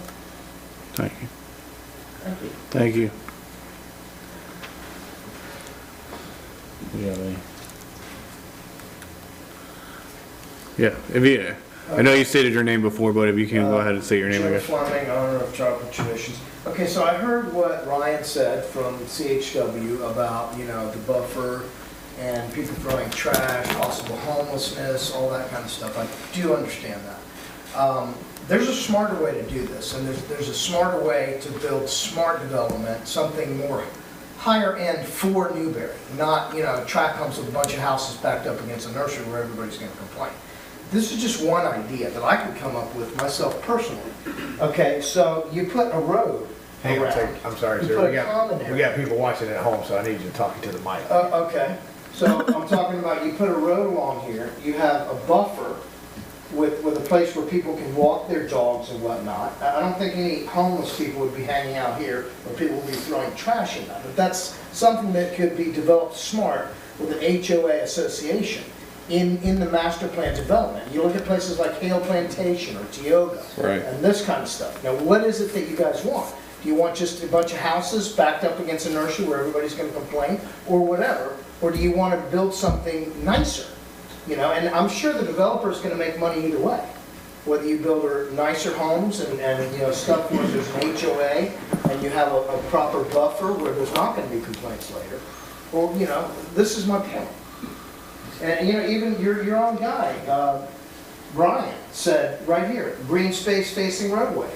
Thank you. thank you. Thank you. You have any? Yeah, if you, I know you stated your name before, but if you can go ahead and say your name Jim again. Fleming, owner of Chocolate Traditions. Okay, so I heard what Ryan said from CHW about, the buffer and people throwing trash, possible homelessness, all that kind of stuff. I do understand that. There's a smarter way to do this, and there's a smarter way to build smart development, something more higher end for Newberry, not, tract homes with a bunch of houses backed up against a nursery where everybody's gonna complain. This is just one idea that I could come up with myself personally. Okay, so you put a road Hang on a around. second, I'm sorry, You sir. put We a common got area. people watching at home, so I need you to talk into the mic. Okay, so I'm talking about, you put a road along here, you have a buffer with a place where people can walk their dogs and whatnot. I don't think any homeless people would be hanging out here, or people would be throwing trash in that. But that's something that could be developed smart with an HOA association in the master plan development. You look at places like Hale Plantation or Tioga. Right. And this kind of stuff. Now, what is it that you guys want? Do you want just a bunch of houses backed up against a nursery where everybody's gonna complain, or whatever? Or do you want to build something nicer? And I'm sure the developer's gonna make money either way. Whether you build nicer homes and stuff where there's an HOA and you have a proper buffer where there's not gonna be complaints later. Or, this is my point. And, even your own guy, Brian, said right here, green space facing roadway.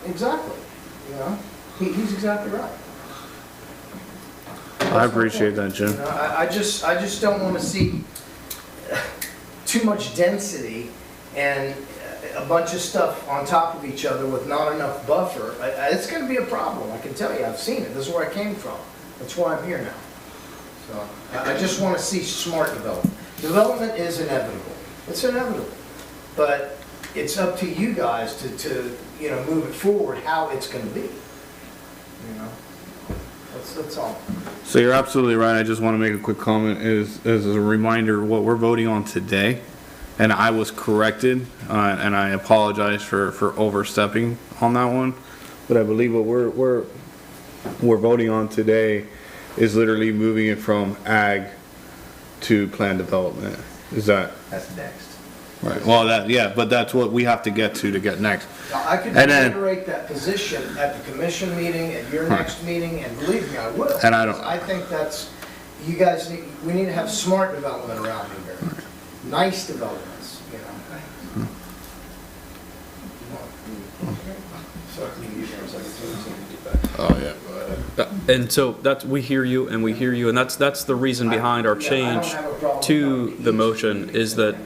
Exactly, he's exactly right. I appreciate that, Jim. I just don't want to see too much density and a bunch of stuff on top of each other with not enough buffer. It's going to be a problem, I can tell you. I've seen it. This is where I came from. That's why I'm here now. So I just want to see smart development. Development is inevitable. It's inevitable. But it's up to you guys to move it forward how it's going to be. That's all. So you're absolutely right. I just want to make a quick comment as a reminder what we're voting on today. And I was corrected, and I apologize for overstepping on that one. But I believe what we're voting on today is literally moving it from ag to planned development. Is that That's next. right? Well, but that's what we have to get next. Now, I could And then- reiterate that position at the commission meeting, at your next meeting, and believe me, I will. And I don't- I think you guys we need to have smart development around Newberry. Nice developments, Oh, yeah. And so we hear you, and that's the reason behind our change to the motion, is that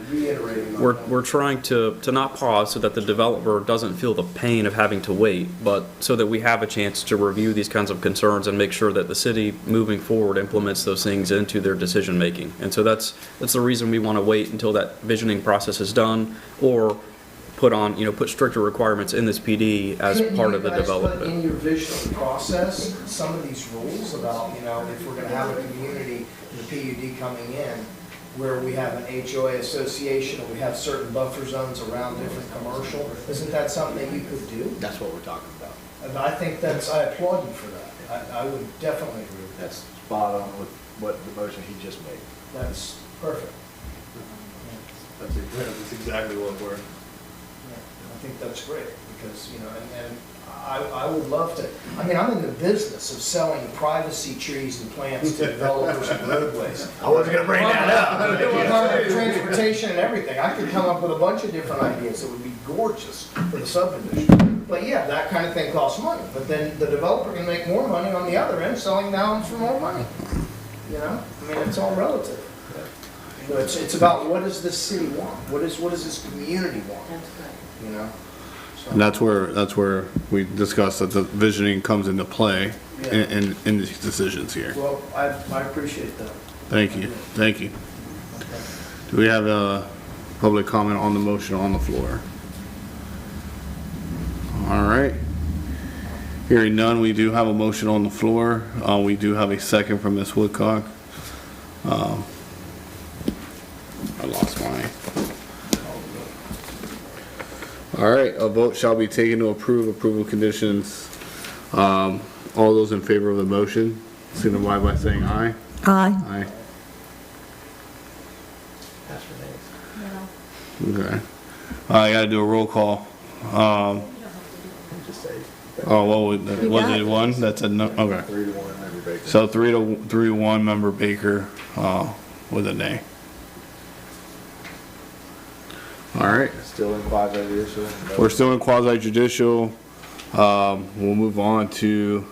we're trying to not pause so that the developer doesn't feel the pain of having to wait, but so that we have a chance to review these kinds of concerns and make sure that the city moving forward implements those things into their decision making. And so that's the reason we want to wait until that visioning process is done, or put stricter requirements in this PD as part of the Can you guys put in development. your vision process some of these rules about, if we're gonna have a community, the PUD coming in, where we have an HOA association, or we have certain buffer zones around different commercial, isn't that something that you could do? That's what we're talking about. And I think I applaud you for that. I would definitely agree with that. That's spot on with what the motion he just made. That's perfect. That's exactly what we're. I think that's great, because, and I would love to, I'm in the business of selling privacy trees and plants to developers and roadways. I wasn't gonna bring that up. Transportation and everything, I could come up with a bunch of different ideas that would be gorgeous for the subdivision. But yeah, that kind of thing costs money, but then the developer can make more money on the other end, selling down for more money. It's all relative. But it's about, what does this city want? What does this community want? That's right. And that's where we discussed that the visioning comes into play in these decisions here. Well, I appreciate that. Thank you. Do we have a public comment on the motion on the floor? All right. Hearing none, we do have a motion on the floor. We do have a second from Ms. Woodcock. I lost All right, a vote shall be taken to approve approval conditions. All those in favor of the motion, signify by saying aye. Aye. Aye. Okay. I gotta do a roll call. Oh, well, was it one? That's a no, okay. 3-1, Member Baker. So 3-1, Member Baker, with a nay. All right. Still in quasi-judicial. We're still in quasi judicial. We'll move on to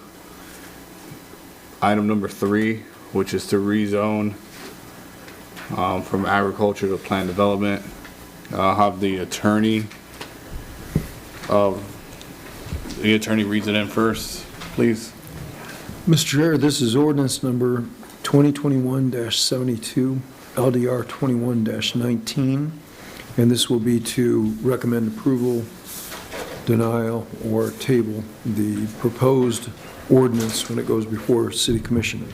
item number 3, which is to rezone from agriculture to planned development. I'll have the attorney reads it in first, please. Mr. Chair, this is ordinance number 2021-72, LDR 21-19, and this will be to recommend approval, denial, or table the proposed ordinance when it goes before City Commission.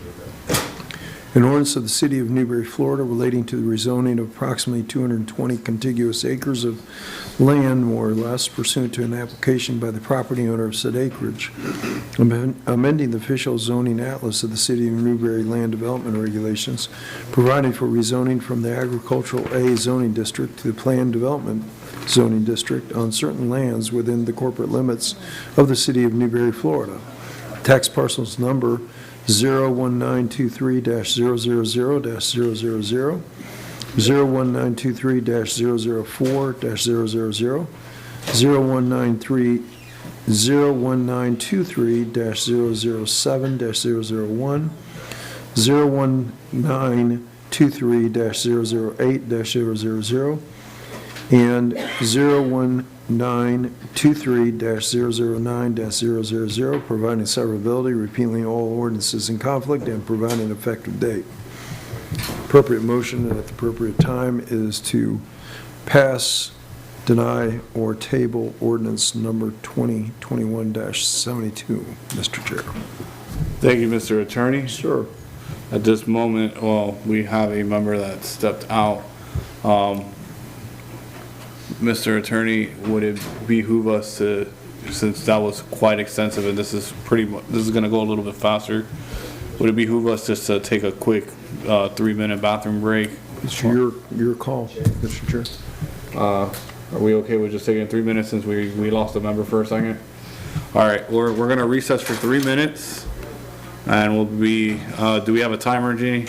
An ordinance of the City of Newberry, Florida relating to the rezoning of approximately 220 contiguous acres of land, more or less, pursuant to an application by the property owner of said acreage, amending the official zoning atlas of the City of Newberry Land Development Regulations, providing for rezoning from the Agricultural A zoning district to the Planned Development zoning district on certain lands within the corporate limits of the City of Newberry, Florida. Tax parcels number 01923-000-000, 01923-004-000, 01923-007-001, 01923-008-000, and 01923-009-000, providing severability, repealing all ordinances in conflict, and providing an effective date. Appropriate motion at the appropriate time is to pass, deny, or table ordinance number 2021-72, Mr. Chair. Thank you, Mr. Attorney. Sure. At this moment, well, we have a member that stepped out. Mr. Attorney, would it behoove us to, since that was quite extensive and this is gonna go a little bit faster, would it behoove us just to take a quick 3-minute bathroom break? It's your call, Mr. Chair. Are we okay with just taking 3 minutes since we lost a member for a second? All right, we're gonna recess for 3 minutes, and we'll be. Do we have a timer, Jeannie?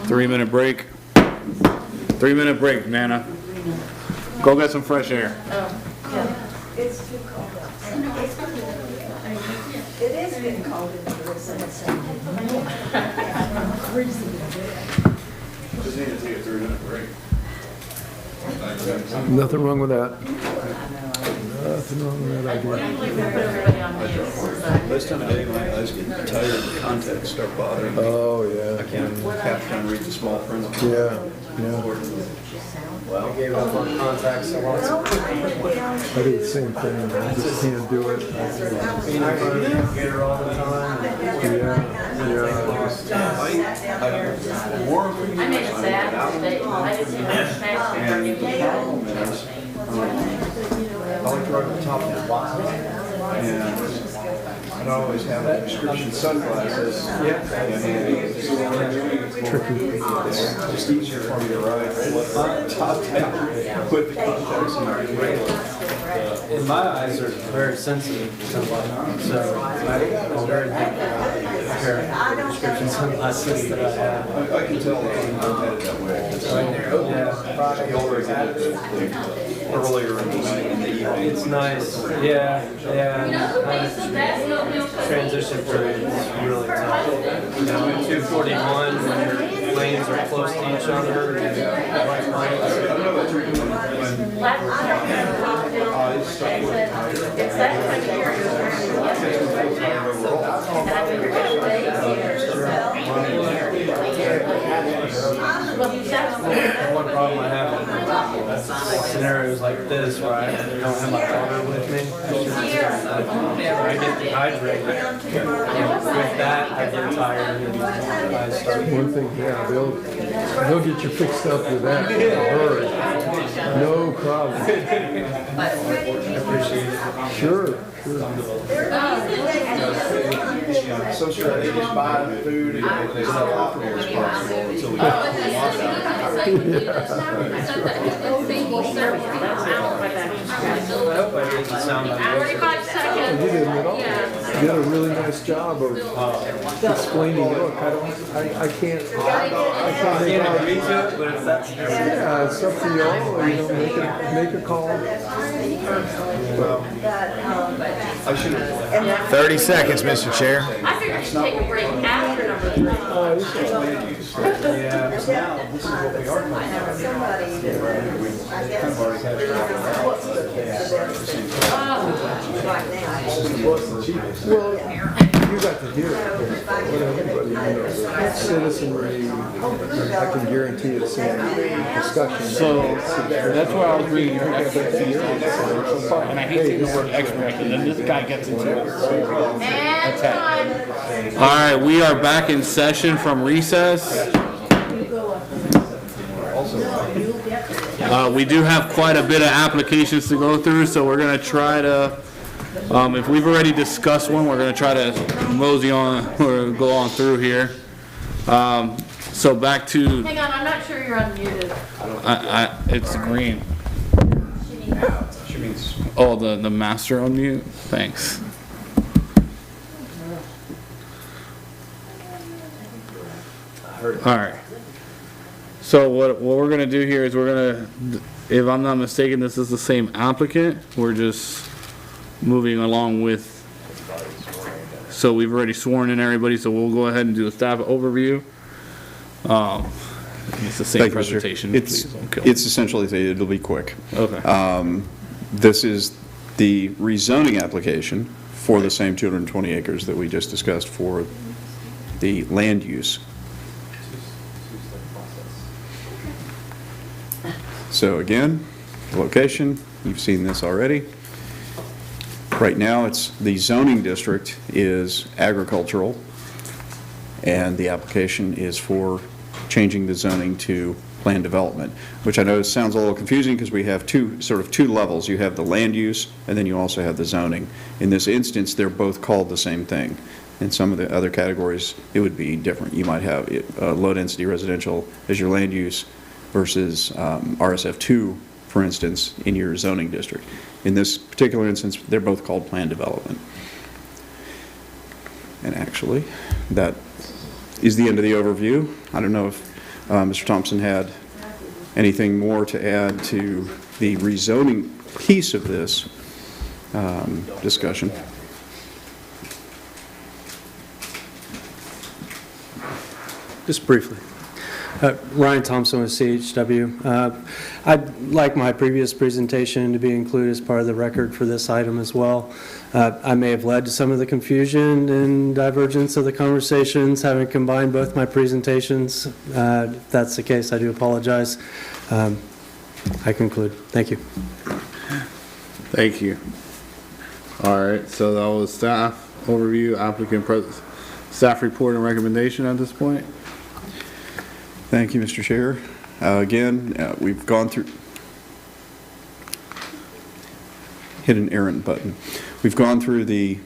3-minute break. 3-minute break, Nana. Go get some fresh air. It's too cold outside. It is getting cold in the Just need to take a 3-minute break. Nothing wrong with that. Nothing wrong with that idea. This time of day, my eyes get tired and the contacts start bothering me. Oh, yeah. I can't half trying to read the small print. Yeah, yeah. Well, I gave up on contacts a long time. I do the same thing. I just can't do it. Get her all the time. I made a sad mistake. I didn't even understand. I like to ride the top of the box. And I don't always have prescription sunglasses. Tricky. It's just easier for me to ride top down with the contacts in. And my eyes are very sensitive to sunlight, so I'm very thankful about the pair of prescription sunglasses that I have. I can tell that I'm headed that way. Yeah, I always had it earlier in the night in the evening. it's nice. Yeah. Transition period is really tough. You know, in 241, when your lanes are close to each other, and right lanes. It's that time of year. One problem I have in scenarios like this where I don't have my water with me, I get dehydrated. And with that, I get tired and I start. One thing, yeah, they'll get you fixed up with that in a hurry. No problem. Sure. So sure, they just buy the food and they sell out there. You did a really nice job of explaining, look, I can't make out. Yeah, it's up to y'all, you know, make a call. 30 seconds, Mr. Chair. I figured you should take a break after number 3. Well, you got to hear it. What everybody knows. Citizenry, I can guarantee you the same discussion. So, that's why I was reading your expertise, and I hate saying the word expert, and then this guy gets into it. That's it. All right, we are back in session from recess. We do have quite a bit of applications to go through, so we're gonna try to, if we've already discussed one, we're gonna try to mosey on, or go on through here. So back to, Hang on, I'm not sure you're unmuted. it's green. Oh, the master on mute? Thanks. All right. So what we're gonna do here is we're gonna, if I'm not mistaken, this is the same applicant. We're just moving along with, so we've already sworn in everybody, so we'll go ahead and do a staff overview. It's the same Thank you, Mr. Chair. presentation. It's essentially, it'll be quick. Okay. This is the rezoning application for the same 220 acres that we just discussed for the land use. So again, the location, you've seen this already. Right now, the zoning district is agricultural, and the application is for changing the zoning to planned development, which I know sounds a little confusing because we have two levels. You have the land use, and then you also have the zoning. In this instance, they're both called the same thing. In some of the other categories, it would be different. You might have low-density residential as your land use versus RSF2, for instance, in your zoning district. In this particular instance, they're both called planned development. And actually, that is the end of the overview. I don't know if Mr. Thompson had anything more to add to the rezoning piece of this discussion. Just briefly. Ryan Thompson with CHW. I'd like my previous presentation to be included as part of the record for this item as well. I may have led to some of the confusion and divergence of the conversations, having combined both my presentations. If that's the case, I do apologize. I conclude. Thank you. Thank you. All right, so that was staff overview, staff report and recommendation at this point. Thank you, Mr. Chair. Again, we've gone through, hit an errand button. We've gone through the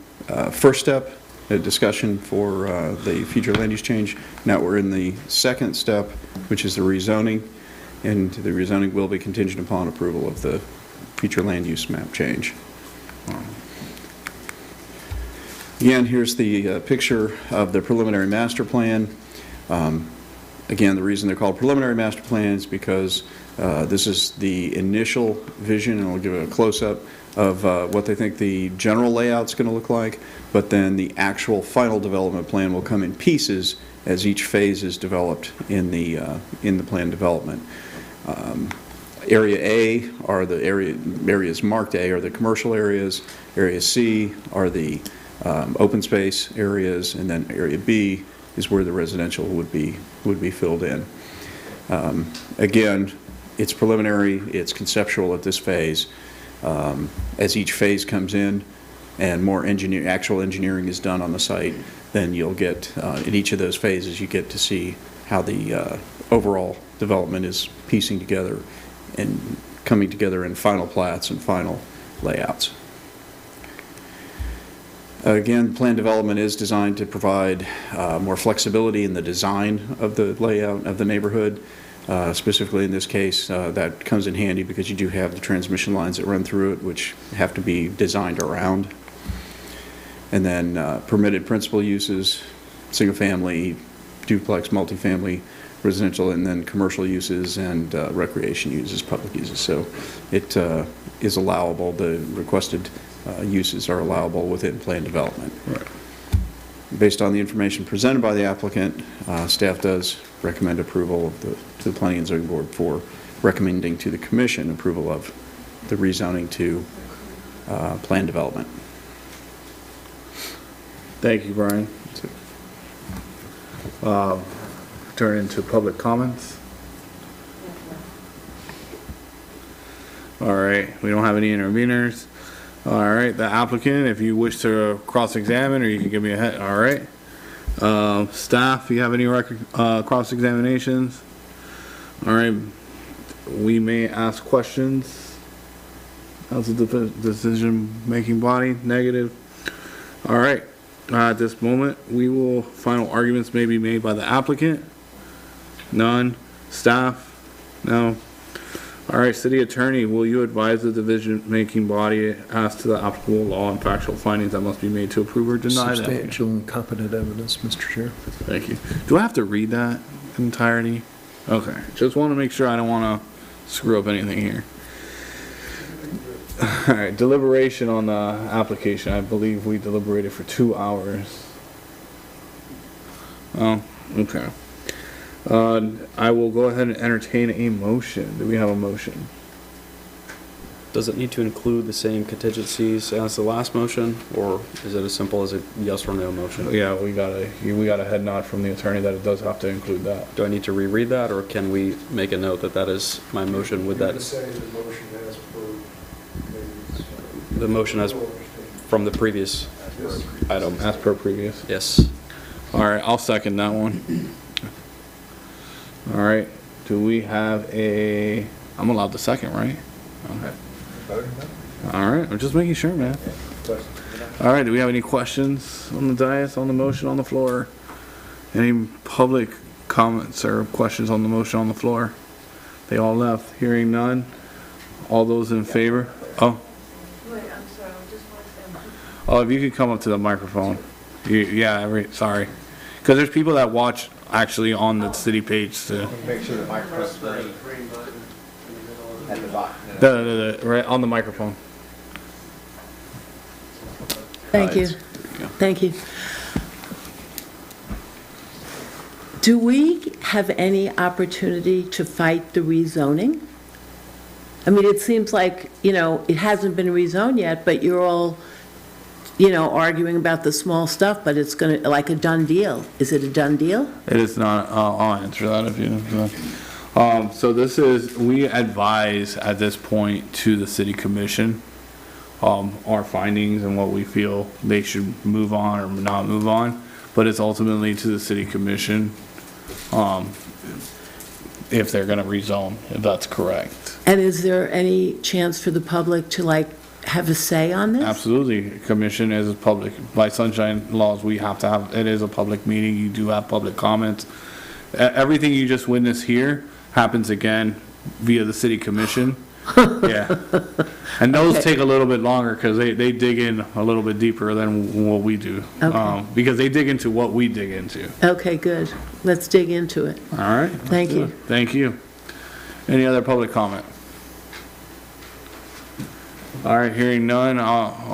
first step, a discussion for the future land use change. Now we're in the second step, which is the rezoning, and the rezoning will be contingent upon approval of the future land use map change. Again, here's the picture of the preliminary master plan. Again, the reason they're called preliminary master plans is because this is the initial vision, and I'll give a close-up of what they think the general layout's going to look like, but then the actual final development plan will come in pieces as each phase is developed in the plan development. Area A are the areas marked A are the commercial areas. Area C are the open space areas, and then Area B is where the residential would be filled in. Again, it's preliminary, it's conceptual at this phase. As each phase comes in and more actual engineering is done on the site, then you'll get, in each of those phases, you get to see how the overall development is piecing together and coming together in final plats and final layouts. Again, plan development is designed to provide more flexibility in the design of the layout of the neighborhood. Specifically in this case, that comes in handy because you do have the transmission lines that run through it, which have to be designed around. And then permitted principal uses, single-family, duplex, multifamily, residential, and then commercial uses and recreation uses, public uses. So it is allowable. The requested uses are allowable within plan development. Right. Based on the information presented by the applicant, staff does recommend approval to the Planning and Zoning Board for recommending to the Commission approval of the rezoning to plan development. Thank you, Brian. Turn into public comments. All right, we don't have any interveners. All right, the applicant, if you wish to cross-examine, or you can give me a head, all right. Staff, you have any cross-examinations? All right, we may ask questions. How's the decision-making body? Negative. All right, at this moment, final arguments may be made by the applicant. None. Staff? No. All right, city attorney, will you advise the division-making body as to the applicable law and factual findings that must be made to approve or deny that? Substantial and competent evidence, Mr. Chair. Thank you. Do I have to read that in entirety? Okay, just want to make sure I don't want to screw up anything here. All right, deliberation on the application. I believe we deliberated for 2 hours. Oh, okay. I will go ahead and entertain a motion. Do we have a motion? Does it need to include the same contingencies as the last motion, or is it as simple as a yes or no motion? Yeah, we got a head nod from the attorney that it does have to include that. Do I need to reread that, or can we make a note that that is my motion with that? The motion as from the previous item. As per previous. Yes. All right, I'll second that one. All right, do we have I'm allowed the second, right? Okay. All right, I'm just making sure, man. All right, do we have any questions on the dais, on the motion on the floor? Any public comments or questions on the motion on the floor? They all left. Hearing none. All those in favor? Oh. Wait, I'm sorry, just one second. Oh, if you could come up to the microphone. Sorry. Because there's people that watch actually on the city page to. Make sure the microphone's green. At the bottom. Right on the microphone. Thank you. Thank you. Do we have any opportunity to fight the rezoning? I mean, it seems like, it hasn't been rezoned yet, but you're all, arguing about the small stuff, but it's going to, like a done deal. Is it a done deal? It is not. I'll answer that if you. So we advise at this point to the city commission, our findings and what we feel they should move on or not move on, but it's ultimately to the city commission, if they're gonna rezone, if that's correct. And is there any chance for the public to have a say on this? Absolutely. Commission is public. By sunshine laws, we have to have, it is a public meeting. You do have public comments. Everything you just witnessed here happens again via the city commission. Yeah. And those take a little bit longer because they dig in a little bit deeper than what we do. Okay. Because they dig into what we dig into. Okay, good. Let's dig into it. All right. Thank you. Thank you. Any other public comment? All right, hearing none,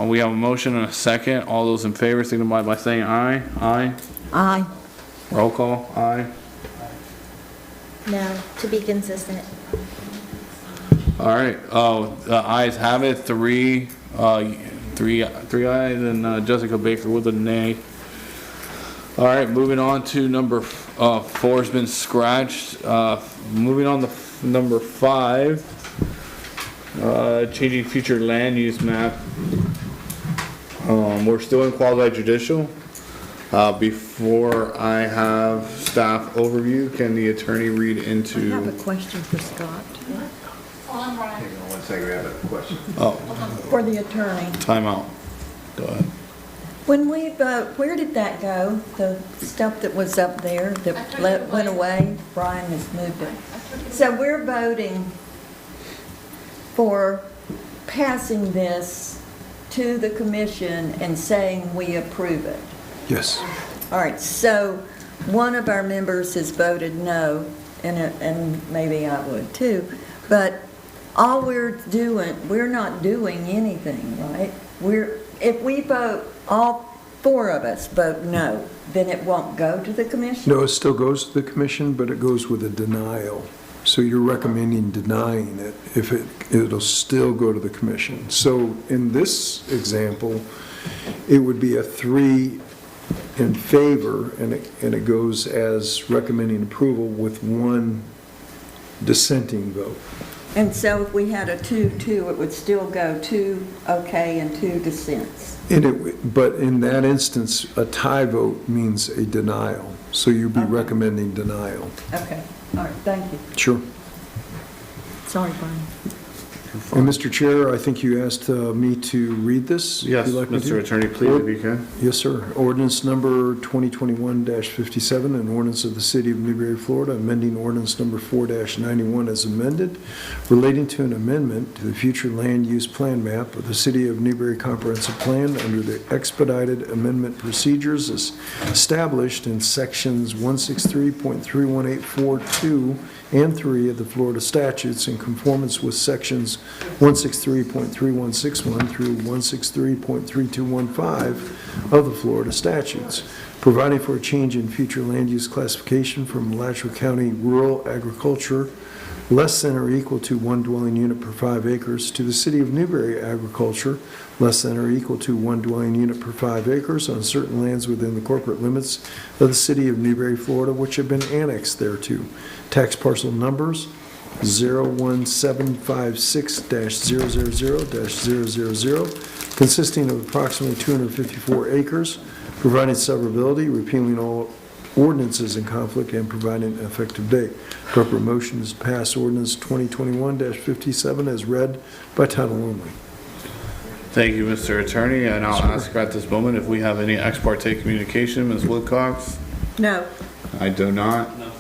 we have a motion and a second. All those in favor signify by saying aye. Aye. Aye. Roll call. Aye. No, to be consistent. All right. The ayes have it. Three ayes, and Jessica Baker with a nay. All right, moving on to number 4 has been scratched. Moving on to number 5. Changing future land use map. We're still in quasi judicial. Before I have staff overview, can the attorney read into? I have a question for Scott. second, we have a question. Oh, For the attorney. timeout. Go ahead. When we vote, where did that go? The stuff that was up there that went away? Brian has moved it. So we're voting for passing this to the commission and saying we approve it. Yes. All right, so one of our members has voted no, and maybe I would too, but all we're not doing anything, right? If we vote, all four of us vote no, then it won't go to the commission? No, it still goes to the commission, but it goes with a denial. So you're recommending denying it. If it'll still go to the commission. So in this example, it would be a 3 in favor, and it goes as recommending approval with 1 dissenting vote. And so if we had a 2-2, it would still go 2 okay and 2 dissents? But in that instance, a tie vote means a denial. So you'd be recommending denial. Okay, all right, thank you. Sure. Sorry, Brian. And Mr. Chair, I think you asked me to read this. Yes, If you'd like me Mr. to. Attorney, please, if you can. Yes, sir. Ordinance number 2021-57, an ordinance of the City of Newberry, Florida, amending ordinance number 4-91 as amended, relating to an amendment to the future land use plan map of the City of Newberry Comprehensive Plan under the expedited amendment procedures as established in sections 163.31842 and 3 of the Florida statutes in conformance with sections 163.3161 through 163.3215 of the Florida statutes, providing for a change in future land use classification from Alachua County rural agriculture less than or equal to 1 dwelling unit per 5 acres to the City of Newberry agriculture less than or equal to 1 dwelling unit per 5 acres on certain lands within the corporate limits of the City of Newberry, Florida, which have been annexed thereto. Tax parcel numbers 01756-000-000, consisting of approximately 254 acres, providing severability, repealing all ordinances in conflict, and providing an effective date. Proper motion is to pass ordinance 2021-57 as read by title only. Thank you, Mr. Attorney, and I'll ask at this moment if we have any ex parte communication. Ms. Woodcox? No. I do not. No.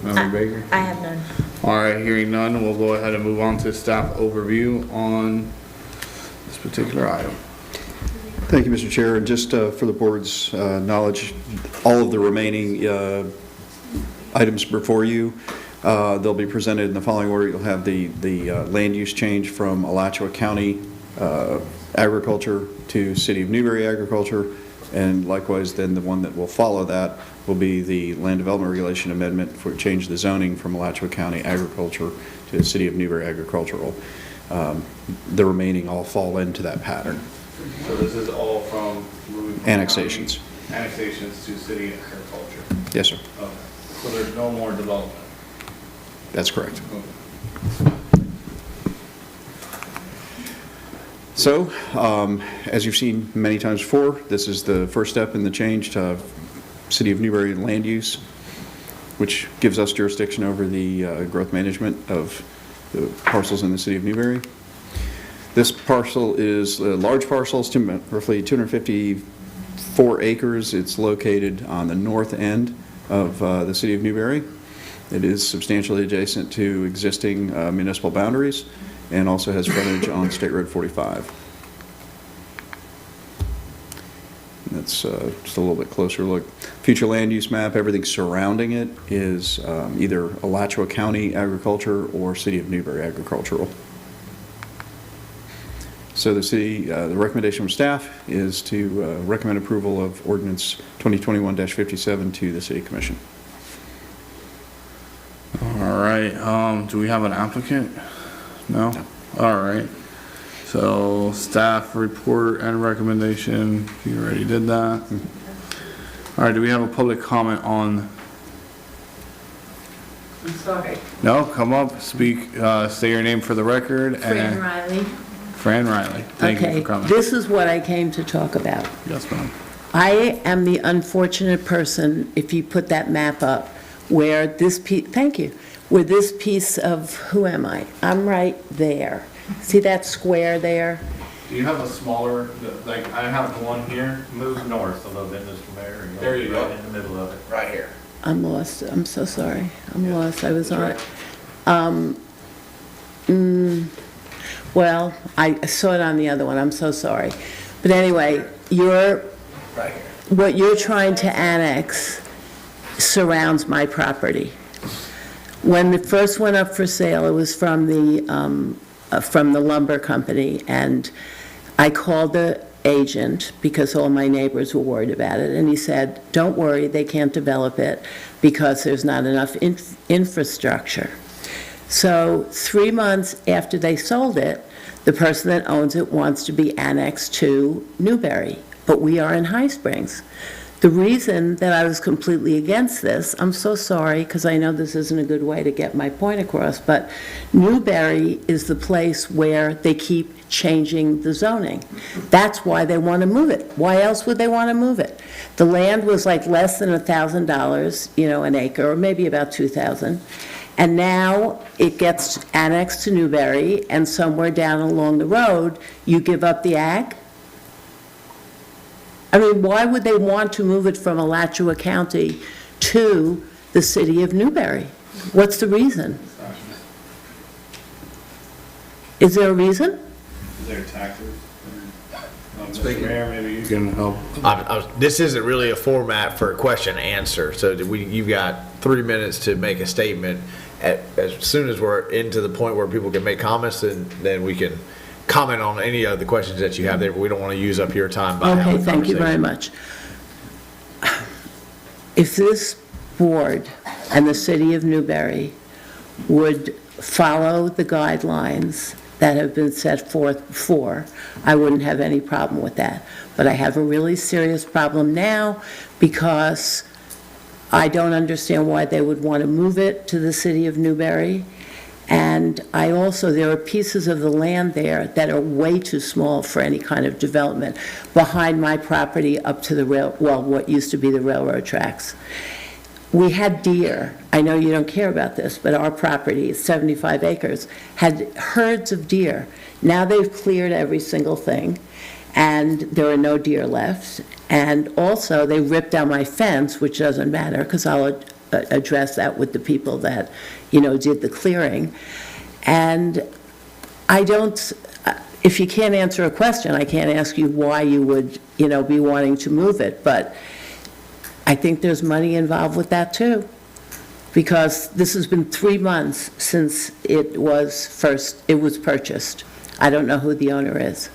Member Baker? I have none. All right, hearing none, we'll go ahead and move on to staff overview on this particular item. Thank you, Mr. Chair. And just for the board's knowledge, all of the remaining items before you, they'll be presented in the following order. You'll have the land use change from Alachua County agriculture to City of Newberry agriculture, and likewise then the one that will follow that will be the land development regulation amendment for change the zoning from Alachua County agriculture to the City of Newberry agricultural. The remaining all fall into that pattern. So this is all from moving from Annexations. county annexations to city agriculture. Yes, sir. Okay. So there's no more development. That's correct. Okay. So, as you've seen many times before, this is the first step in the change to City of Newberry land use, which gives us jurisdiction over the growth management of the parcels in the City of Newberry. This parcel is a large parcel, it's roughly 254 acres. It's located on the north end of the City of Newberry. It is substantially adjacent to existing municipal boundaries and also has frontage on State Road 45. And that's just a little bit closer look. Future land use map, everything surrounding it is either Alachua County agriculture or City of Newberry agricultural. So the recommendation from staff is to recommend approval of ordinance 2021-57 to the City Commission. All right, do we have an applicant? No? All right. So staff report and recommendation, you already did that. All right, do we have a public comment on? I'm sorry. No, come up, speak, say your name for the record. Fran Riley. Fran Riley, thank you for coming. This is what I came to talk about. Yes, ma'am. I am the unfortunate person, if you put that map up, where this piece, thank you, where this piece of, who am I? I'm right there. See that square there? Do you have a smaller, like, I have one here? Move north a little bit, Mr. Mayor. and There you go. Right in the middle of it. Right here. I'm lost, I'm so sorry, I'm lost, I was on it. Well, I saw it on the other one, I'm so sorry. But anyway, Right here. what you're trying to annex surrounds my property. When it first went up for sale, it was from the lumber company, and I called the agent because all my neighbors were worried about it, and he said, don't worry, they can't develop it because there's not enough infrastructure. So 3 months after they sold it, the person that owns it wants to be annexed to Newberry, but we are in High Springs. The reason that I was completely against this, I'm so sorry, because I know this isn't a good way to get my point across, but Newberry is the place where they keep changing the zoning. That's why they want to move it. Why else would they want to move it? The land was like less than $1,000, an acre, or maybe about $2,000. And now it gets annexed to Newberry, and somewhere down along the road, you give up the ag? I mean, why would they want to move it from Alachua County to the city of Newberry? What's the reason? Is there a reason? Is there taxes? Mr. Mayor, maybe you can help. This isn't really a format for a question and answer, so you've got 3 minutes to make a statement. As soon as we're into the point where people can make comments, then we can comment on any of the questions that you have there, but we don't want to use up your time by having Okay, a thank you very conversation. much. If this board and the city of Newberry would follow the guidelines that have been set forth before, I wouldn't have any problem with that. But I have a really serious problem now because I don't understand why they would want to move it to the city of Newberry. And there are pieces of the land there that are way too small for any kind of development behind my property up to what used to be the railroad tracks. We had deer. I know you don't care about this, but our property, 75 acres, had herds of deer. Now they've cleared every single thing, and there are no deer left. And also, they ripped down my fence, which doesn't matter, because I'll address that with the people that, did the clearing. And if you can't answer a question, I can't ask you why you would, be wanting to move it. But I think there's money involved with that too. Because this has been 3 months since it was purchased. I don't know who the owner is.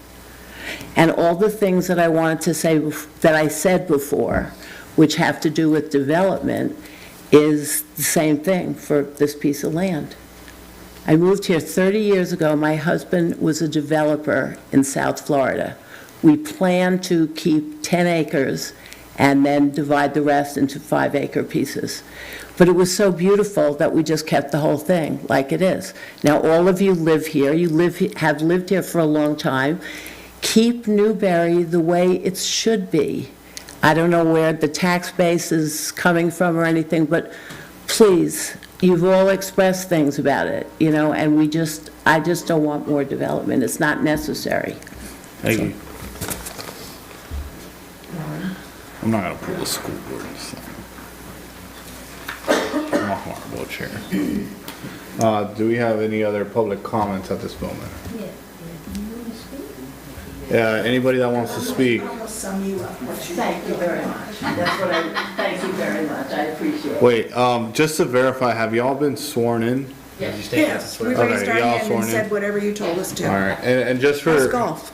And all the things that I wanted to say, that I said before, which have to do with development, is the same thing for this piece of land. I moved here 30 years ago. My husband was a developer in South Florida. We planned to keep 10 acres and then divide the rest into 5-acre pieces. But it was so beautiful that we just kept the whole thing like it is. Now, all of you live here. Have lived here for a long time. Keep Newberry the way it should be. I don't know where the tax base is coming from or anything, but please, you've all expressed things about it, and I just don't want more development. It's not necessary. Thank you. I'm not gonna pull the school board. I'm not gonna pull a chair. Do we have any other public comments at this moment? Yeah, anybody that wants to speak? Thank you very much. Thank you very much. I appreciate it. Wait, just to verify, have y'all been sworn in? Yes, we Okay, raised our y'all hand sworn and in? said whatever you told us to. All right, and just for. Let's golf.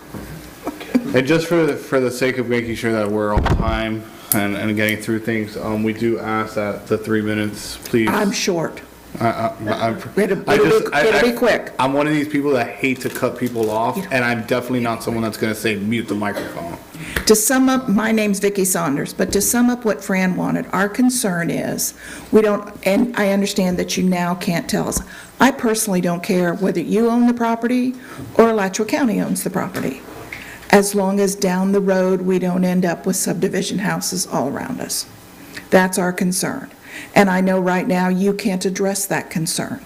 And just for the sake of making sure that we're on time and getting through things, we do ask that the 3 minutes, please. I'm short. It'll be quick. I'm one of these people that hate to cut people off, and I'm definitely not someone that's going to say mute the microphone. To sum up, my name's Vicki Saunders, but to sum up what Fran wanted, our concern is, and I understand that you now can't tell us. I personally don't care whether you own the property or Alachua County owns the property, as long as down the road we don't end up with subdivision houses all around us. That's our concern. And I know right now you can't address that concern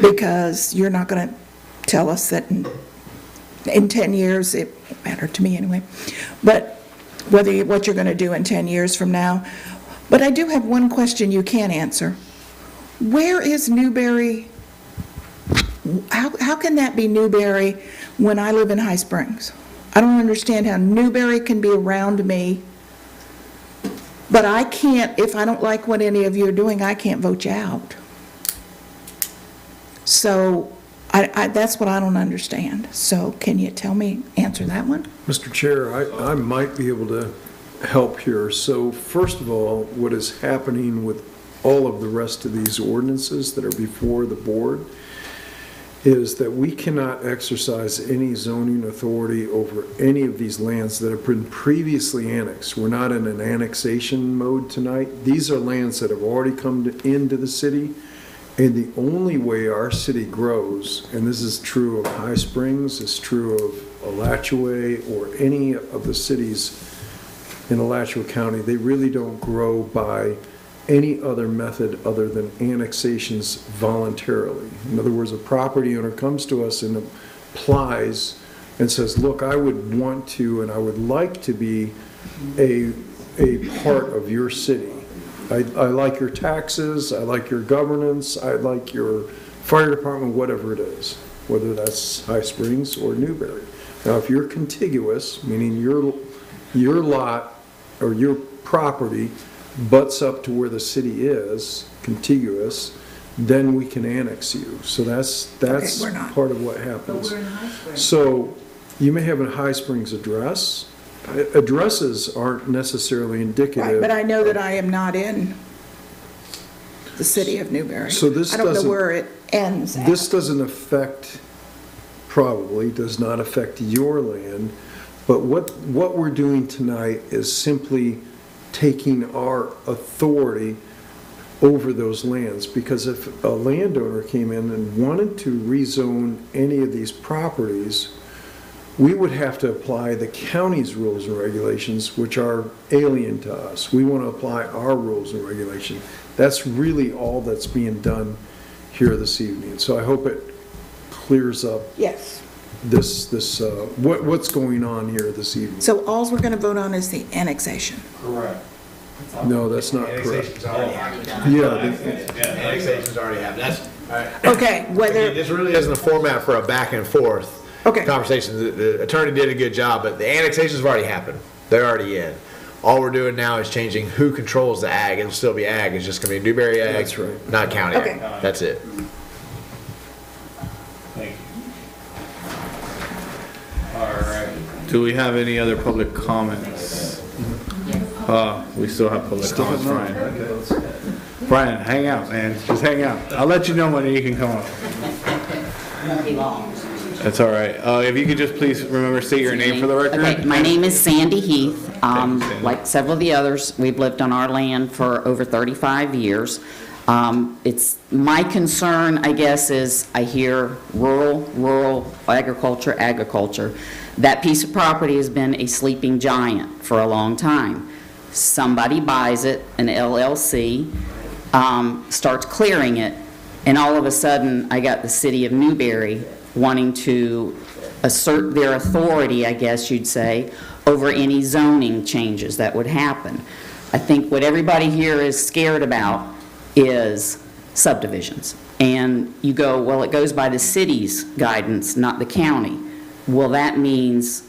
because you're not going to tell us that in 10 years, it won't matter to me anyway, but what you're going to do in 10 years from now. But I do have one question you can answer. Where is Newberry? How can that be Newberry when I live in High Springs? I don't understand how Newberry can be around me, but I can't, if I don't like what any of you are doing, I can't vote you out. So that's what I don't understand. So can you answer that one? Mr. Chair, I might be able to help here. So first of all, what is happening with all of the rest of these ordinances that are before the board is that we cannot exercise any zoning authority over any of these lands that have been previously annexed. We're not in an annexation mode tonight. These are lands that have already come into the city, and the only way our city grows, and this is true of High Springs, it's true of Alachua or any of the cities in Alachua County, they really don't grow by any other method other than annexations voluntarily. In other words, a property owner comes to us and applies and says, look, I would want to and I would like to be a part of your city. I like your taxes, I like your governance, I like your fire department, whatever it is, whether that's High Springs or Newberry. Now, if you're contiguous, meaning your lot or your property butts up to where the city is, contiguous, then we can annex you. So that's we're not. part of what happens. But we're in High Springs. So you may have a High Springs address. Addresses aren't necessarily indicative. Right, but I know that I am not in the city of Newberry. So this I don't know doesn't- where it ends at. This doesn't affect, probably does not affect your land, but what we're doing tonight is simply taking our authority over those lands, because if a landowner came in and wanted to rezone any of these properties, we would have to apply the county's rules and regulations, which are alien to us. We want to apply our rules and regulations. That's really all that's being done here this evening. So I hope it clears up Yes. what's going on here this evening. So alls we're going to vote on is the annexation. Correct. No, that's not correct. Annexation's already happened. Yeah, Annexation's already happened. That's, all right. Okay, whether, This really isn't a format for a back and forth Okay. conversation. The attorney did a good job, but the annexations have already happened. They're already in. All we're doing now is changing who controls the ag. It'll still be ag. It's just going to be Newberry ag. That's right. Not county Okay. ag. That's it. Thank you. All right. Do we have any other public comments? We still have public comments, Brian. Brian, hang out, man. Just hang out. I'll let you know when you can come up. That's all right. If you could just please remember, state your name for the record. Okay, my name is Sandy Heath. Sandy. Like several of the others, we've lived on our land for over 35 years. It's my concern, I guess, is I hear rural, agriculture. That piece of property has been a sleeping giant for a long time. Somebody buys it, an LLC, starts clearing it, and all of a sudden, I got the city of Newberry wanting to assert their authority, I guess you'd say, over any zoning changes that would happen. I think what everybody here is scared about is subdivisions. And you go, well, it goes by the city's guidance, not the county. Well, that means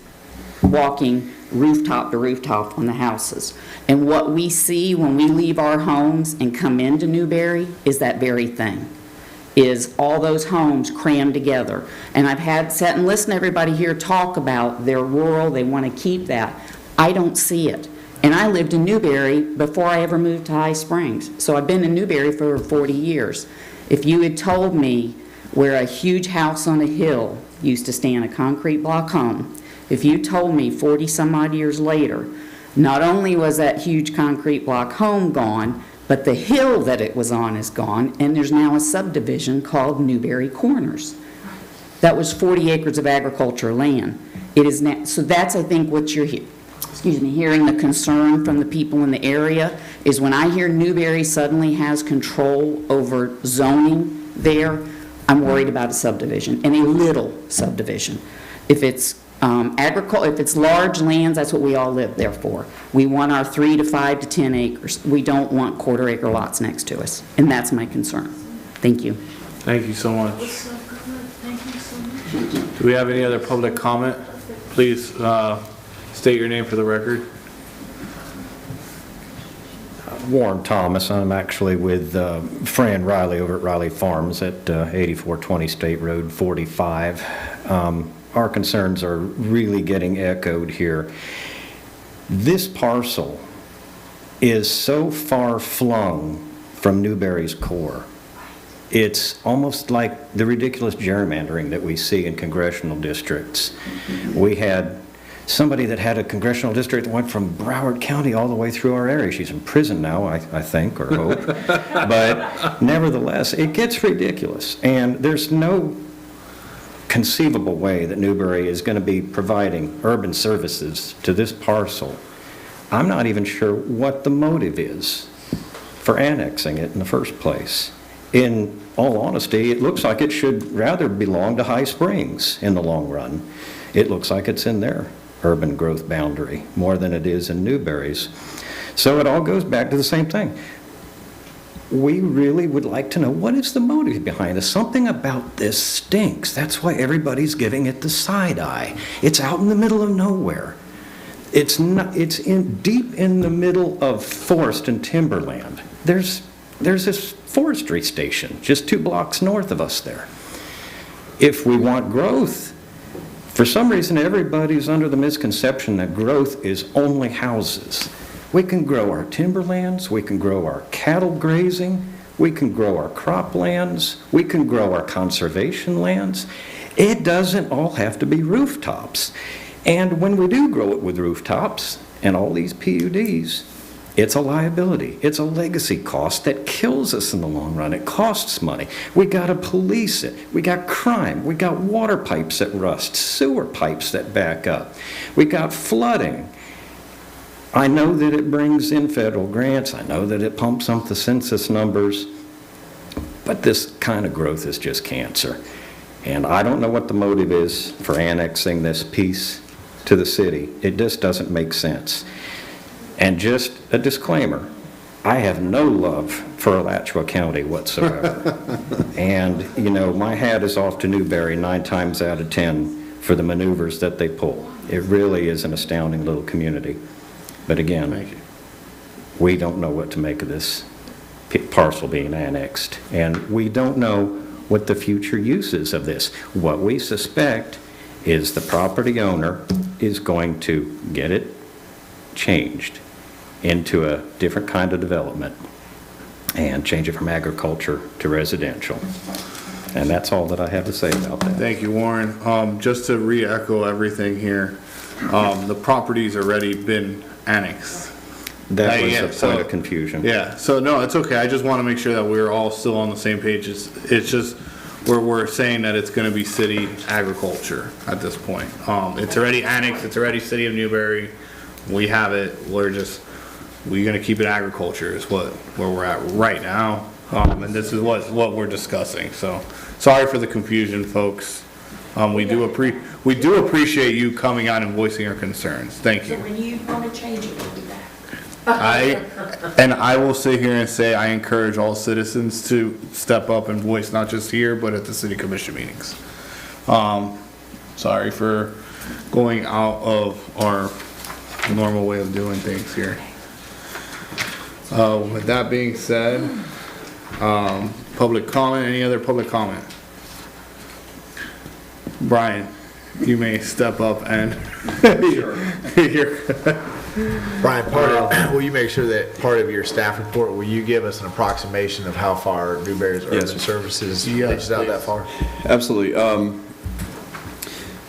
walking rooftop to rooftop on the houses. And what we see when we leave our homes and come into Newberry is that very thing, is all those homes crammed together. And I've sat and listened to everybody here talk about their rural, they want to keep that. I don't see it. And I lived in Newberry before I ever moved to High Springs. So I've been in Newberry for over 40 years. If you had told me where a huge house on a hill used to stand, a concrete block home, if you told me 40 some odd years later, not only was that huge concrete block home gone, but the hill that it was on is gone, and there's now a subdivision called Newberry Corners. That was 40 acres of agriculture land. It is now, so that's, I think, what you're hearing the concern from the people in the area, is when I hear Newberry suddenly has control over zoning there, I'm worried about a subdivision, and a little subdivision. If it's if it's large lands, that's what we all live there for. We want our 3 to 5 to 10 acres. We don't want quarter-acre lots next to us, and that's my concern. Thank you. Thank you so much. Thank you so much. Do we have any other public comment? Please state your name for the record. Warren Thomas. I'm actually with Fran Riley over at Riley Farms at 8420 State Road 45. Our concerns are really getting echoed here. This parcel is so far flung from Newberry's core. It's almost like the ridiculous gerrymandering that we see in congressional districts. We had somebody that had a congressional district that went from Broward County all the way through our area. She's in prison now, I think, or hope. But nevertheless, it gets ridiculous. And there's no conceivable way that Newberry is going to be providing urban services to this parcel. I'm not even sure what the motive is for annexing it in the first place. In all honesty, it looks like it should rather belong to High Springs in the long run. It looks like it's in their urban growth boundary more than it is in Newberry's. So it all goes back to the same thing. We really would like to know, what is the motive behind this? Something about this stinks. That's why everybody's giving it the side eye. It's out in the middle of nowhere. It's deep in the middle of forest and timberland. There's this forestry station just 2 blocks north of us there. If we want growth, for some reason everybody's under the misconception that growth is only houses. We can grow our timberlands, we can grow our cattle grazing, we can grow our croplands, we can grow our conservation lands. It doesn't all have to be rooftops. And when we do grow it with rooftops and all these PUDs, it's a liability. It's a legacy cost that kills us in the long run. It costs money. We got to police it. We got crime. We got water pipes that rust, sewer pipes that back up. We got flooding. I know that it brings in federal grants. I know that it pumps up the census numbers. But this kind of growth is just cancer. And I don't know what the motive is for annexing this piece to the city. It just doesn't make sense. And just a disclaimer, I have no love for Alachua County whatsoever. And, you know, my hat is off to Newberry 9 times out of 10 for the maneuvers that they pull. It really is an astounding little community. But again, we don't know what to make of this parcel being annexed. And we don't know what the future use is of this. What we suspect is the property owner is going to get it changed into a different kind of development and change it from agriculture to residential. And that's all that I have to say about that. Thank you, Warren. Just to re-echo everything here, the property's already been annexed. That was a point of confusion. Yeah, so no, it's okay. I just want to make sure that we're all still on the same page. It's just we're saying that it's going to be city agriculture at this point. It's already annexed. It's already city of Newberry. We have it. We're going to keep it agriculture is where we're at right now. And this is what we're discussing. So sorry for the confusion, folks. We do appreciate you coming out and voicing your concerns. Thank you. So when you want to change it, we'll be back. I will sit here and say I encourage all citizens to step up and voice, not just here, but at the city commission meetings. Sorry for going out of our normal way of doing things here. With that being said, public comment, any other public comment? Brian, you may step up and Brian, will you make sure that part of your staff report, will you give us an approximation of how far Newberry's urban services reaches out that far? Absolutely.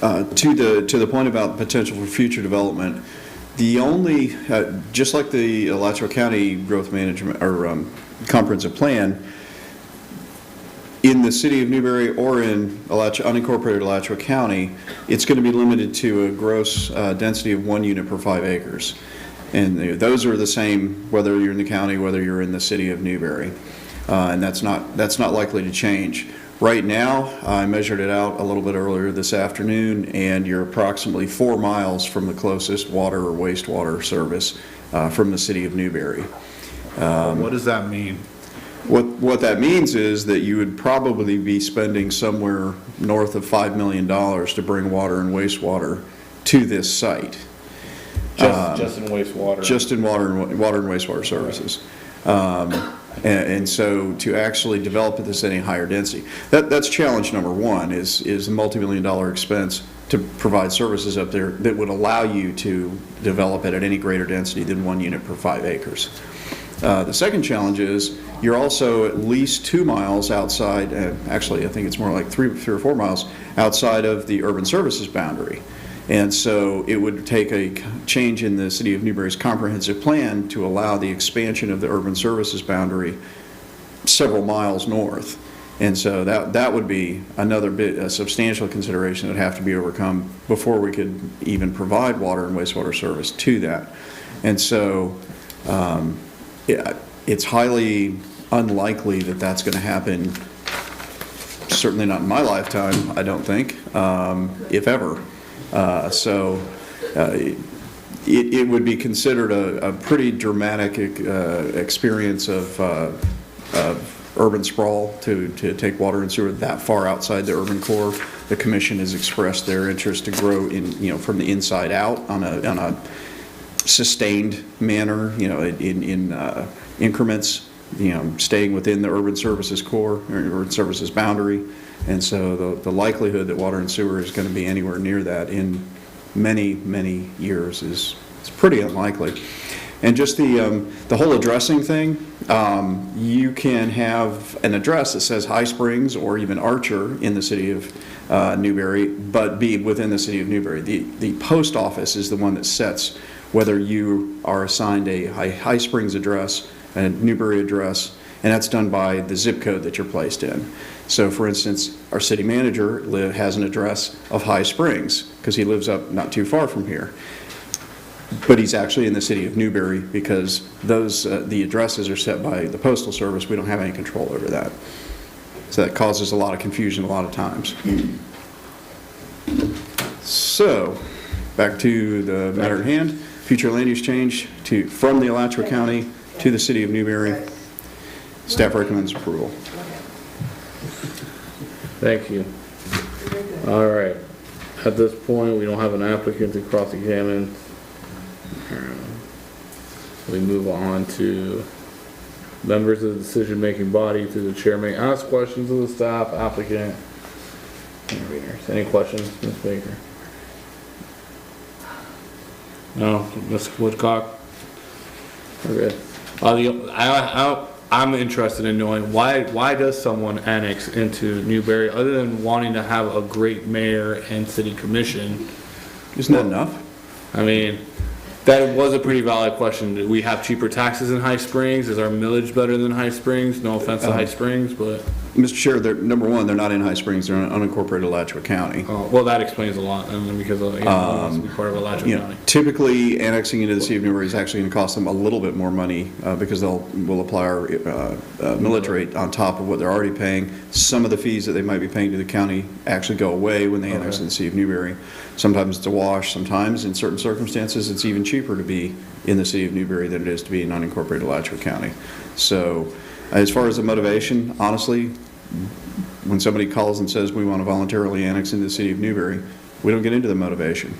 To the point about potential for future development, the only, just like the Alachua County Growth Management or Comprehensive Plan, in the city of Newberry or in unincorporated Alachua County, it's going to be limited to a gross density of 1 unit per 5 acres. And those are the same whether you're in the county, whether you're in the city of Newberry. And that's not likely to change. Right now, I measured it out a little bit earlier this afternoon, and you're approximately 4 miles from the closest water or wastewater service from the city of Newberry. What does that mean? What that means is that you would probably be spending somewhere north of $5 million to bring water and wastewater to this site. Just in wastewater? Just in water and wastewater services. And so to actually develop it to any higher density, that's challenge number one, is a multi-million-dollar expense to provide services up there that would allow you to develop it at any greater density than 1 unit per 5 acres. The second challenge is you're also at least 2 miles outside, actually I think it's more like 3 or 4 miles outside of the urban services boundary. And so it would take a change in the City of Newberry's comprehensive plan to allow the expansion of the urban services boundary several miles north. And so that would be another a substantial consideration that would have to be overcome before we could even provide water and wastewater service to that. And so it's highly unlikely that that's going to happen, certainly not in my lifetime, I don't think, if ever. It would be considered a pretty dramatic experience of urban sprawl to take water and sewer that far outside the urban core. The commission has expressed their interest to grow from the inside out on a sustained manner, in increments, staying within the urban services core or urban services boundary. And so the likelihood that water and sewer is going to be anywhere near that in many, many years is pretty unlikely. And just the whole addressing thing, you can have an address that says High Springs or even Archer in the city of Newberry, but be within the city of Newberry. The post office is the one that sets whether you are assigned a High Springs address, a Newberry address, and that's done by the zip code that you're placed in. So for instance, our city manager has an address of High Springs because he lives up not too far from here. But he's actually in the city of Newberry because the addresses are set by the Postal Service. We don't have any control over that. So that causes a lot of confusion a lot of times. So, back to the matter at hand. Future land use change from the Alachua County to the city of Newberry. Staff recommends approval. Thank you. All right. At this point, we don't have an applicant to cross-examine. We move on to members of the decision-making body. Through the chair may ask questions of the staff, applicant, interveners. Any questions, Ms. Baker? No, Ms. Woodcock? We're good. I'm interested in knowing why does someone annex into Newberry other than wanting to have a great mayor and city commission? Isn't that enough? I mean, that was a pretty valid question. Do we have cheaper taxes in High Springs? Is our millage better than High Springs? No offense to High Springs, but... Mr. Chair, number one, they're not in High Springs. They're in unincorporated Alachua County. Oh, well, that explains a lot, and because it wants to be part of Alachua County. Typically, annexing into the city of Newberry is actually going to cost them a little bit more money because we'll apply our millage rate on top of what they're already paying. Some of the fees that they might be paying to the county actually go away when they annex in the city of Newberry. Sometimes it's a wash. Sometimes, in certain circumstances, it's even cheaper to be in the city of Newberry than it is to be in unincorporated Alachua County. So, as far as the motivation, honestly, when somebody calls and says we want to voluntarily annex into the city of Newberry, we don't get into the motivation.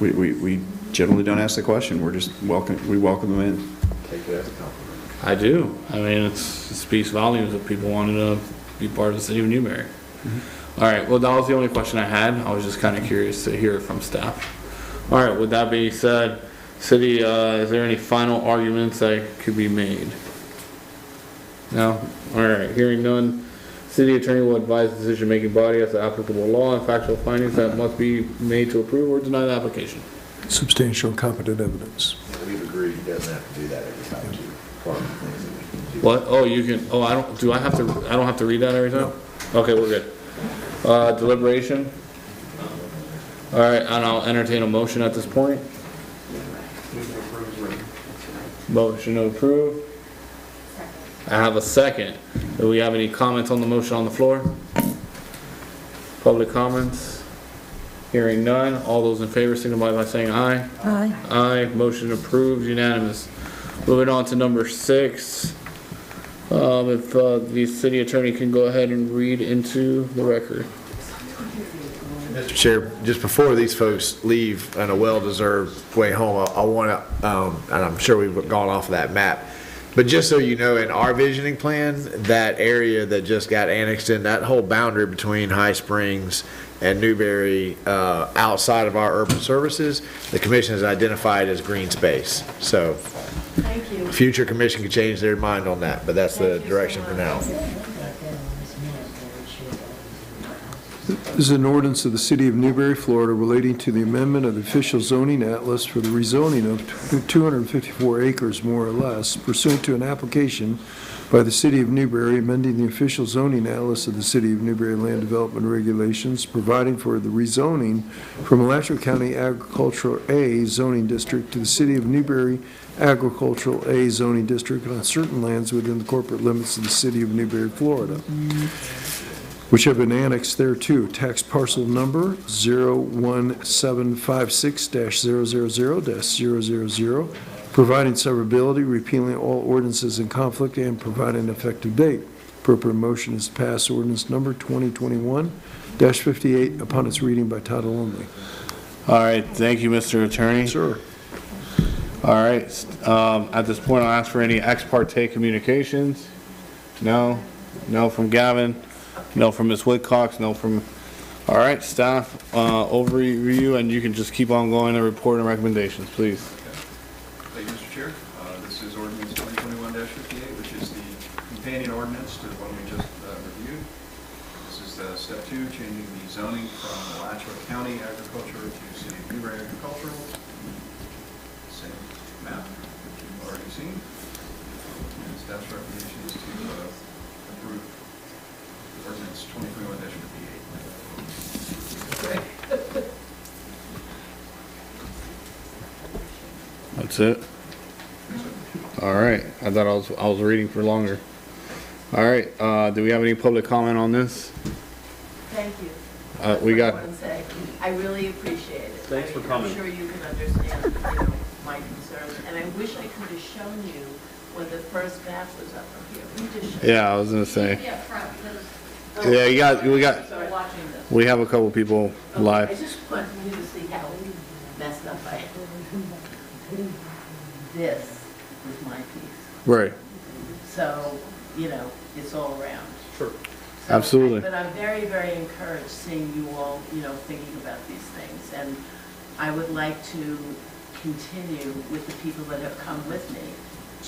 We generally don't ask the question. We welcome them in. Take it as a compliment. I do. I mean, it speaks volumes if people wanted to be part of the city of Newberry. Mm-hmm. All right, well, that was the only question I had. I was just kind of curious to hear it from staff. All right, with that being said, city, is there any final arguments that could be made? No? All right, hearing none. City attorney will advise the decision-making body as to applicable law and factual findings that must be made to approve or deny the application. Substantial and competent evidence. We've agreed he doesn't have to do that every time, too. Part of the things that we can do. What? Oh, you can, I don't have to read that every time? No. Okay, we're good. Deliberation? All right, and I'll entertain a motion at this point. Motion to approve. I have a second. Do we have any comments on the motion on the floor? Public comments? Hearing none. All those in favor signify by saying aye. Aye. Aye. Motion approved, unanimous. Moving on to number 6. If the city attorney can go ahead and read into the record. Mr. Chair, just before these folks leave on a well-deserved way home, I want to, and I'm sure we've gone off of that map, but just so you know, in our visioning plan, that area that just got annexed in, that whole boundary between High Springs and Newberry, outside of our urban services, the commission has identified as green space. So, Thank you. future commission can change their mind on that, but that's the direction for now. This is an ordinance of the City of Newberry, Florida, relating to the amendment of the official zoning atlas for the rezoning of 254 acres, more or less, pursuant to an application by the City of Newberry amending the official zoning atlas of the City of Newberry Land Development Regulations, providing for the rezoning from Alachua County Agricultural A zoning district to the City of Newberry Agricultural A zoning district on certain lands within the corporate limits of the City of Newberry, Florida, which have been annexed thereto. Tax parcel number 01756-000-000, providing severability, repealing all ordinances in conflict, and providing an effective date. Appropriate motion is to pass ordinance number 2021-58 upon its reading by title only. All right, thank you, Mr. Attorney. Sir. All right, at this point, I'll ask for any ex parte communications. No? No from Gavin? No from Ms. Whitcox? No from, all right, staff, overview, and you can just keep on going and report and recommendations, please. Thank you, Mr. Chair. This is ordinance 2021-58, which is the companion ordinance to the one we just reviewed. This is step 2, changing the zoning from Alachua County Agriculture to City of Newberry Agricultural. Same map that you've already seen. And staff's recommendation is to approve ordinance 2021-58. That's it? All right, I thought I was reading for longer. All right, do we have any public comment on this? Thank you. We got, I want to say, I really appreciate it. Thanks for coming. I'm sure you can understand, my concerns, and I wish I could have shown you when the first map was up here. We just showed yeah, I was gonna say. Yeah, front, Yeah, we got, Sorry, watching this. we have a couple people I live. just want you to see how messed up I am. This is my piece. Right, So, it's all around. Sure. absolutely. But I'm very, very encouraged seeing you all, thinking about these things. And I would like to continue with the people that have come with me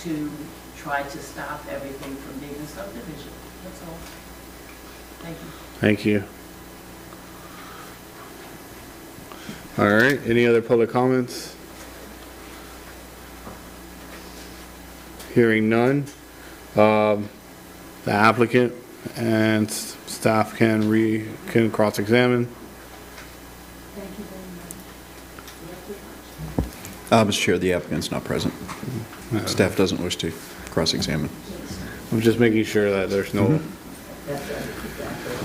to try to stop everything from being a subdivision. That's all. Thank you. Thank you. All right, any other public comments? Hearing none. The applicant and staff can cross-examine. Thank you very much. Mr. Chair, the applicant's not present. Staff doesn't wish to cross-examine. I'm just making sure that there's no...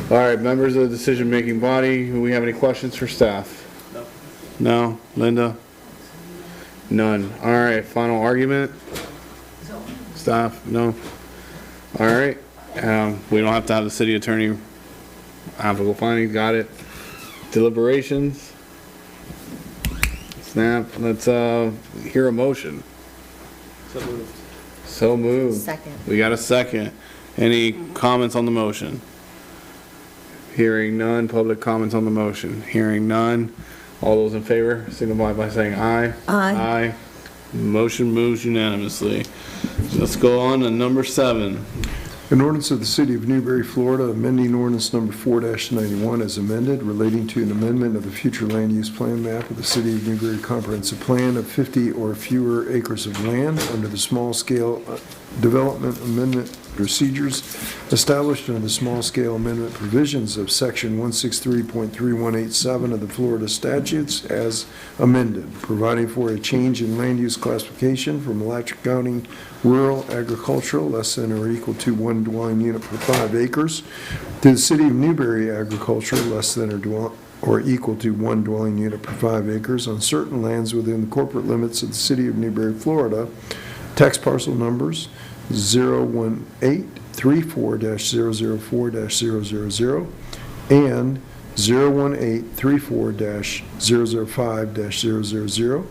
All right, members of the decision-making body, do we have any questions for staff? No. No? Linda? None. All right, final argument? Staff? No? All right. We don't have to have the city attorney applicable findings. Got it. Deliberations? Snap. Let's hear a motion. So moved. So moved. Second. We got a second. Any comments on the motion? Hearing none. Public comments on the motion. Hearing none. All those in favor signify by saying aye. Aye. Aye. Motion moves unanimously. Let's go on to number 7. An ordinance of the City of Newberry, Florida, amending ordinance number 4-91 as amended, relating to an amendment of the future land use plan map of the City of Newberry Comprehensive Plan of 50 or fewer acres of land under the small-scale development amendment procedures established under the small-scale amendment provisions of Section 163.3187 of the Florida statutes as amended, providing for a change in land use classification from Alachua County rural agricultural less than or equal to 1 dwelling unit per 5 acres to the City of Newberry agricultural less than or equal to 1 dwelling unit per 5 acres on certain lands within the corporate limits of the City of Newberry, Florida. Tax parcel numbers 01834-004-000 and 01834-005-000,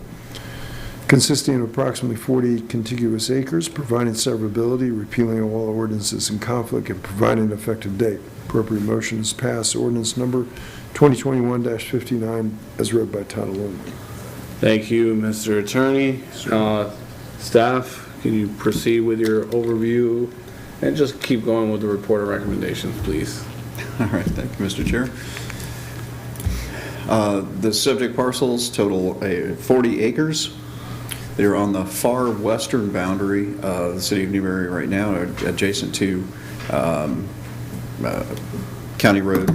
consisting of approximately 48 contiguous acres, providing severability, repealing all ordinances in conflict, and providing an effective date. Appropriate motion is passed. Ordinance number 2021-59 as read by title only. Thank you, Mr. Attorney. Staff, can you proceed with your overview? And just keep going with the report of recommendations, please. All right, thank you, Mr. Chair. The subject parcels total 40 acres. They're on the far western boundary of the City of Newberry right now, adjacent to County Road,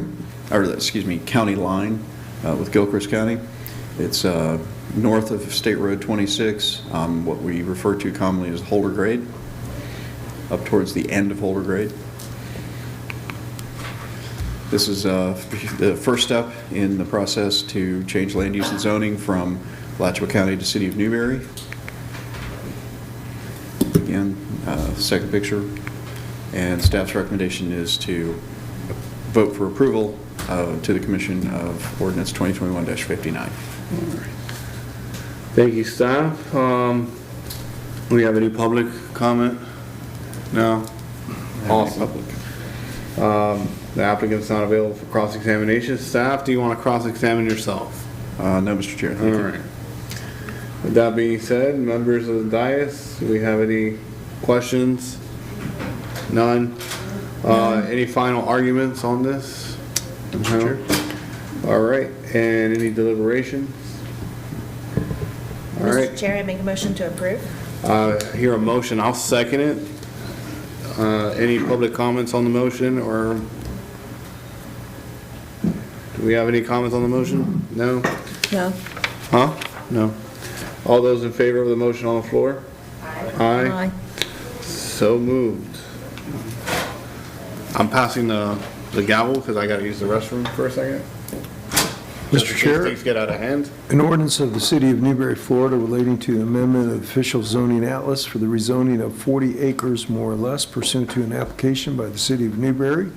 or excuse me, County line with Gilchrist County. It's north of State Road 26, what we refer to commonly as Holder Grade, up towards the end of Holder Grade. This is the first step in the process to change land use and zoning from Alachua County to City of Newberry. Again, second picture. And staff's recommendation is to vote for approval to the Commission of Ordinance 2021-59. Thank you, staff. We have any public comment? No? Awesome. The applicant's not available for cross-examination. Staff, do you want to cross-examine yourself? No, Mr. Chair. All right. With that being said, members of the dais, do we have any questions? None? Any final arguments on this? Mr. Chair. All right, and any deliberations? All right. Mr. Chair, I make a motion to approve. Hear a motion, I'll second it. Any public comments on the motion, or do we have any comments on the motion? No? No. Huh? No. All those in favor of the motion on the floor? Aye. So moved. I'm passing the gavel because I got to use the restroom for a second. Mr. Chair, things get out of hand. an ordinance of the City of Newberry, Florida relating to the amendment of the official zoning atlas for the rezoning of 40 acres more or less pursuant to an application by the City of Newberry,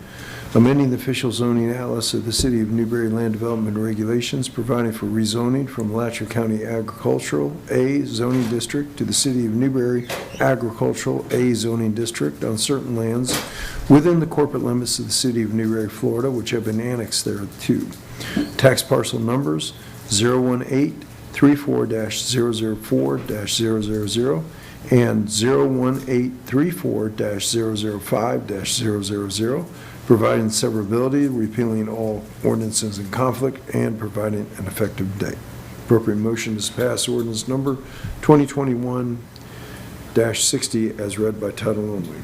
amending the official zoning atlas of the City of Newberry Land Development Regulations, providing for rezoning from Alachua County Agricultural A zoning district to the City of Newberry Agricultural A zoning district on certain lands within the corporate limits of the City of Newberry, Florida, which have been annexed thereto. Tax parcel numbers 01834-004-000 and 01834-005-000, providing severability, repealing all ordinances in conflict, and providing an effective date. Appropriate motion is pass ordinance number 2021-60 as read by title only.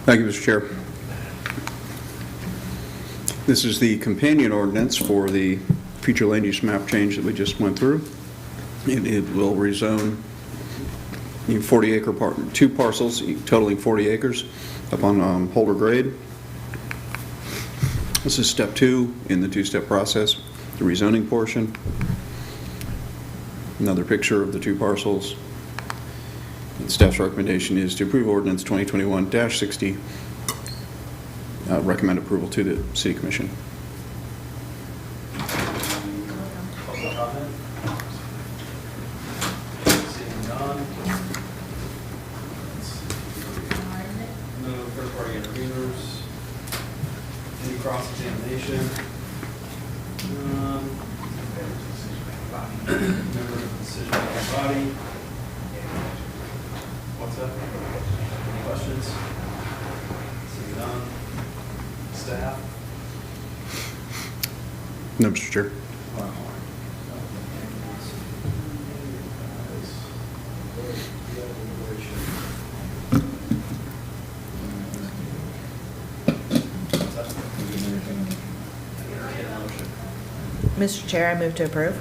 Thank you, Mr. Chair. This is the companion ordinance for the future land use map change that we just went through. It will rezone 40-acre two parcels totaling 40 acres up on Holder Grade. This is step 2 in the two-step process, the rezoning portion. Another picture of the two parcels. And staff's recommendation is to approve ordinance 2021-60. Recommend approval to the City Commission. No third-party interveners. Any cross-examination? Member of the decision-making body. What's up? Any questions? Seeing none. Staff? No, Mr. Chair. Mr. Chair, I move to approve.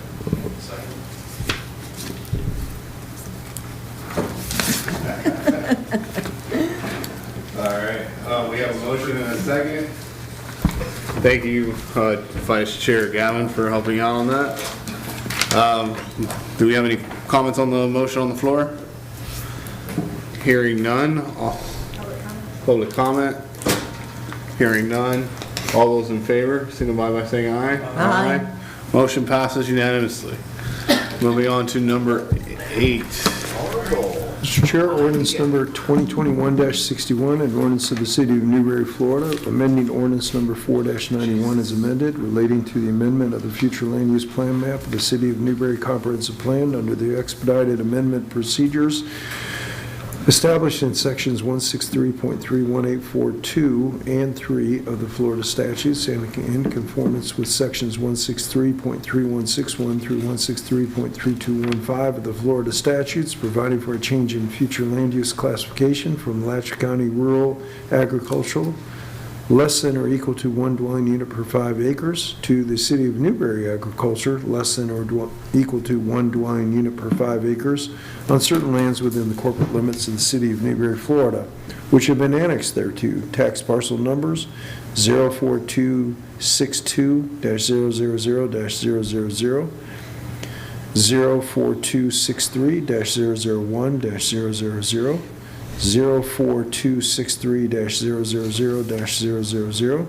All right, we have a motion and a second. Thank you, Vice Chair Gavin, for helping out on that. Do we have any comments on the motion on the floor? Hearing none. Public comment. Hearing none. All those in favor, signify by saying aye. Aye. Motion passes unanimously. Moving on to number 8. Mr. Chair, ordinance number 2021-61, an ordinance of the City of Newberry, Florida, amending ordinance number 4-91 as amended, relating to the amendment of the future land use plan map of the City of Newberry Comprehensive Plan under the expedited amendment procedures established in sections 163.31842 and 3 of the Florida statutes, and in conformance with sections 163.3161 through 163.3215 of the Florida statutes, providing for a change in future land use classification from Alachua County Rural Agricultural, less than or equal to 1 dwelling unit per 5 acres, to the City of Newberry Agriculture, less than or equal to 1 dwelling unit per 5 acres, on certain lands within the corporate limits of the City of Newberry, Florida, which have been annexed thereto. Tax parcel numbers 04262-000-000, 04263-001-000, 04263-000-000,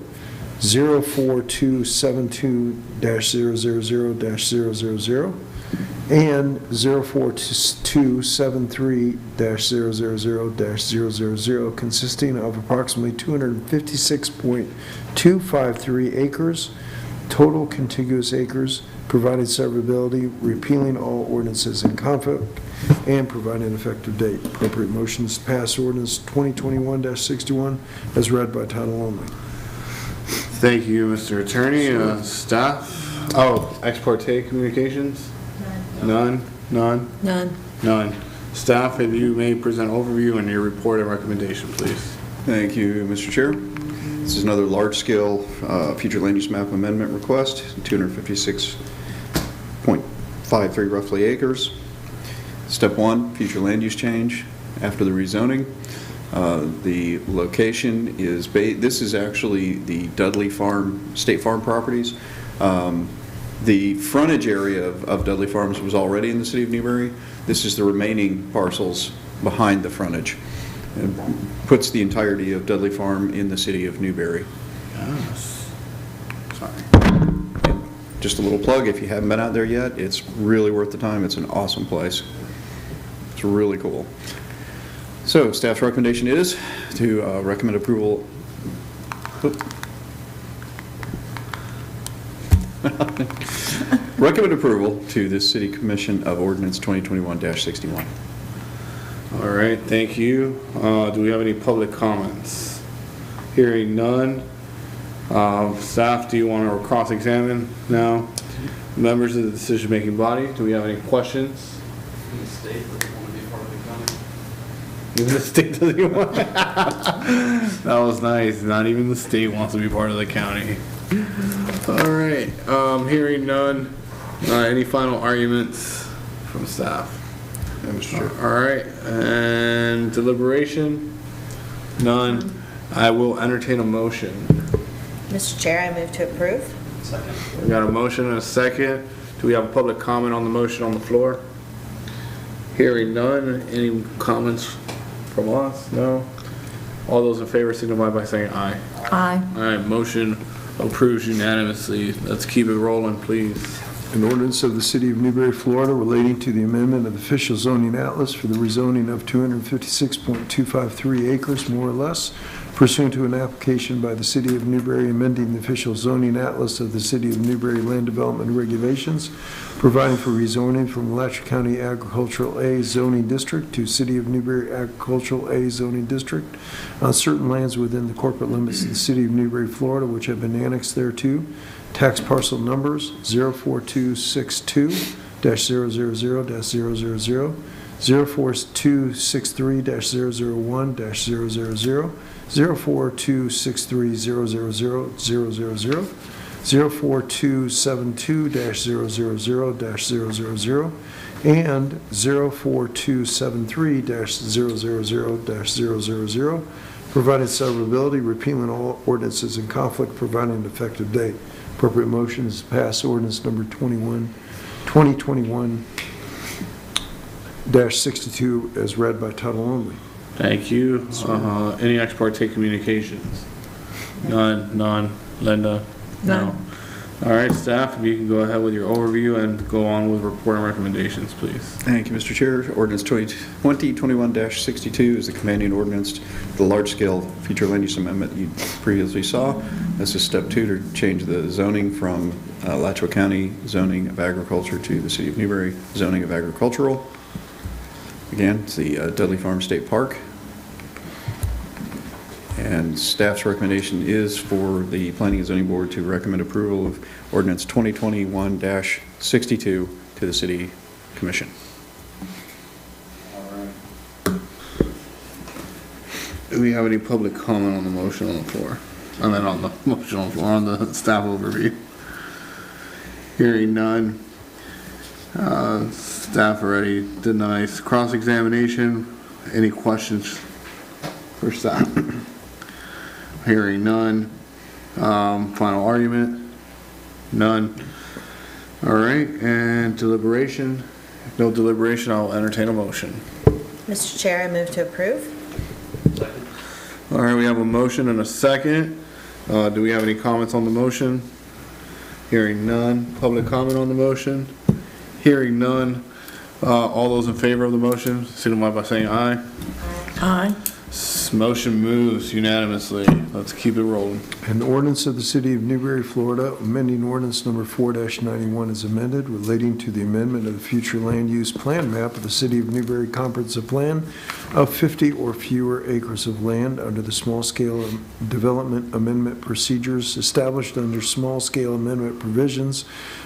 04272-000-000, and 04273-000-000, consisting of approximately 256.253 acres, total contiguous acres, providing severability, repealing all ordinances in conflict, and providing an effective date. Appropriate motions to pass ordinance 2021-61 as read by title only. Thank you, Mr. Attorney. Staff? Oh, ex parte communications? None. None? None. None. Staff, if you may present overview and your report and recommendation, please. Thank you, Mr. Chair. This is another large-scale future land use map amendment request, 256.53 roughly acres. Step 1, future land use change after the rezoning. The location is, this is actually the Dudley Farm, State Farm properties. The frontage area of Dudley Farms was already in the City of Newberry. This is the remaining parcels behind the frontage. It puts the entirety of Dudley Farm in the City of Newberry. Yes. Sorry. Just a little plug, if you haven't been out there yet, it's really worth the time. It's an awesome place. It's really cool. So staff's recommendation is to recommend approval. Recommend approval to the City Commission of Ordinance 2021-61. All right, thank you. Do we have any public comments? Hearing none. Staff, do you want to cross-examine now? Members of the decision-making body, do we have any questions? The state doesn't want to be part of the county. Even the state doesn't want. That was nice. Not even the state wants to be part of the county. All right. Hearing none. Any final arguments from staff? Yeah, Mr. Chair. All right. And deliberation? None. I will entertain a motion. Mr. Chair, I move to approve. Second. We got a motion and a second. Do we have a public comment on the motion on the floor? Hearing none. Any comments from us? No? All those in favor signify by saying aye. Aye. All right, motion approves unanimously. Let's keep it rolling, please. An ordinance of the City of Newberry, Florida, relating to the amendment of the official zoning atlas for the rezoning of 256.253 acres, more or less, pursuant to an application by the City of Newberry amending the official zoning atlas of the City of Newberry Land Development Regulations, providing for rezoning from Alachua County Agricultural A zoning district to City of Newberry Agricultural A zoning district on certain lands within the corporate limits of the City of Newberry, Florida, which have been annexed thereto. Tax parcel numbers 04262-000-000, 04263-001-000, 04263-000-000, 04272-000-000, and 04273-000-000, providing severability, repealing all ordinances in conflict, providing an effective date. Appropriate motion is to pass ordinance number 2021-62 as read by title only. Thank you. Any ex parte communications? None. Linda? No. All right, staff, if you can go ahead with your overview and go on with report and recommendations, please. Thank you, Mr. Chair. Ordinance 2021-62 is the companion ordinance to the large-scale future land use amendment you previously saw. This is step 2 to change the zoning from Alachua County zoning of agriculture to the City of Newberry zoning of agricultural. Again, it's the Dudley Farm State Park. And staff's recommendation is for the Planning and Zoning Board to recommend approval of ordinance 2021-62 to the City Commission. Do we have any public comment on the motion on the floor? I mean, on the motion on the floor, on the staff overview. Hearing none. Staff already denies cross-examination. Any questions for staff? Hearing none. Final argument? None. All right, and deliberation? If no deliberation, I'll entertain a motion. Mr. Chair, I move to approve. All right, we have a motion and a second. Do we have any comments on the motion? Hearing none. Public comment on the motion? Hearing none. All those in favor of the motion, signify by saying aye. Aye. Motion moves unanimously. Let's keep it rolling. An ordinance of the City of Newberry, Florida, amending ordinance number 4-91 is amended relating to the amendment of the future land use plan map of the City of Newberry comprehensive plan of 50 or fewer acres of land under the small-scale development amendment procedures established under small-scale amendment provisions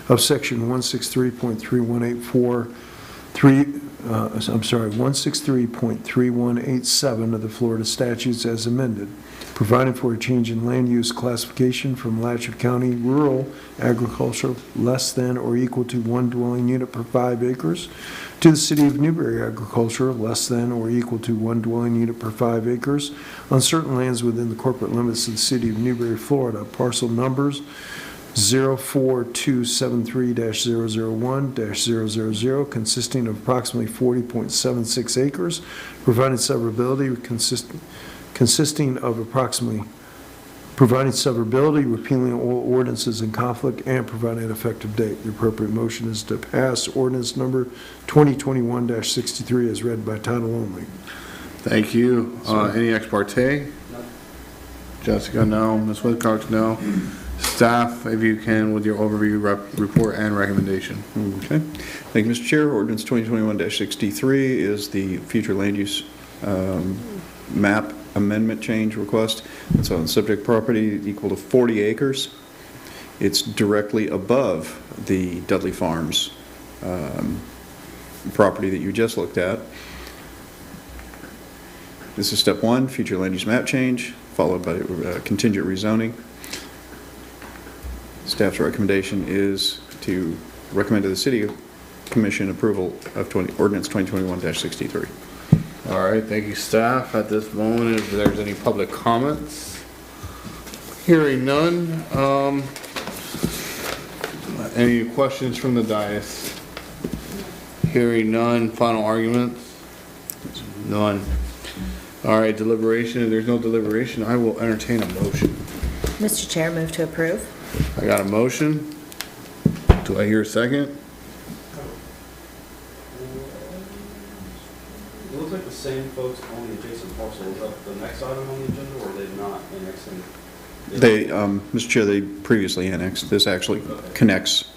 of section 163.3187 of the Florida statutes as amended, providing for a change in land use classification from Alachua County rural agriculture less than or equal to 1 dwelling unit per 5 acres to the City of Newberry agriculture less than or equal to 1 dwelling unit per 5 acres on certain lands within the corporate limits of the City of Newberry, Florida. Parcel numbers 04273-001-000, consisting of approximately 40.76 acres, providing severability consisting of approximately providing severability, repealing all ordinances in conflict, and providing an effective date. The appropriate motion is to pass ordinance number 2021-63 as read by title only. Thank you. Any ex parte? No. Jessica, no. Ms. Woodcock, no. Staff, if you can, with your overview report and recommendation. Okay. Thank you, Mr. Chair. Ordinance 2021-63 is the future land use map amendment change request. It's on subject property equal to 40 acres. It's directly above the Dudley Farms property that you just looked at. This is step 1, future land use map change, followed by contingent rezoning. Staff's recommendation is to recommend to the City Commission approval of ordinance 2021-63. All right, thank you, staff. At this moment, if there's any public comments, hearing none. Any questions from the dais? Hearing none. Final arguments? None. All right, deliberation. If there's no deliberation, I will entertain a motion. Mr. Chair, move to approve. I got a motion. Do I hear a second? It looks like the same folks on the adjacent parcel. Is that the next item on the agenda, or are they not annexing? They, Mr. Chair, they previously annexed. This actually connects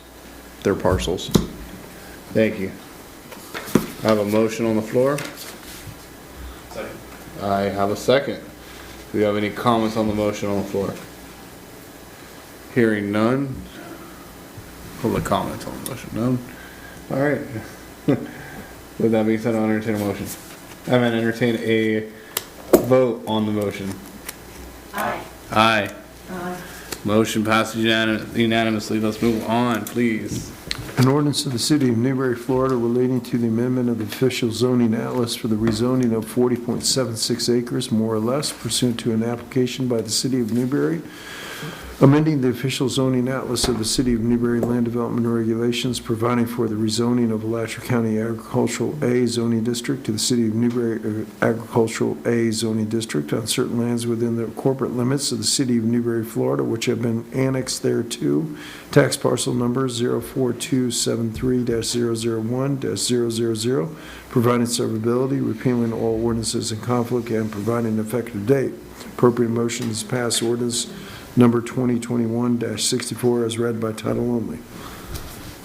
their parcels. Thank you. I have a motion on the floor. Second. I have a second. Do you have any comments on the motion on the floor? Hearing none. Public comments on the motion. None. All right. With that being said, I'll entertain a motion. I mean, entertain a vote on the motion. Aye. Aye. Aye. Motion passes unanimously. Let's move on, please. An ordinance of the City of Newberry, Florida relating to the amendment of the official zoning atlas for the rezoning of 40.76 acres, more or less, pursuant to an application by the City of Newberry, amending the official zoning atlas of the City of Newberry Land Development Regulations, providing for the rezoning of Alachua County Agricultural A zoning district to the City of Newberry Agricultural A zoning district on certain lands within the corporate limits of the City of Newberry, Florida, which have been annexed thereto. Tax parcel number 04273-001-000, providing severability, repealing all ordinances in conflict, and providing an effective date. Appropriate motion is pass ordinance number 2021-64 as read by title only.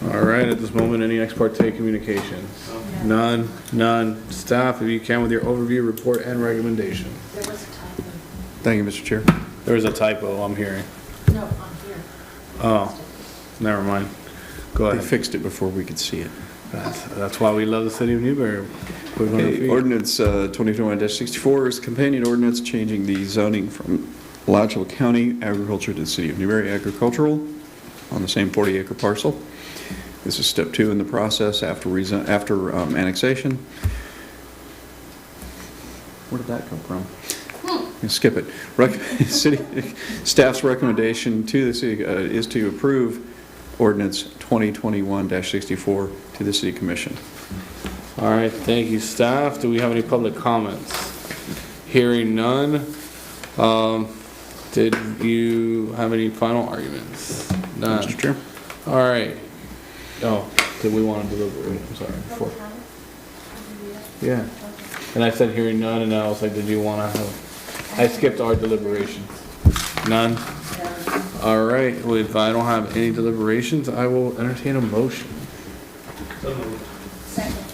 All right, at this moment, any ex parte communications? None. Staff, if you can, with your overview, report, and recommendation. There was a typo. Thank you, Mr. Chair. There was a typo, I'm hearing. No, on here. Oh, never mind. Go They ahead. fixed it before we could see it. That's why we love the City of Newberry. Put it on our Okay, feet. ordinance 2021-64 is a companion ordinance changing the zoning from Alachua County Agriculture to the City of Newberry Agricultural on the same 40-acre parcel. This is step 2 in the process after annexation. Where did that come from? Skip it. Staff's recommendation to the city is to approve ordinance 2021-64 to the City Commission. All right, thank you, staff. Do we have any public comments? Hearing none. Did you have any final arguments? None. Mr. Chair. All right. Oh, did we want to deliberate? I'm sorry. Before. Yeah. And I said hearing none, and I was like, did you want to have? I skipped our deliberations. None. All right. Well, if I don't have any deliberations, I will entertain a motion. Second.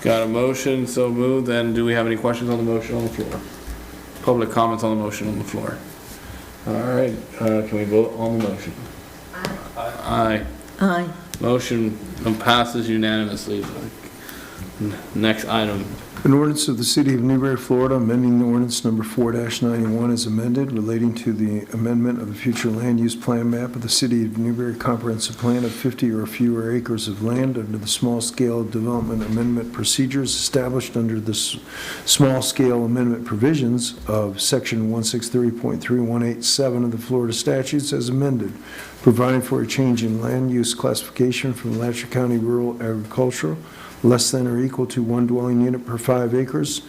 Got a motion, so moved. Then do we have any questions on the motion on the floor? Public comments on the motion on the floor. All right, can we vote on the motion? Aye. Aye. Motion passes unanimously. Next item. An ordinance of the City of Newberry, Florida, amending the ordinance number 4-91 as amended, relating to the amendment of the future land use plan map of the City of Newberry comprehensive plan of 50 or fewer acres of land under the small-scale development amendment procedures established under the small-scale amendment provisions of Section 163.3187 of the Florida statutes as amended, providing for a change in land use classification from Alachua County Rural Agricultural less than or equal to 1 dwelling unit per 5 acres,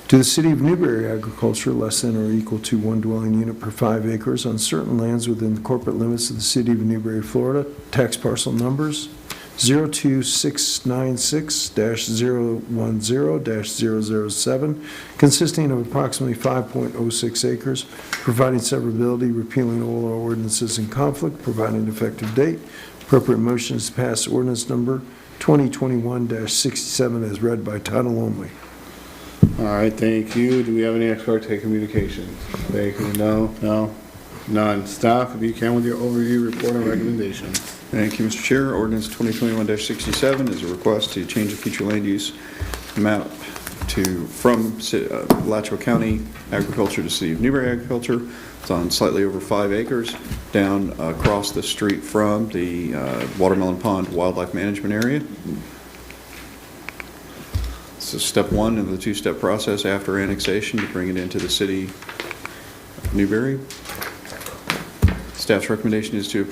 to the City of Newberry Agriculture, less than or equal to 1 dwelling unit per 5 acres on certain lands within the corporate limits of the City of Newberry, Florida. Tax parcel numbers 02696-010-007, consisting of approximately 5.06 acres, providing severability, repealing all ordinances in conflict, providing an effective date. Appropriate motion is to pass ordinance number 2021-67 as read by title only. All right, thank you. Do we have any ex parte communications? Thank you. No. None. Staff, if you can, with your overview, report, and recommendation. Thank you, Mr. Chair. Ordinance 2021-67 is a request to change the future land use map from Alachua County Agriculture to City of Newberry Agriculture. It's on slightly over 5 acres down across the street from the Watermelon Pond Wildlife Management Area. So step 1 in the 2-step process after annexation to bring it into the City of Newberry. Staff's recommendation is to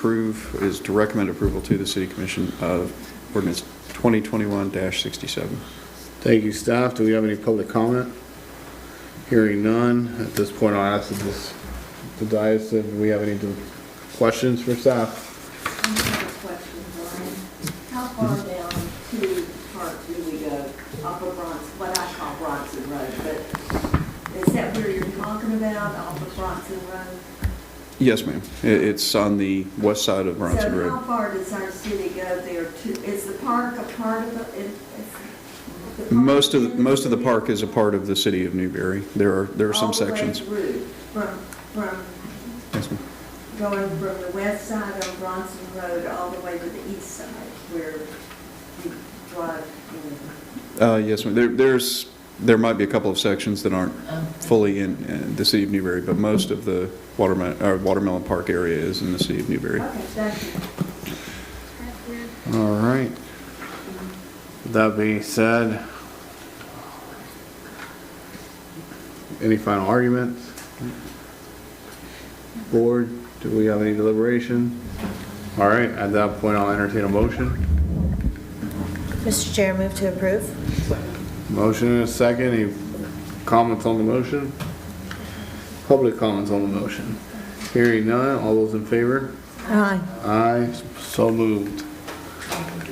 recommend approval to the City Commission of ordinance 2021-67. Thank you, staff. Do we have any public comment? Hearing none. At this point, I'll ask the dais if we have any questions for staff. I have a question, Brian. How far down to Park do we go? Off of what I call Bronson Road, but is that where you're talking about, off of Bronson Road? Yes, ma'am. It's on the west side of Bronson So Road. how far does our city go there to, is the park a part of it? Most of the park is a part of the City of Newberry. There are some sections. All the way through, from Yes, ma'am. going from the west side on Bronson Road all the way to the east side where you drive in. Yes, ma'am. There's there might be a couple of sections that aren't fully in the city of Newberry, but most of the Watermelon Park area is in the city of Newberry. All right. With that being said, any final arguments? Board, do we have any deliberation? All right, at that point, I'll entertain a motion. Mr. Chair, move to approve. Motion and a second. Any comments on the motion? Public comments on the motion? Hearing none, all those in favor? Aye. Aye, so moved.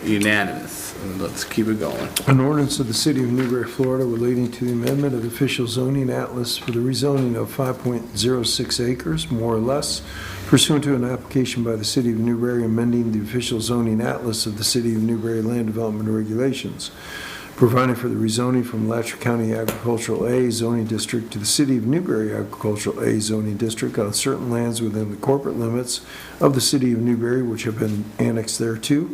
Unanimous. And let's keep it going. An ordinance of the City of Newberry, Florida relating to the amendment of the official zoning atlas for the rezoning of 5.06 acres, more or less, pursuant to an application by the City of Newberry amending the official zoning atlas of the City of Newberry Land Development Regulations, providing for the rezoning from Alachua County Agricultural A zoning district to the City of Newberry Agricultural A zoning district on certain lands within the corporate limits of the City of Newberry which have been annexed thereto.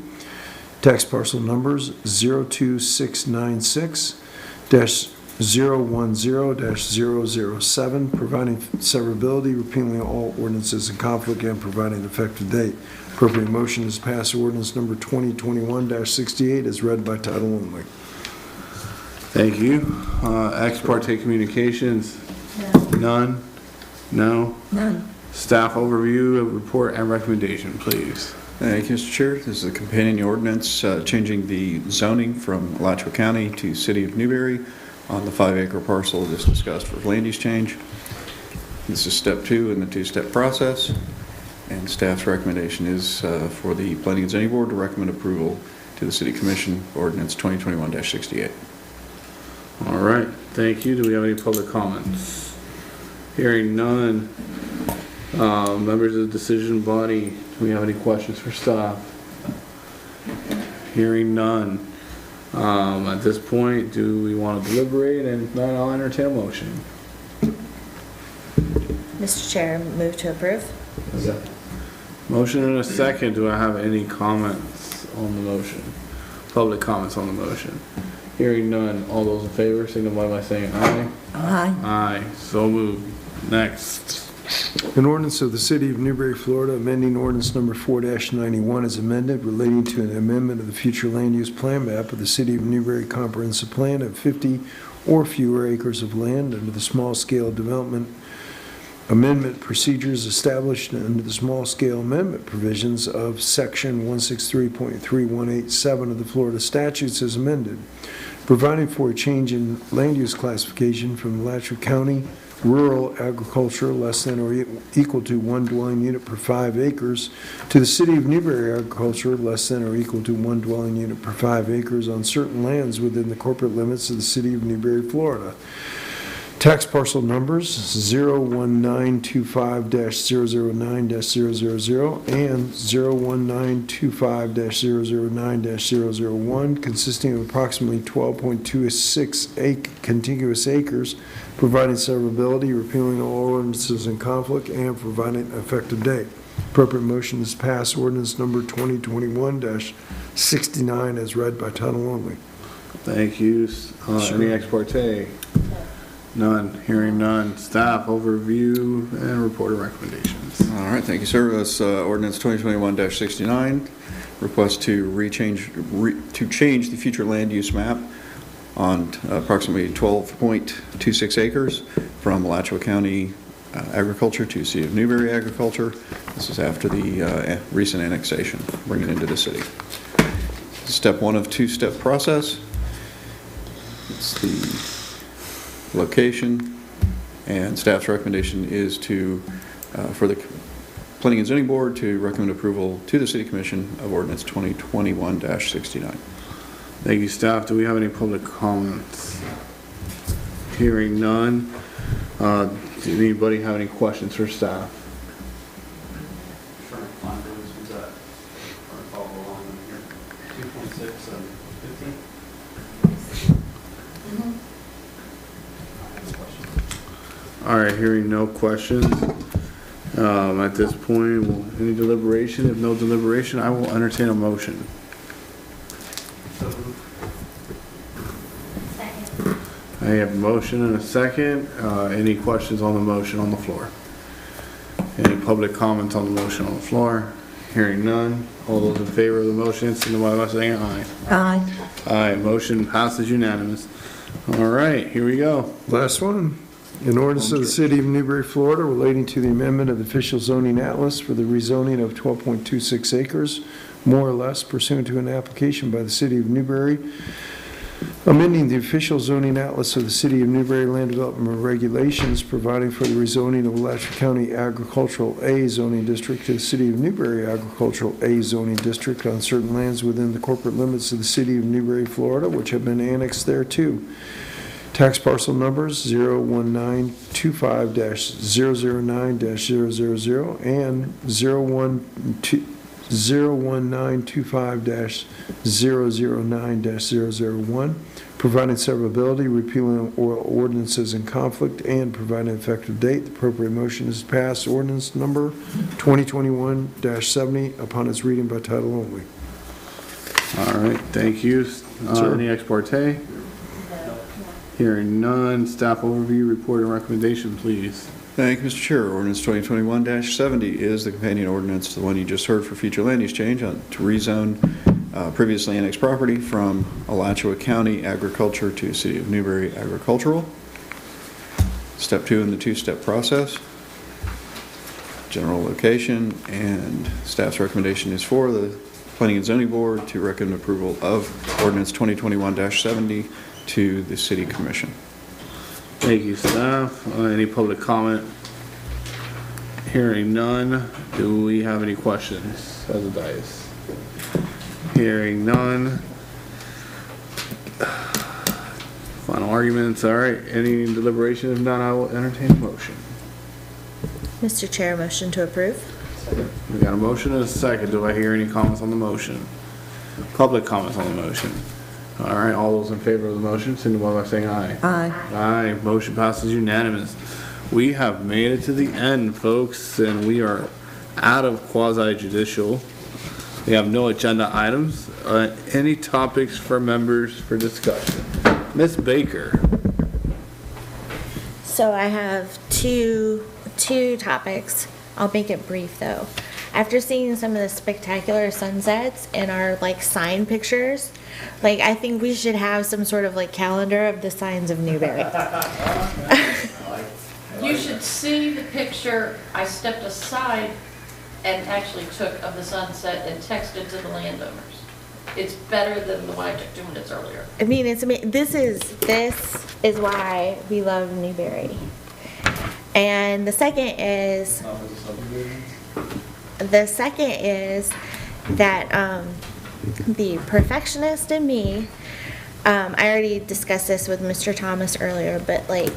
Tax parcel numbers 02696-010-007, providing severability, repealing all ordinances in conflict, and providing effective date. Appropriate motion is pass ordinance number 2021-68 as read by title only. Thank you. Ex parte communications? None? No? None. Staff overview, report, and recommendation, please. Thank you, Mr. Chair. This is a companion ordinance changing the zoning from Alachua County to City of Newberry on the 5-acre parcel just discussed for land use change. This is step 2 in the 2-step process, and staff's recommendation is for the Planning and Zoning Board to recommend approval to the City Commission ordinance 2021-68. All right, thank you. Do we have any public comments? Hearing none. Members of the decision body, do we have any questions for staff? Hearing none. At this point, do we want to deliberate? And if not, I'll entertain a motion. Mr. Chair, move to approve. Motion and a second. Do I have any comments on the motion? Public comments on the motion? Hearing none. All those in favor signify by saying aye. Aye. Aye. So moved. Next. An ordinance of the City of Newberry, Florida, amending ordinance number 4-91 is amended relating to an amendment of the future land use plan map of the City of Newberry comprehensive plan of 50 or fewer acres of land under the small-scale development amendment procedures established under the small-scale amendment provisions of Section 163.3187 of the Florida statutes as amended, providing for a change in land use classification from Alachua County rural agriculture less than or equal to 1 dwelling unit per 5 acres to the City of Newberry agriculture less than or equal to 1 dwelling unit per 5 acres on certain lands within the corporate limits of the City of Newberry, Florida. Tax parcel numbers 01925-009-000 and 01925-009-001, consisting of approximately 12.26 contiguous acres, providing severability, repealing all ordinances in conflict, and providing an effective date. Appropriate motion is pass ordinance number 2021-69 as read by title only. Thank you. Any ex parte? None. Hearing none. Staff overview and report of recommendations. All right, thank you, sir. That's ordinance 2021-69, request to change the future land use map on approximately 12.26 acres from Alachua County agriculture to City of Newberry agriculture. This is after the recent annexation, bringing it into the city. Step 1 of 2-step process. It's the location, and staff's recommendation is to for the Planning and Zoning Board to recommend approval to the City Commission of ordinance 2021-69. Thank you, staff. Do we have any public comments? Hearing none. Does anybody have any questions for staff? All right, hearing no questions. At this point, any deliberation? If no deliberation, I will entertain a motion. I have a motion and a second. Any questions on the motion on the floor? Any public comments on the motion on the floor? Hearing none. All those in favor of the motion, signify by saying aye. Aye. Aye, motion passes unanimous. All right, here we go. Last one. An ordinance of the City of Newberry, Florida relating to the amendment of the official zoning atlas for the rezoning of 12.26 acres, more or less pursuant to an application by the City of Newberry, amending the official zoning atlas of the City of Newberry Land Development Regulations, providing for the rezoning of Alachua County Agricultural A zoning district to the City of Newberry Agricultural A zoning district on certain lands within the corporate limits of the City of Newberry, Florida, which have been annexed thereto. Tax parcel numbers 01925-009-000 and 01925-009-001, providing severability, repealing ordinances in conflict, and providing effective date. The appropriate motion is passed. Ordinance number 2021-70 upon its reading by title only. All right, thank you. Any ex parte? Hearing none. Staff overview, report, and recommendation, please. Thank you, Mr. Chair. Ordinance 2021-70 is the companion ordinance to the one you just heard for future land use change to rezone previously annexed property from Alachua County Agriculture to City of Newberry Agricultural. Step 2 in the two-step process. General location, and staff's recommendation is for the Planning and Zoning Board to recommend approval of ordinance 2021-70 to the City Commission. Thank you, staff. Any public comment? Hearing none. Do we have any questions as a dice? Hearing none. Final arguments. All right. Any deliberation? If not, I will entertain a motion. Mr. Chair, motion to approve. We got a motion and a second. Do I hear any comments on the motion? Public comments on the motion. All right, all those in favor of the motion, signify by saying aye. Aye. Aye, motion passes unanimous. We have made it to the end, folks, and we are out of quasi-judicial. We have no agenda items. Any topics for members for discussion? Ms. Baker. So I have two topics. I'll make it brief though. After seeing some of the spectacular sunsets and our like sign pictures, like I think we should have some sort of like calendar of the signs of Newberry. You should see the picture I stepped aside and actually took of the sunset and texted to the landowners. It's better than the one I took 2 minutes earlier. I mean, it's amazing. This is why we love Newberry. And the second is that the perfectionist in me, I already discussed this with Mr. Thomas earlier, but like,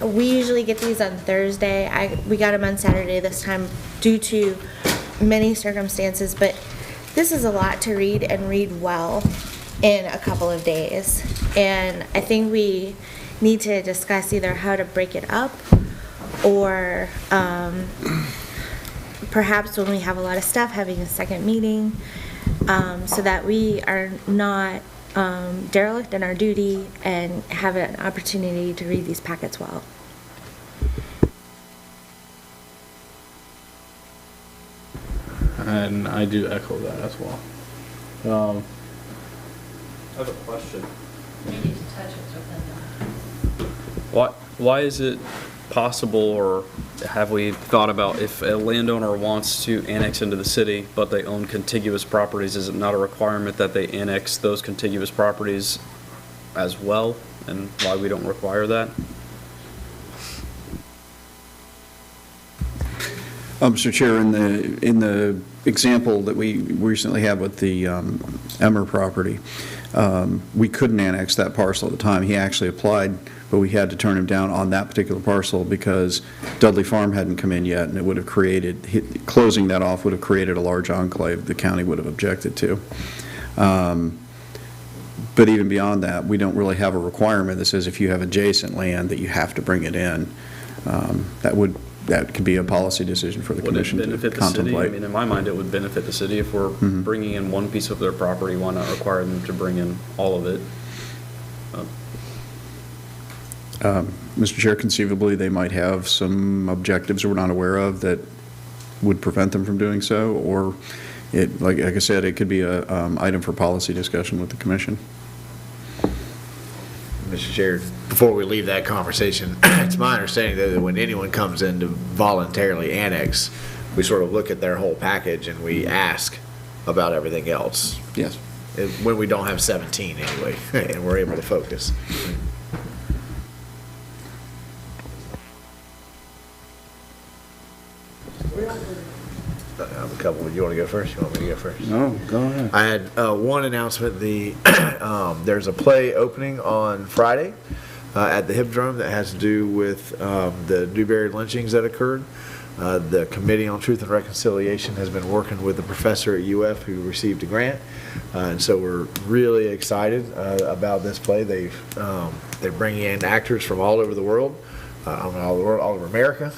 we usually get these on Thursday. We got them on Saturday this time due to many circumstances, but this is a lot to read and read well in a couple of days. And I think we need to discuss either how to break it up or perhaps when we have a lot of stuff, having a second meeting so that we are not derelict in our duty and have an opportunity to read these packets well. And I do echo that as well. I have a question. You need to touch it Why is it possible, or have we thought about, if a landowner wants to annex into the city, but they own contiguous properties, is it not a requirement that they annex those contiguous properties as well? And why we don't require that? Mr. Chair, in the example that we recently had with the Emmer property, we couldn't annex that parcel at the time. He actually applied, but we had to turn him down on that particular parcel because Dudley Farm hadn't come in yet, and it would have created, closing that off would have created a large enclave the county would have objected to. But even beyond that, we don't really have a requirement that says if you have adjacent land that you have to bring it in. That could be a policy decision for the commission to contemplate. Would it benefit the city? I mean, in my mind, it would benefit the city if we're bringing in one piece of their property. Why not require them to bring in all of it? Mr. Chair, conceivably, they might have some objectives we're not aware of that would prevent them from doing so, or it, like I said, it could be a item for policy discussion with the commission. Mr. Chair, before we leave that conversation, it's my understanding that when anyone comes in to voluntarily annex, we sort of look at their whole package and we ask about everything else. Yes. When we don't have 17 anyway, and we're able to focus. I have a couple. You want to go first? You want me to go first? No, go ahead. I had one announcement. There's a play opening on Friday at the Hippodrome that has to do with the Newberry lynchings that occurred. The Committee on Truth and Reconciliation has been working with the professor at UF who received a grant, and so we're really excited about this play. They're bringing in actors from all over the world. I don't know, all over America.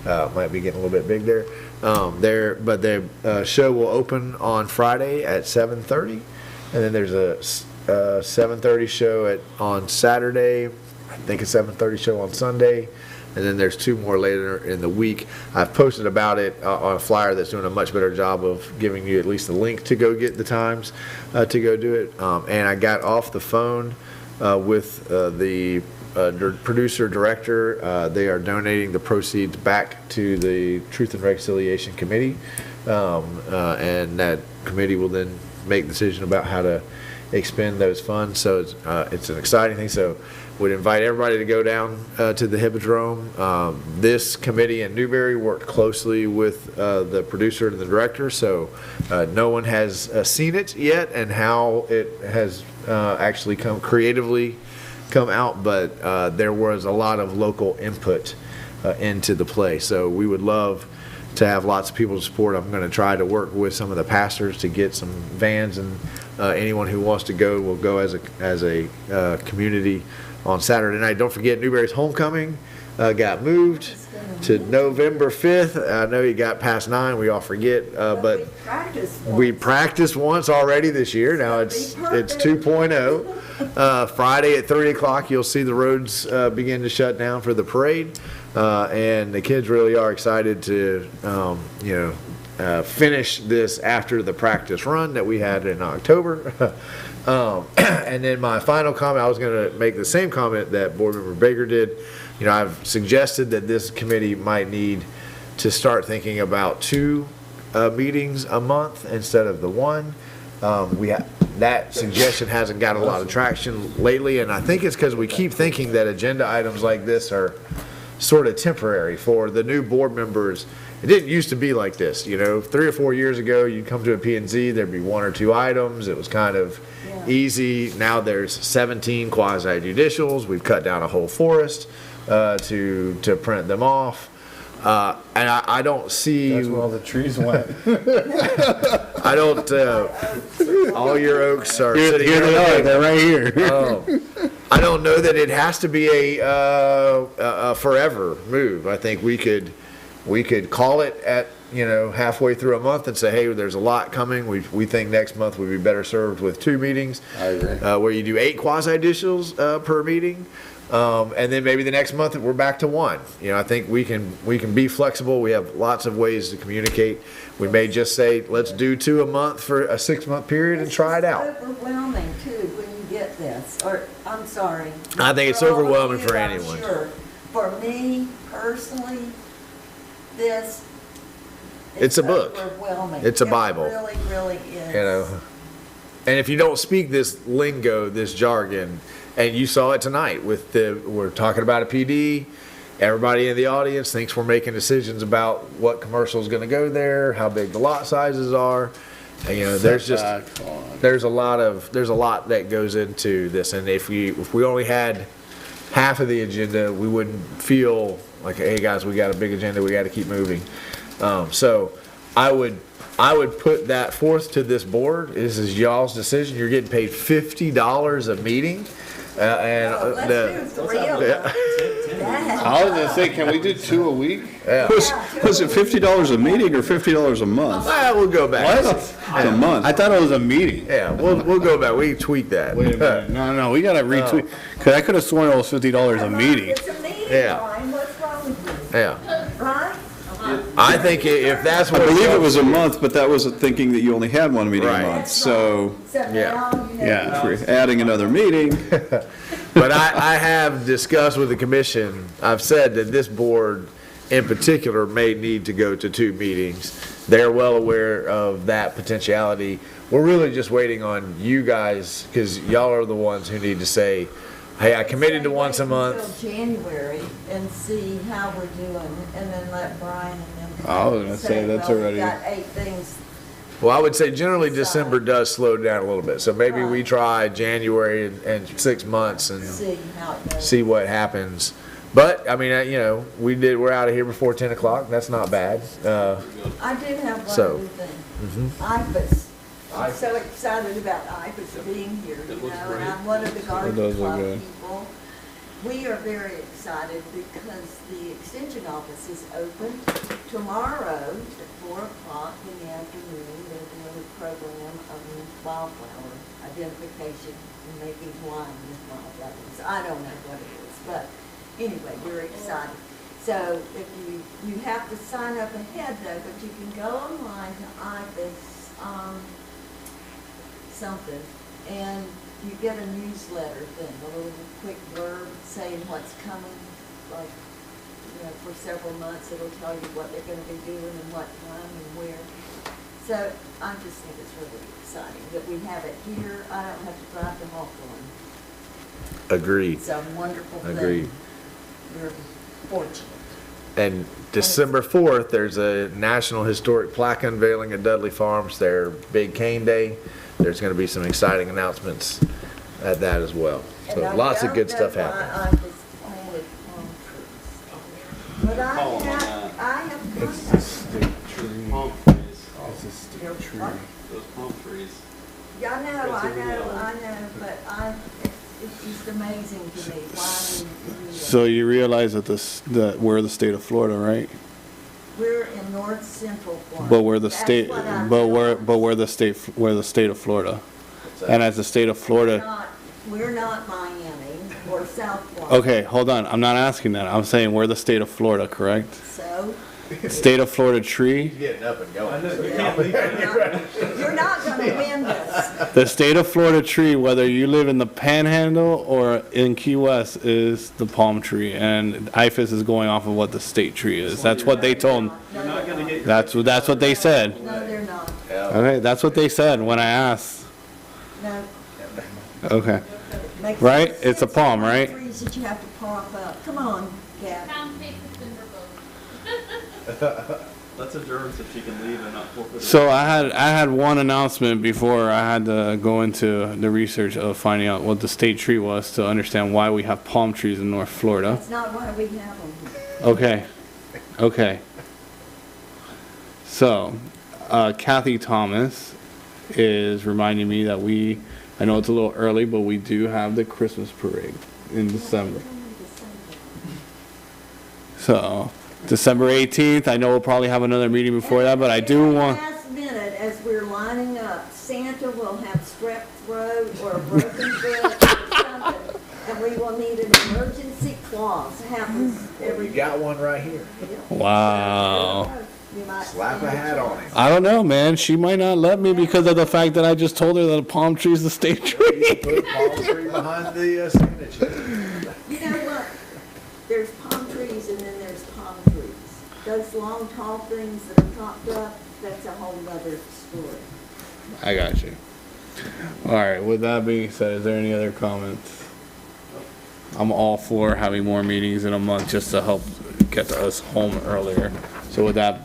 Might be getting a little bit big there. But the show will open on Friday at 7:30, and then there's a 7:30 show on Saturday. I think a 7:30 show on Sunday, and then there's two more later in the week. I've posted about it on a flyer that's doing a much better job of giving you at least a link to go get the times to go do it. And I got off the phone with the producer director. They are donating the proceeds back to the Truth and Reconciliation Committee, and that committee will then make a decision about how to expend those funds. So it's an exciting thing. So would invite everybody to go down to the Hippodrome. This committee in Newberry worked closely with the producer and the director, so no one has seen it yet and how it has actually creatively come out, but there was a lot of local input into the play. So we would love to have lots of people to support. I'm going to try to work with some of the pastors to get some vans, and anyone who wants to go will go as a community on Saturday night. Don't forget Newberry's homecoming got moved to November 5th. I know you got past 9, we all forget, but we practiced once already this year. Now it's 2.0. Friday at 3 o'clock, you'll see the roads begin to shut down for the parade, and the kids really are excited to, finish this after the practice run that we had in October. And then my final comment, I was going to make the same comment that Board Member Baker did. I've suggested that this committee might need to start thinking about 2 meetings a month instead of the 1. That suggestion hasn't got a lot of traction lately, and I think it's because we keep thinking that agenda items like this are sort of temporary for the new board members. It didn't used to be like this. 3 or 4 years ago, you'd come to a P&Z, there'd be 1 or 2 items. It was kind of easy. Now there's 17 quasi-judicials. We've cut down a whole forest to print them off. And I don't see. That's where all the trees went. I don't. All your oaks are sitting here. They are. They're right here. I don't know that it has to be a forever move. I think we could call it at halfway through a month and say, hey, there's a lot coming. We think next month would be better served with 2 meetings. I agree. Where you do 8 quasi-judicials per meeting. And then maybe the next month we're back to 1. I think we can be flexible. We have lots of ways to communicate. We may just say, let's do 2 a month for a 6-month period and try it out. It's overwhelming too when you get this, or I'm sorry. I think it's overwhelming for anyone. Sure. For me personally, this it's a book. Overwhelming. It's a Bible. It really, really is. And if you don't speak this lingo, this jargon, and you saw it tonight we're talking about a PD. Everybody in the audience thinks we're making decisions about what commercial is going to go there, how big the lot sizes are. And, there's a lot that goes into this. And if we only had half of the agenda, we wouldn't feel like, hey guys, we got a big agenda, we got to keep moving. So I would put that forth to this board. This is y'all's decision. You're getting paid $50 a meeting. I was gonna say, can we do 2 a week? Yeah. Was it $50 a meeting or $50 a month? We'll go back. It's a month. I thought it was a meeting. Yeah, we'll go back. We can tweak that. Wait a minute, no, we gotta retweet, cause I could've sworn it was $50 a meeting. It's a meeting, Yeah. Brian, what's wrong with you? Yeah. Right? I think if that's I what. believe it was a month, but that was thinking that you only had one meeting a Right. month, so So Yeah. now you know. Yeah. if we're adding another meeting, But I have discussed with the commission, I've said that this board in particular may need to go to 2 meetings. They're well aware of that potentiality. We're really just waiting on you guys, because y'all are the ones who need to say, hey, I committed to once a month. Until January and see how we're doing, and then let Brian and them. I was gonna say, that's well, already- we got 8 things. Well, I would say generally December does slow down a little bit. So maybe we try January and 6 months and See how it goes. see what happens. But, I mean, we're out of here before 10 o'clock. That's not bad. I do have one So. other thing. IFAS. I'm so excited about IFAS being here, you know, and I'm one of the garden does look club good. people. We are very excited because the extension office is open tomorrow at 4 o'clock in the afternoon. They're doing a program of wildflower identification and making wine with wildflowers. I don't know what it is, but anyway, we're excited. So if you have to sign up ahead though, but you can go online to IFAS, something, and you get a newsletter thing, a little quick blurb saying what's coming, like, you know, for several months. It'll tell you what they're gonna be doing and what time and where. So I just think it's really exciting that we have it here. I don't have to drive to Hawthorne. Agreed. It's a wonderful thing. Agreed. We're fortunate. And December 4th, there's a National Historic Plaque unveiling at Dudley Farms, their big cane day. There's going to be some exciting announcements at that as well. So lots of good stuff happening. I just planted palm trees. But I have contacted. Palm trees. Those palm trees. Yeah, I know, but it's just amazing to me why we do that. So you realize that we're the state of Florida, right? We're in north central Florida. But we're the That's state, what I but realize. we're the state of Florida. And as the state of Florida, We're not Miami or South Florida. okay, hold on, I'm not asking that, I'm saying we're the state of Florida, correct? So, State of Florida tree, Getting up and going. you're not gonna win this. the state of Florida tree, whether you live in the Panhandle or in Key West, is the palm tree. And IFAS is going off of what the state tree is. That's what they told, that's what they said. No, they're not. Okay, that's what they said when I asked. No. Okay. Makes Right? sense. It's a palm, right? Trees that you have to prop up. Come on, Gab. Let's adjourn so she can leave and not forfeit. So I had one announcement before I had to go into the research of finding out what the state tree was to understand why we have palm trees in North Florida. That's not why we have them. Okay. So, Kathy Thomas is reminding me that I know it's a little early, but we do have the Christmas parade in December. So, December 18th, I know we'll probably have another meeting before that, but I do want, Last minute, as we're lining up, Santa will have strep throat or a broken foot or something, and we will need an emergency clause. Happens every. You got one right here. wow. You might Slap a hat on it. I don't know, man. She might not let me because of the fact that I just told her that a palm tree is the state tree. Put a palm tree behind the signature. You know what? There's palm trees and then there's palm trees. Those long, tall things that are propped up, that's a whole nother story. I got you. All right, with that being said, is there any other comments? I'm all for having more meetings in a month just to help get us home earlier. So with that